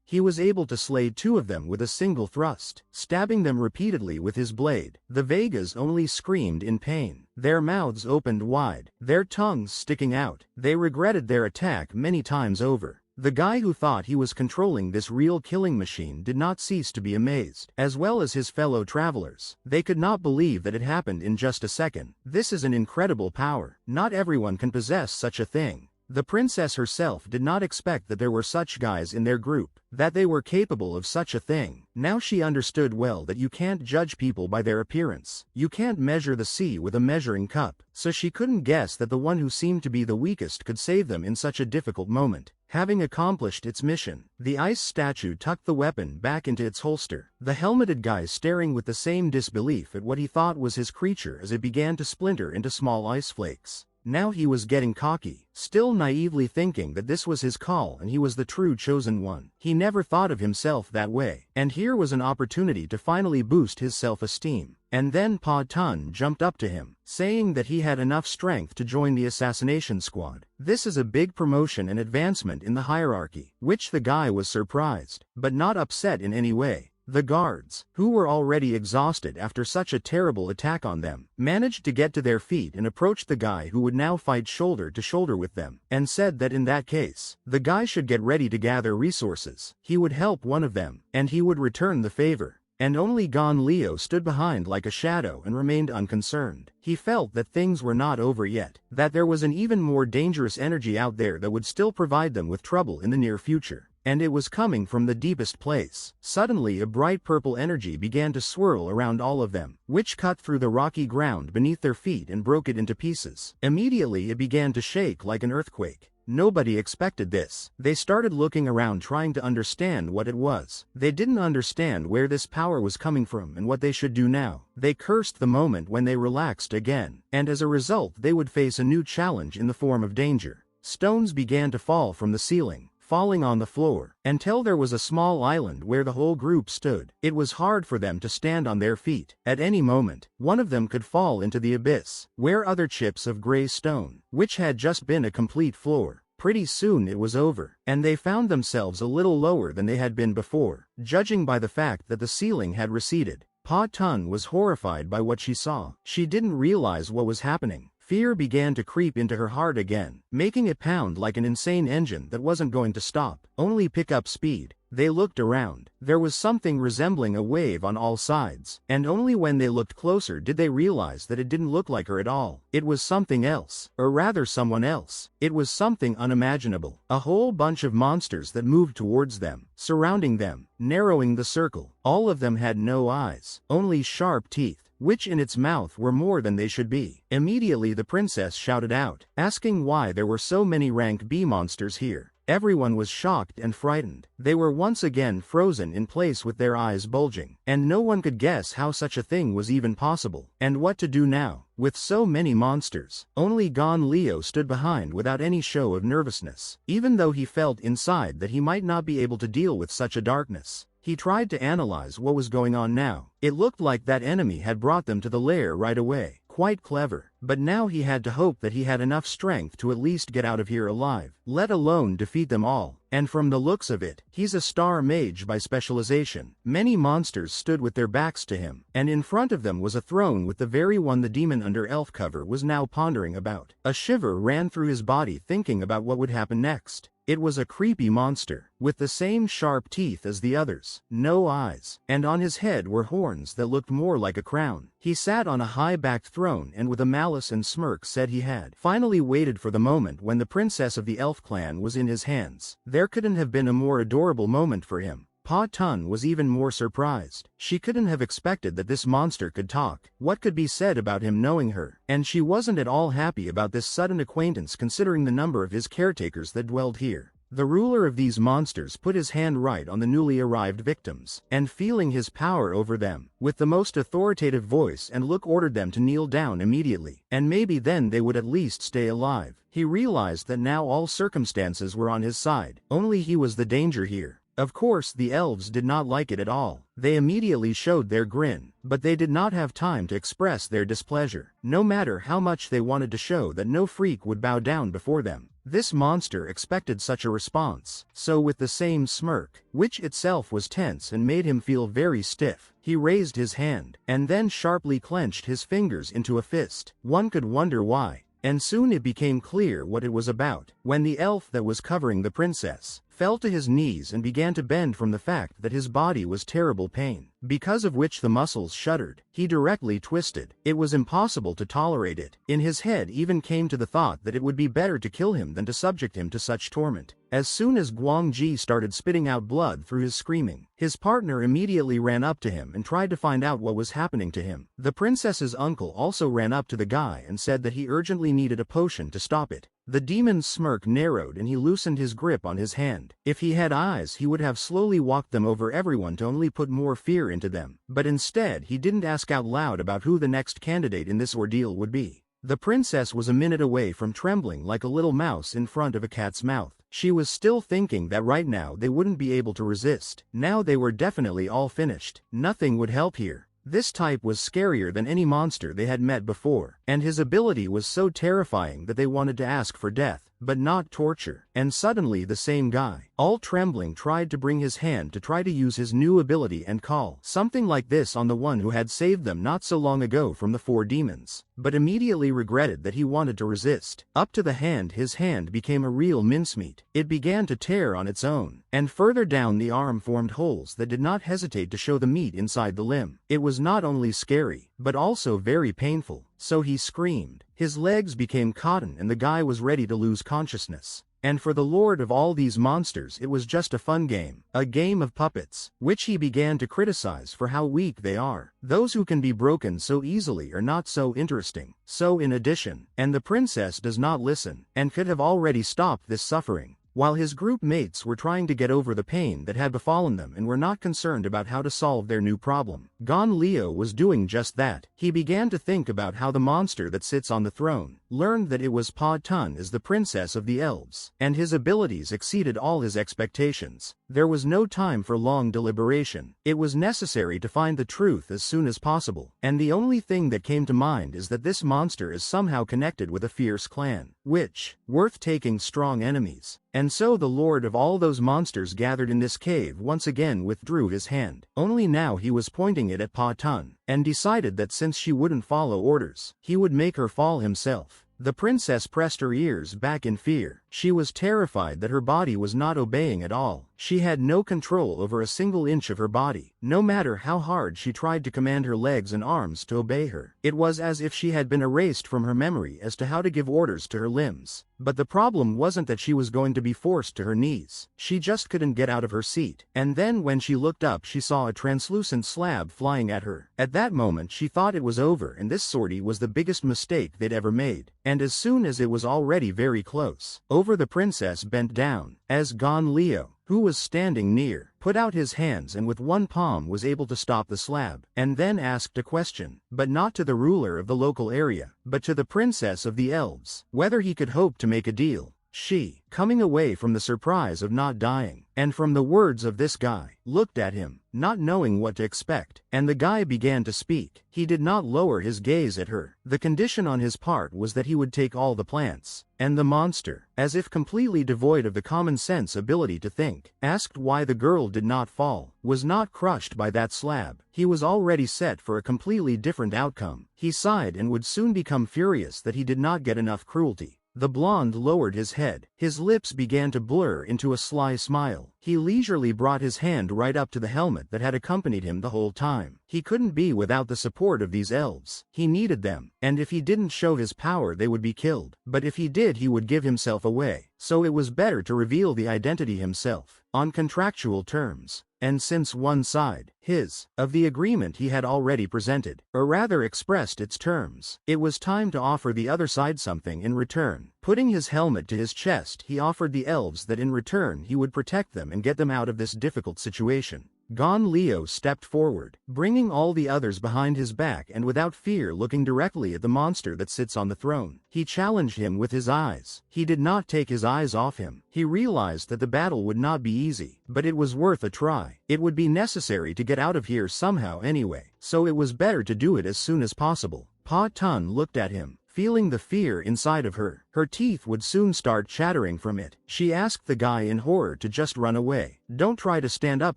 He was able to slay 2 of them with a single thrust, stabbing them repeatedly with his blade. The Vegas only screamed in pain. Their mouths opened wide, their tongues sticking out. They regretted their attack many times over. The guy who thought he was controlling this real killing machine did not cease to be amazed, as well as his fellow travelers. They could not believe that it happened in just a second. This is an incredible power. Not everyone can possess such a thing. The princess herself did not expect that there were such guys in their group, that they were capable of such a thing. Now she understood well that you can't judge people by their appearance. You can't measure the sea with a measuring cup, so she couldn't guess that the one who seemed to be the weakest could save them in such a difficult moment. Having accomplished its mission, the ice statue tucked the weapon back into its holster, the helmeted guy staring with the same disbelief at what he thought was his creature as it began to splinter into small ice flakes. Now he was getting cocky, still naively thinking that this was his call and he was the true chosen one. He never thought of himself that way, and here was an opportunity to finally boost his self-esteem. And then Pa Tun jumped up to him, saying that he had enough strength to join the assassination squad. This is a big promotion and advancement in the hierarchy, which the guy was surprised, but not upset in any way. The guards, who were already exhausted after such a terrible attack on them, managed to get to their feet and approached the guy who would now fight shoulder to shoulder with them, and said that in that case, the guy should get ready to gather resources. He would help one of them, and he would return the favor. And only Gon Leo stood behind like a shadow and remained unconcerned. He felt that things were not over yet, that there was an even more dangerous energy out there that would still provide them with trouble in the near future. And it was coming from the deepest place. Suddenly a bright purple energy began to swirl around all of them, which cut through the rocky ground beneath their feet and broke it into pieces. Immediately it began to shake like an earthquake. Nobody expected this. They started looking around trying to understand what it was. They didn't understand where this power was coming from and what they should do now. They cursed the moment when they relaxed again, and as a result they would face a new challenge in the form of danger. Stones began to fall from the ceiling, falling on the floor, until there was a small island where the whole group stood. It was hard for them to stand on their feet. At any moment, one of them could fall into the abyss, where other chips of gray stone, which had just been a complete floor. Pretty soon it was over, and they found themselves a little lower than they had been before, judging by the fact that the ceiling had receded. Pa Tun was horrified by what she saw. She didn't realize what was happening. Fear began to creep into her heart again, making it pound like an insane engine that wasn't going to stop, only pick up speed. They looked around. There was something resembling a wave on all sides, and only when they looked closer did they realize that it didn't look like her at all. It was something else, or rather someone else. It was something unimaginable. A whole bunch of monsters that moved towards them, surrounding them, narrowing the circle. All of them had no eyes, only sharp teeth, which in its mouth were more than they should be. Immediately the princess shouted out, asking why there were so many rank B monsters here. Everyone was shocked and frightened. They were once again frozen in place with their eyes bulging, and no one could guess how such a thing was even possible, and what to do now. With so many monsters, only Gon Leo stood behind without any show of nervousness, even though he felt inside that he might not be able to deal with such a darkness. He tried to analyze what was going on now. It looked like that enemy had brought them to the lair right away. Quite clever. But now he had to hope that he had enough strength to at least get out of here alive, let alone defeat them all. And from the looks of it, he's a star mage by specialization. Many monsters stood with their backs to him, and in front of them was a throne with the very one the demon under elf cover was now pondering about. A shiver ran through his body thinking about what would happen next. It was a creepy monster, with the same sharp teeth as the others, no eyes, and on his head were horns that looked more like a crown. He sat on a high-backed throne and with a malice and smirk said he had finally waited for the moment when the princess of the elf clan was in his hands. There couldn't have been a more adorable moment for him. Pa Tun was even more surprised. She couldn't have expected that this monster could talk. What could be said about him knowing her? And she wasn't at all happy about this sudden acquaintance considering the number of his caretakers that dwelled here. The ruler of these monsters put his hand right on the newly arrived victims, and feeling his power over them, with the most authoritative voice and look ordered them to kneel down immediately, and maybe then they would at least stay alive. He realized that now all circumstances were on his side, only he was the danger here. Of course the elves did not like it at all. They immediately showed their grin, but they did not have time to express their displeasure, no matter how much they wanted to show that no freak would bow down before them. This monster expected such a response, so with the same smirk, which itself was tense and made him feel very stiff, he raised his hand, and then sharply clenched his fingers into a fist. One could wonder why, and soon it became clear what it was about, when the elf that was covering the princess fell to his knees and began to bend from the fact that his body was terrible pain, because of which the muscles shuddered. He directly twisted. It was impossible to tolerate it. In his head even came to the thought that it would be better to kill him than to subject him to such torment. As soon as Guangji started spitting out blood through his screaming, his partner immediately ran up to him and tried to find out what was happening to him. The princess's uncle also ran up to the guy and said that he urgently needed a potion to stop it. The demon's smirk narrowed and he loosened his grip on his hand. If he had eyes he would have slowly walked them over everyone to only put more fear into them. But instead he didn't ask out loud about who the next candidate in this ordeal would be. The princess was a minute away from trembling like a little mouse in front of a cat's mouth. She was still thinking that right now they wouldn't be able to resist. Now they were definitely all finished. Nothing would help here. This type was scarier than any monster they had met before, and his ability was so terrifying that they wanted to ask for death, but not torture. And suddenly the same guy, all trembling, tried to bring his hand to try to use his new ability and call something like this on the one who had saved them not so long ago from the 4 demons, but immediately regretted that he wanted to resist. Up to the hand, his hand became a real mincemeat. It began to tear on its own, and further down the arm formed holes that did not hesitate to show the meat inside the limb. It was not only scary, but also very painful. So he screamed. His legs became cotton and the guy was ready to lose consciousness. And for the lord of all these monsters it was just a fun game, a game of puppets, which he began to criticize for how weak they are. Those who can be broken so easily are not so interesting. So in addition, and the princess does not listen, and could have already stopped this suffering, while his group mates were trying to get over the pain that had befallen them and were not concerned about how to solve their new problem. Gon Leo was doing just that. He began to think about how the monster that sits on the throne learned that it was Pa Tun as the princess of the elves, and his abilities exceeded all his expectations. There was no time for long deliberation. It was necessary to find the truth as soon as possible, and the only thing that came to mind is that this monster is somehow connected with a fierce clan, which, worth taking strong enemies. And so the lord of all those monsters gathered in this cave once again withdrew his hand. Only now he was pointing it at Pa Tun, and decided that since she wouldn't follow orders, he would make her fall himself. The princess pressed her ears back in fear. She was terrified that her body was not obeying at all. She had no control over a single inch of her body, no matter how hard she tried to command her legs and arms to obey her. It was as if she had been erased from her memory as to how to give orders to her limbs. But the problem wasn't that she was going to be forced to her knees. She just couldn't get out of her seat. And then when she looked up, she saw a translucent slab flying at her. At that moment she thought it was over, and this sortie was the biggest mistake they'd ever made. And as soon as it was already very close, over the princess bent down, as Gon Leo, who was standing near, put out his hands and with one palm was able to stop the slab, and then asked a question, but not to the ruler of the local area, but to the princess of the elves, whether he could hope to make a deal. She, coming away from the surprise of not dying, and from the words of this guy, looked at him, not knowing what to expect, and the guy began to speak. He did not lower his gaze at her. The condition on his part was that he would take all the plants, and the monster, as if completely devoid of the common sense ability to think, asked why the girl did not fall, was not crushed by that slab. He was already set for a completely different outcome. He sighed and would soon become furious that he did not get enough cruelty. The blonde lowered his head. His lips began to blur into a sly smile. He leisurely brought his hand right up to the helmet that had accompanied him the whole time. He couldn't be without the support of these elves. He needed them, and if he didn't show his power they would be killed. But if he did, he would give himself away. So it was better to reveal the identity himself, on contractual terms. And since one side, his, of the agreement he had already presented, or rather expressed its terms, it was time to offer the other side something in return. Putting his helmet to his chest, he offered the elves that in return he would protect them and get them out of this difficult situation. Gon Leo stepped forward, bringing all the others behind his back and without fear looking directly at the monster that sits on the throne. He challenged him with his eyes. He did not take his eyes off him. He realized that the battle would not be easy, but it was worth a try. It would be necessary to get out of here somehow anyway, so it was better to do it as soon as possible. Pa Tun looked at him, feeling the fear inside of her. Her teeth would soon start chattering from it. She asked the guy in horror to just run away. Don't try to stand up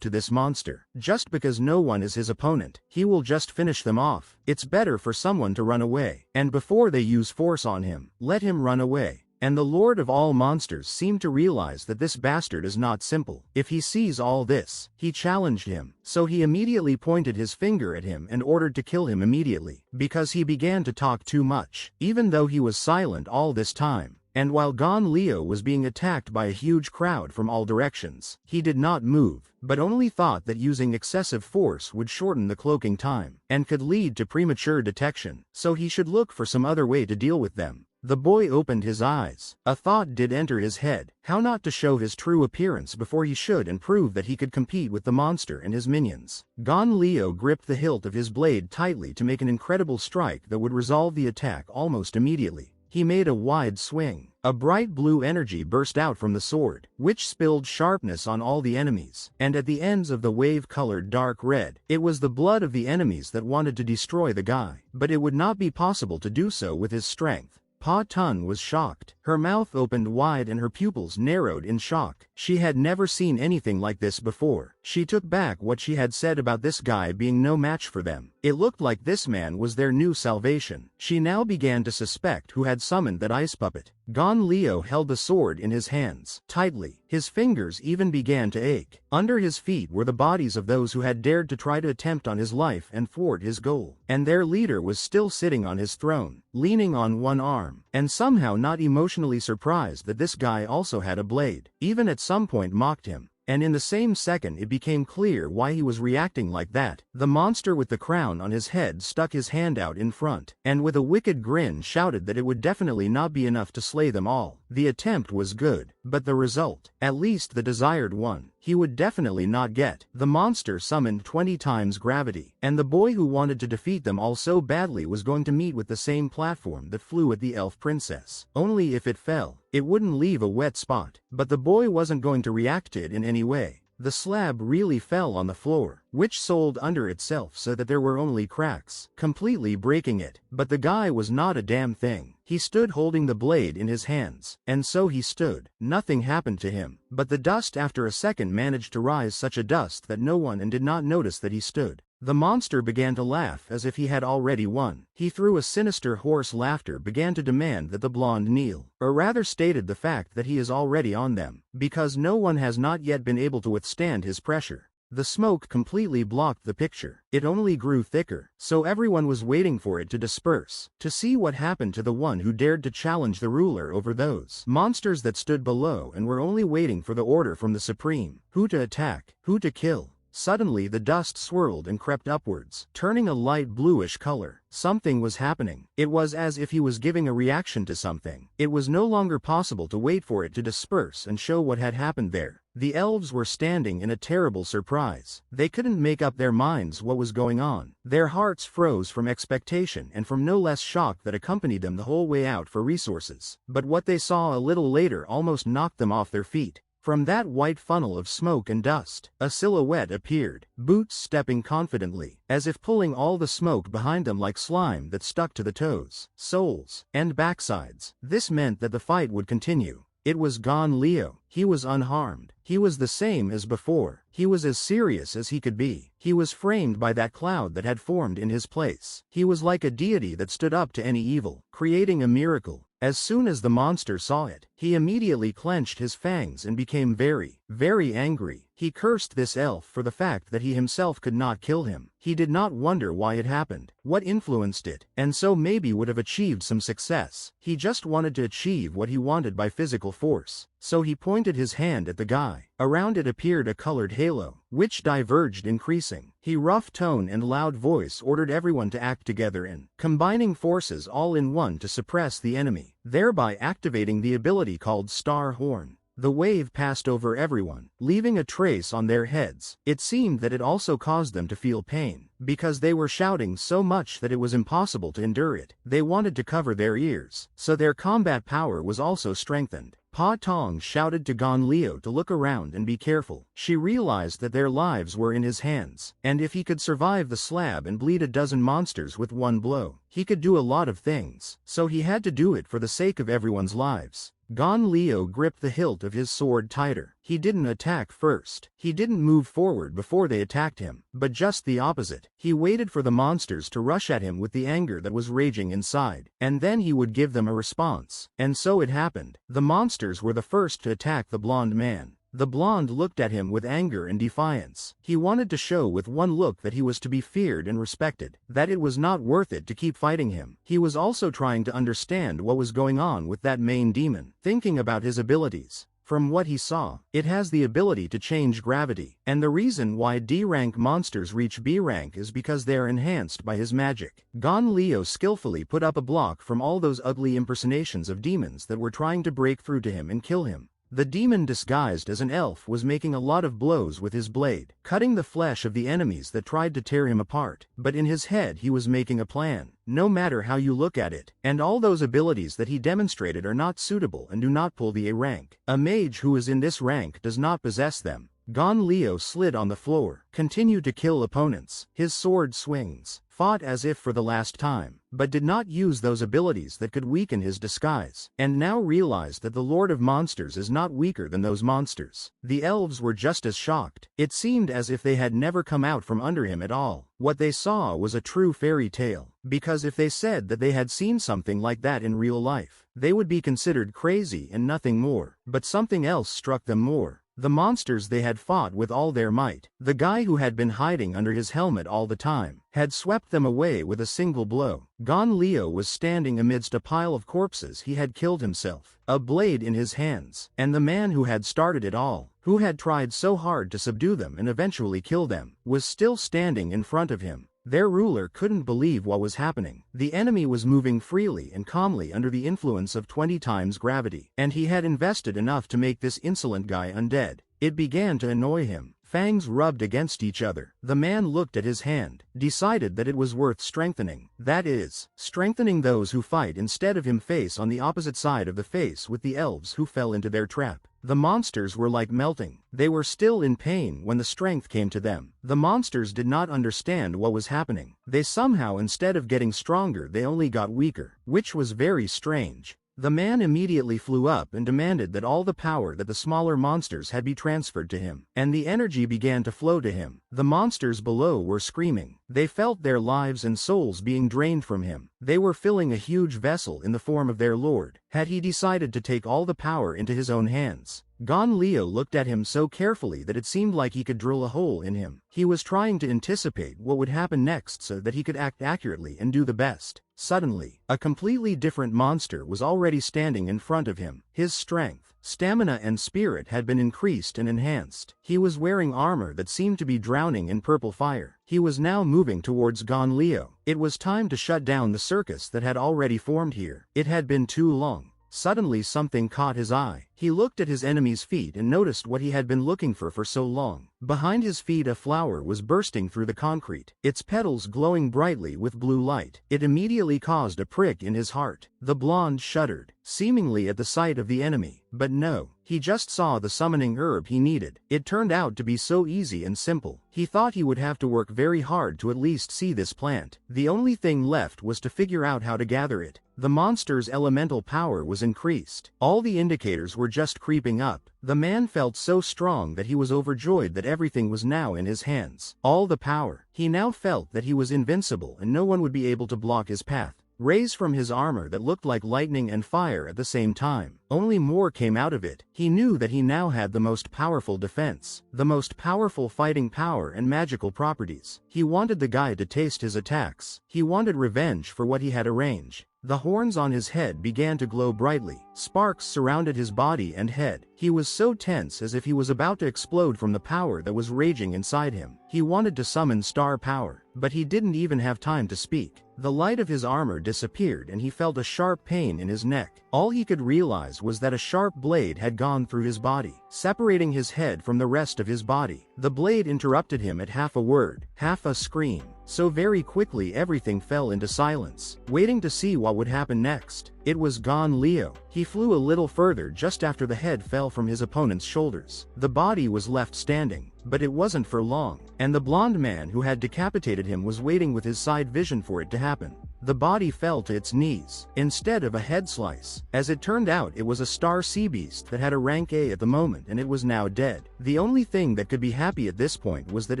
to this monster. Just because no one is his opponent, he will just finish them off. It's better for someone to run away. And before they use force on him, let him run away. And the Lord of all monsters seemed to realize that this bastard is not simple. If he sees all this, he challenged him. So he immediately pointed his finger at him and ordered to kill him immediately, because he began to talk too much, even though he was silent all this time. And while Gon Leo was being attacked by a huge crowd from all directions, he did not move, but only thought that using excessive force would shorten the cloaking time, and could lead to premature detection, so he should look for some other way to deal with them. The boy opened his eyes. A thought did enter his head: how not to show his true appearance before he should and prove that he could compete with the monster and his minions. Gon Leo gripped the hilt of his blade tightly to make an incredible strike that would resolve the attack almost immediately. He made a wide swing. A bright blue energy burst out from the sword, which spilled sharpness on all the enemies, and at the ends of the wave-colored dark red. It was the blood of the enemies that wanted to destroy the guy, but it would not be possible to do so with his strength. Pa Tun was shocked. Her mouth opened wide and her pupils narrowed in shock. She had never seen anything like this before. She took back what she had said about this guy being no match for them. It looked like this man was their new salvation. She now began to suspect who had summoned that ice puppet. Gon Leo held the sword in his hands tightly. His fingers even began to ache. Under his feet were the bodies of those who had dared to try to attempt on his life and thwart his goal. And their leader was still sitting on his throne, leaning on one arm, and somehow not emotionally surprised that this guy also had a blade. Even at some point mocked him. And in the same second it became clear why he was reacting like that. The monster with the crown on his head stuck his hand out in front, and with a wicked grin shouted that it would definitely not be enough to slay them all. The attempt was good, but the result, at least the desired one, he would definitely not get. The monster summoned 20 times gravity, and the boy who wanted to defeat them all so badly was going to meet with the same platform that flew at the elf princess. Only if it fell, it wouldn't leave a wet spot. But the boy wasn't going to react to it in any way. The slab really fell on the floor, which sold under itself so that there were only cracks, completely breaking it. But the guy was not a damn thing. He stood holding the blade in his hands, and so he stood. Nothing happened to him, but the dust after a second managed to rise such a dust that no one and did not notice that he stood. The monster began to laugh as if he had already won. He threw a sinister hoarse laughter began to demand that the blonde kneel, or rather stated the fact that he is already on them, because no one has not yet been able to withstand his pressure. The smoke completely blocked the picture. It only grew thicker, so everyone was waiting for it to disperse, to see what happened to the one who dared to challenge the ruler over those monsters that stood below and were only waiting for the order from the Supreme, who to attack, who to kill. Suddenly the dust swirled and crept upwards, turning a light bluish color. Something was happening. It was as if he was giving a reaction to something. It was no longer possible to wait for it to disperse and show what had happened there. The elves were standing in a terrible surprise. They couldn't make up their minds what was going on. Their hearts froze from expectation and from no less shock that accompanied them the whole way out for resources. But what they saw a little later almost knocked them off their feet. From that white funnel of smoke and dust, a silhouette appeared, boots stepping confidently, as if pulling all the smoke behind them like slime that stuck to the toes, soles, and backsides. This meant that the fight would continue. It was Gon Leo. He was unharmed. He was the same as before. He was as serious as he could be. He was framed by that cloud that had formed in his place. He was like a deity that stood up to any evil, creating a miracle. As soon as the monster saw it, he immediately clenched his fangs and became very, very angry. He cursed this elf for the fact that he himself could not kill him. He did not wonder why it happened, what influenced it, and so maybe would have achieved some success. He just wanted to achieve what he wanted by physical force. So he pointed his hand at the guy. Around it appeared a colored halo, which diverged increasing. He rough tone and loud voice ordered everyone to act together in combining forces all in one to suppress the enemy, thereby activating the ability called Star Horn. The wave passed over everyone, leaving a trace on their heads. It seemed that it also caused them to feel pain, because they were shouting so much that it was impossible to endure it. They wanted to cover their ears, so their combat power was also strengthened. Pa Tong shouted to Gon Leo to look around and be careful. She realized that their lives were in his hands, and if he could survive the slab and bleed a dozen monsters with one blow, he could do a lot of things, so he had to do it for the sake of everyone's lives. Gon Leo gripped the hilt of his sword tighter. He didn't attack first. He didn't move forward before they attacked him, but just the opposite. He waited for the monsters to rush at him with the anger that was raging inside, and then he would give them a response. And so it happened. The monsters were the first to attack the blonde man. The blonde looked at him with anger and defiance. He wanted to show with one look that he was to be feared and respected, that it was not worth it to keep fighting him. He was also trying to understand what was going on with that main demon, thinking about his abilities. From what he saw, it has the ability to change gravity, and the reason why D-rank monsters reach B rank is because they are enhanced by his magic. Gon Leo skillfully put up a block from all those ugly impersonations of demons that were trying to break through to him and kill him. The demon disguised as an elf was making a lot of blows with his blade, cutting the flesh of the enemies that tried to tear him apart. But in his head he was making a plan, no matter how you look at it, and all those abilities that he demonstrated are not suitable and do not pull the A rank. A mage who is in this rank does not possess them. Gon Leo slid on the floor, continued to kill opponents. His sword swings, fought as if for the last time, but did not use those abilities that could weaken his disguise, and now realized that the Lord of Monsters is not weaker than those monsters. The elves were just as shocked. It seemed as if they had never come out from under him at all. What they saw was a true fairy tale, because if they said that they had seen something like that in real life, they would be considered crazy and nothing more. But something else struck them more. The monsters they had fought with all their might, the guy who had been hiding under his helmet all the time, had swept them away with a single blow. Gon Leo was standing amidst a pile of corpses. He had killed himself, a blade in his hands, and the man who had started it all, who had tried so hard to subdue them and eventually kill them, was still standing in front of him. Their ruler couldn't believe what was happening. The enemy was moving freely and calmly under the influence of 20 times gravity, and he had invested enough to make this insolent guy undead. It began to annoy him. Fangs rubbed against each other. The man looked at his hand, decided that it was worth strengthening. That is, strengthening those who fight instead of him face on the opposite side of the face with the elves who fell into their trap. The monsters were like melting. They were still in pain when the strength came to them. The monsters did not understand what was happening. They somehow, instead of getting stronger, they only got weaker, which was very strange. The man immediately flew up and demanded that all the power that the smaller monsters had be transferred to him, and the energy began to flow to him. The monsters below were screaming. They felt their lives and souls being drained from him. They were filling a huge vessel in the form of their lord. Had he decided to take all the power into his own hands? Gon Leo looked at him so carefully that it seemed like he could drill a hole in him. He was trying to anticipate what would happen next so that he could act accurately and do the best. Suddenly, a completely different monster was already standing in front of him. His strength, stamina and spirit had been increased and enhanced. He was wearing armor that seemed to be drowning in purple fire. He was now moving towards Gon Leo. It was time to shut down the circus that had already formed here. It had been too long. Suddenly something caught his eye. He looked at his enemy's feet and noticed what he had been looking for so long. Behind his feet a flower was bursting through the concrete, its petals glowing brightly with blue light. It immediately caused a prick in his heart. The blonde shuddered, seemingly at the sight of the enemy. But no, he just saw the summoning herb he needed. It turned out to be so easy and simple. He thought he would have to work very hard to at least see this plant. The only thing left was to figure out how to gather it. The monster's elemental power was increased. All the indicators were just creeping up. The man felt so strong that he was overjoyed that everything was now in his hands. All the power. He now felt that he was invincible and no one would be able to block his path. Rays from his armor that looked like lightning and fire at the same time. Only more came out of it. He knew that he now had the most powerful defense, the most powerful fighting power and magical properties. He wanted the guy to taste his attacks. He wanted revenge for what he had arranged. The horns on his head began to glow brightly. Sparks surrounded his body and head. He was so tense as if he was about to explode from the power that was raging inside him. He wanted to summon star power, but he didn't even have time to speak. The light of his armor disappeared and he felt a sharp pain in his neck. All he could realize was that a sharp blade had gone through his body, separating his head from the rest of his body. The blade interrupted him at half a word, half a scream. So very quickly everything fell into silence, waiting to see what would happen next. It was Gon Leo. He flew a little further just after the head fell from his opponent's shoulders. The body was left standing, but it wasn't for long, and the blonde man who had decapitated him was waiting with his side vision for it to happen. The body fell to its knees, instead of a head slice. As it turned out, it was a star sea beast that had a rank A at the moment and it was now dead. The only thing that could be happy at this point was that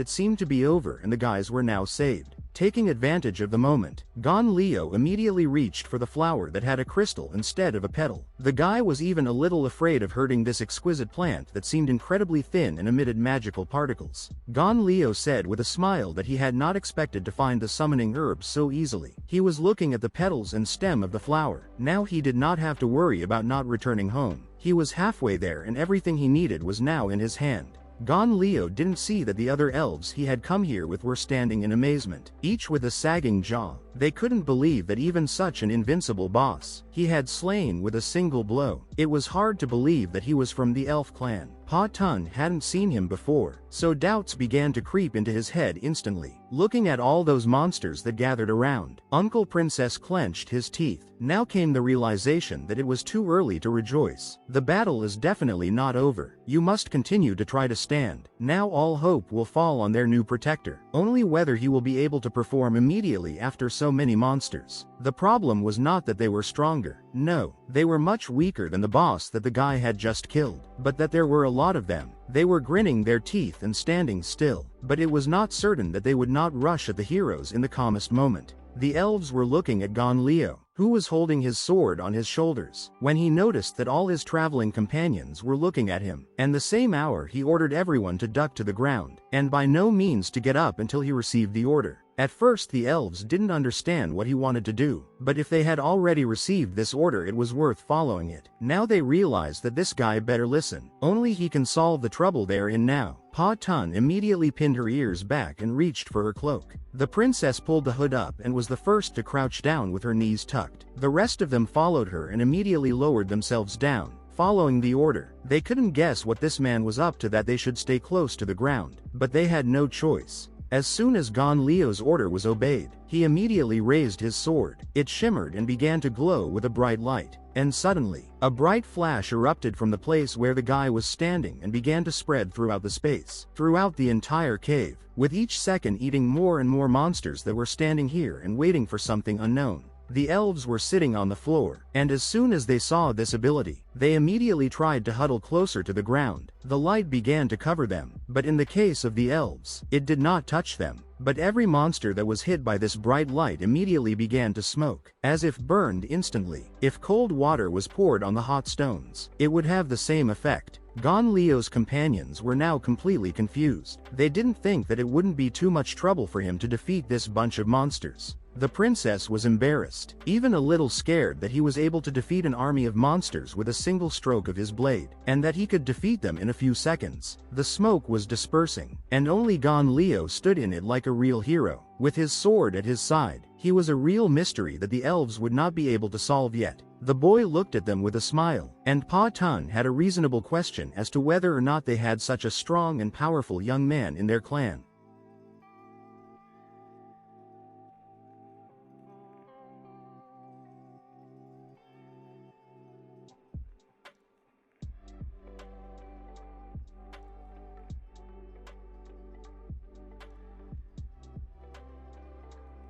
it seemed to be over and the guys were now saved. Taking advantage of the moment, Gon Leo immediately reached for the flower that had a crystal instead of a petal. The guy was even a little afraid of hurting this exquisite plant that seemed incredibly thin and emitted magical particles. Gon Leo said with a smile that he had not expected to find the summoning herb so easily. He was looking at the petals and stem of the flower. Now he did not have to worry about not returning home. He was halfway there and everything he needed was now in his hand. Gon Leo didn't see that the other elves he had come here with were standing in amazement, each with a sagging jaw. They couldn't believe that even such an invincible boss he had slain with a single blow. It was hard to believe that he was from the elf clan. Pa Tun hadn't seen him before, so doubts began to creep into his head instantly. Looking at all those monsters that gathered around, Uncle Princess clenched his teeth. Now came the realization that it was too early to rejoice. The battle is definitely not over. You must continue to try to stand. Now all hope will fall on their new protector. Only whether he will be able to perform immediately after so many monsters. The problem was not that they were stronger. No, they were much weaker than the boss that the guy had just killed, but that there were a lot of them. They were gritting their teeth and standing still, but it was not certain that they would not rush at the heroes in the calmest moment. The elves were looking at Gon Leo, who was holding his sword on his shoulders, when he noticed that all his traveling companions were looking at him, and the same hour he ordered everyone to duck to the ground, and by no means to get up until he received the order. At first the elves didn't understand what he wanted to do, but if they had already received this order it was worth following it. Now they realized that this guy better listen. Only he can solve the trouble they're in now. Pa Tun immediately pinned her ears back and reached for her cloak. The princess pulled the hood up and was the first to crouch down with her knees tucked. The rest of them followed her and immediately lowered themselves down, following the order. They couldn't guess what this man was up to that they should stay close to the ground, but they had no choice. As soon as Gon Leo's order was obeyed, he immediately raised his sword. It shimmered and began to glow with a bright light. And suddenly, a bright flash erupted from the place where the guy was standing and began to spread throughout the space, throughout the entire cave, with each second eating more and more monsters that were standing here and waiting for something unknown. The elves were sitting on the floor, and as soon as they saw this ability, they immediately tried to huddle closer to the ground. The light began to cover them, but in the case of the elves, it did not touch them. But every monster that was hit by this bright light immediately began to smoke, as if burned instantly. If cold water was poured on the hot stones, it would have the same effect. Gon Leo's companions were now completely confused. They didn't think that it wouldn't be too much trouble for him to defeat this bunch of monsters. The princess was embarrassed, even a little scared that he was able to defeat an army of monsters with a single stroke of his blade, and that he could defeat them in a few seconds. The smoke was dispersing, and only Gon Leo stood in it like a real hero. With his sword at his side, he was a real mystery that the elves would not be able to solve yet. The boy looked at them with a smile, and Pa Tun had a reasonable question as to whether or not they had such a strong and powerful young man in their clan.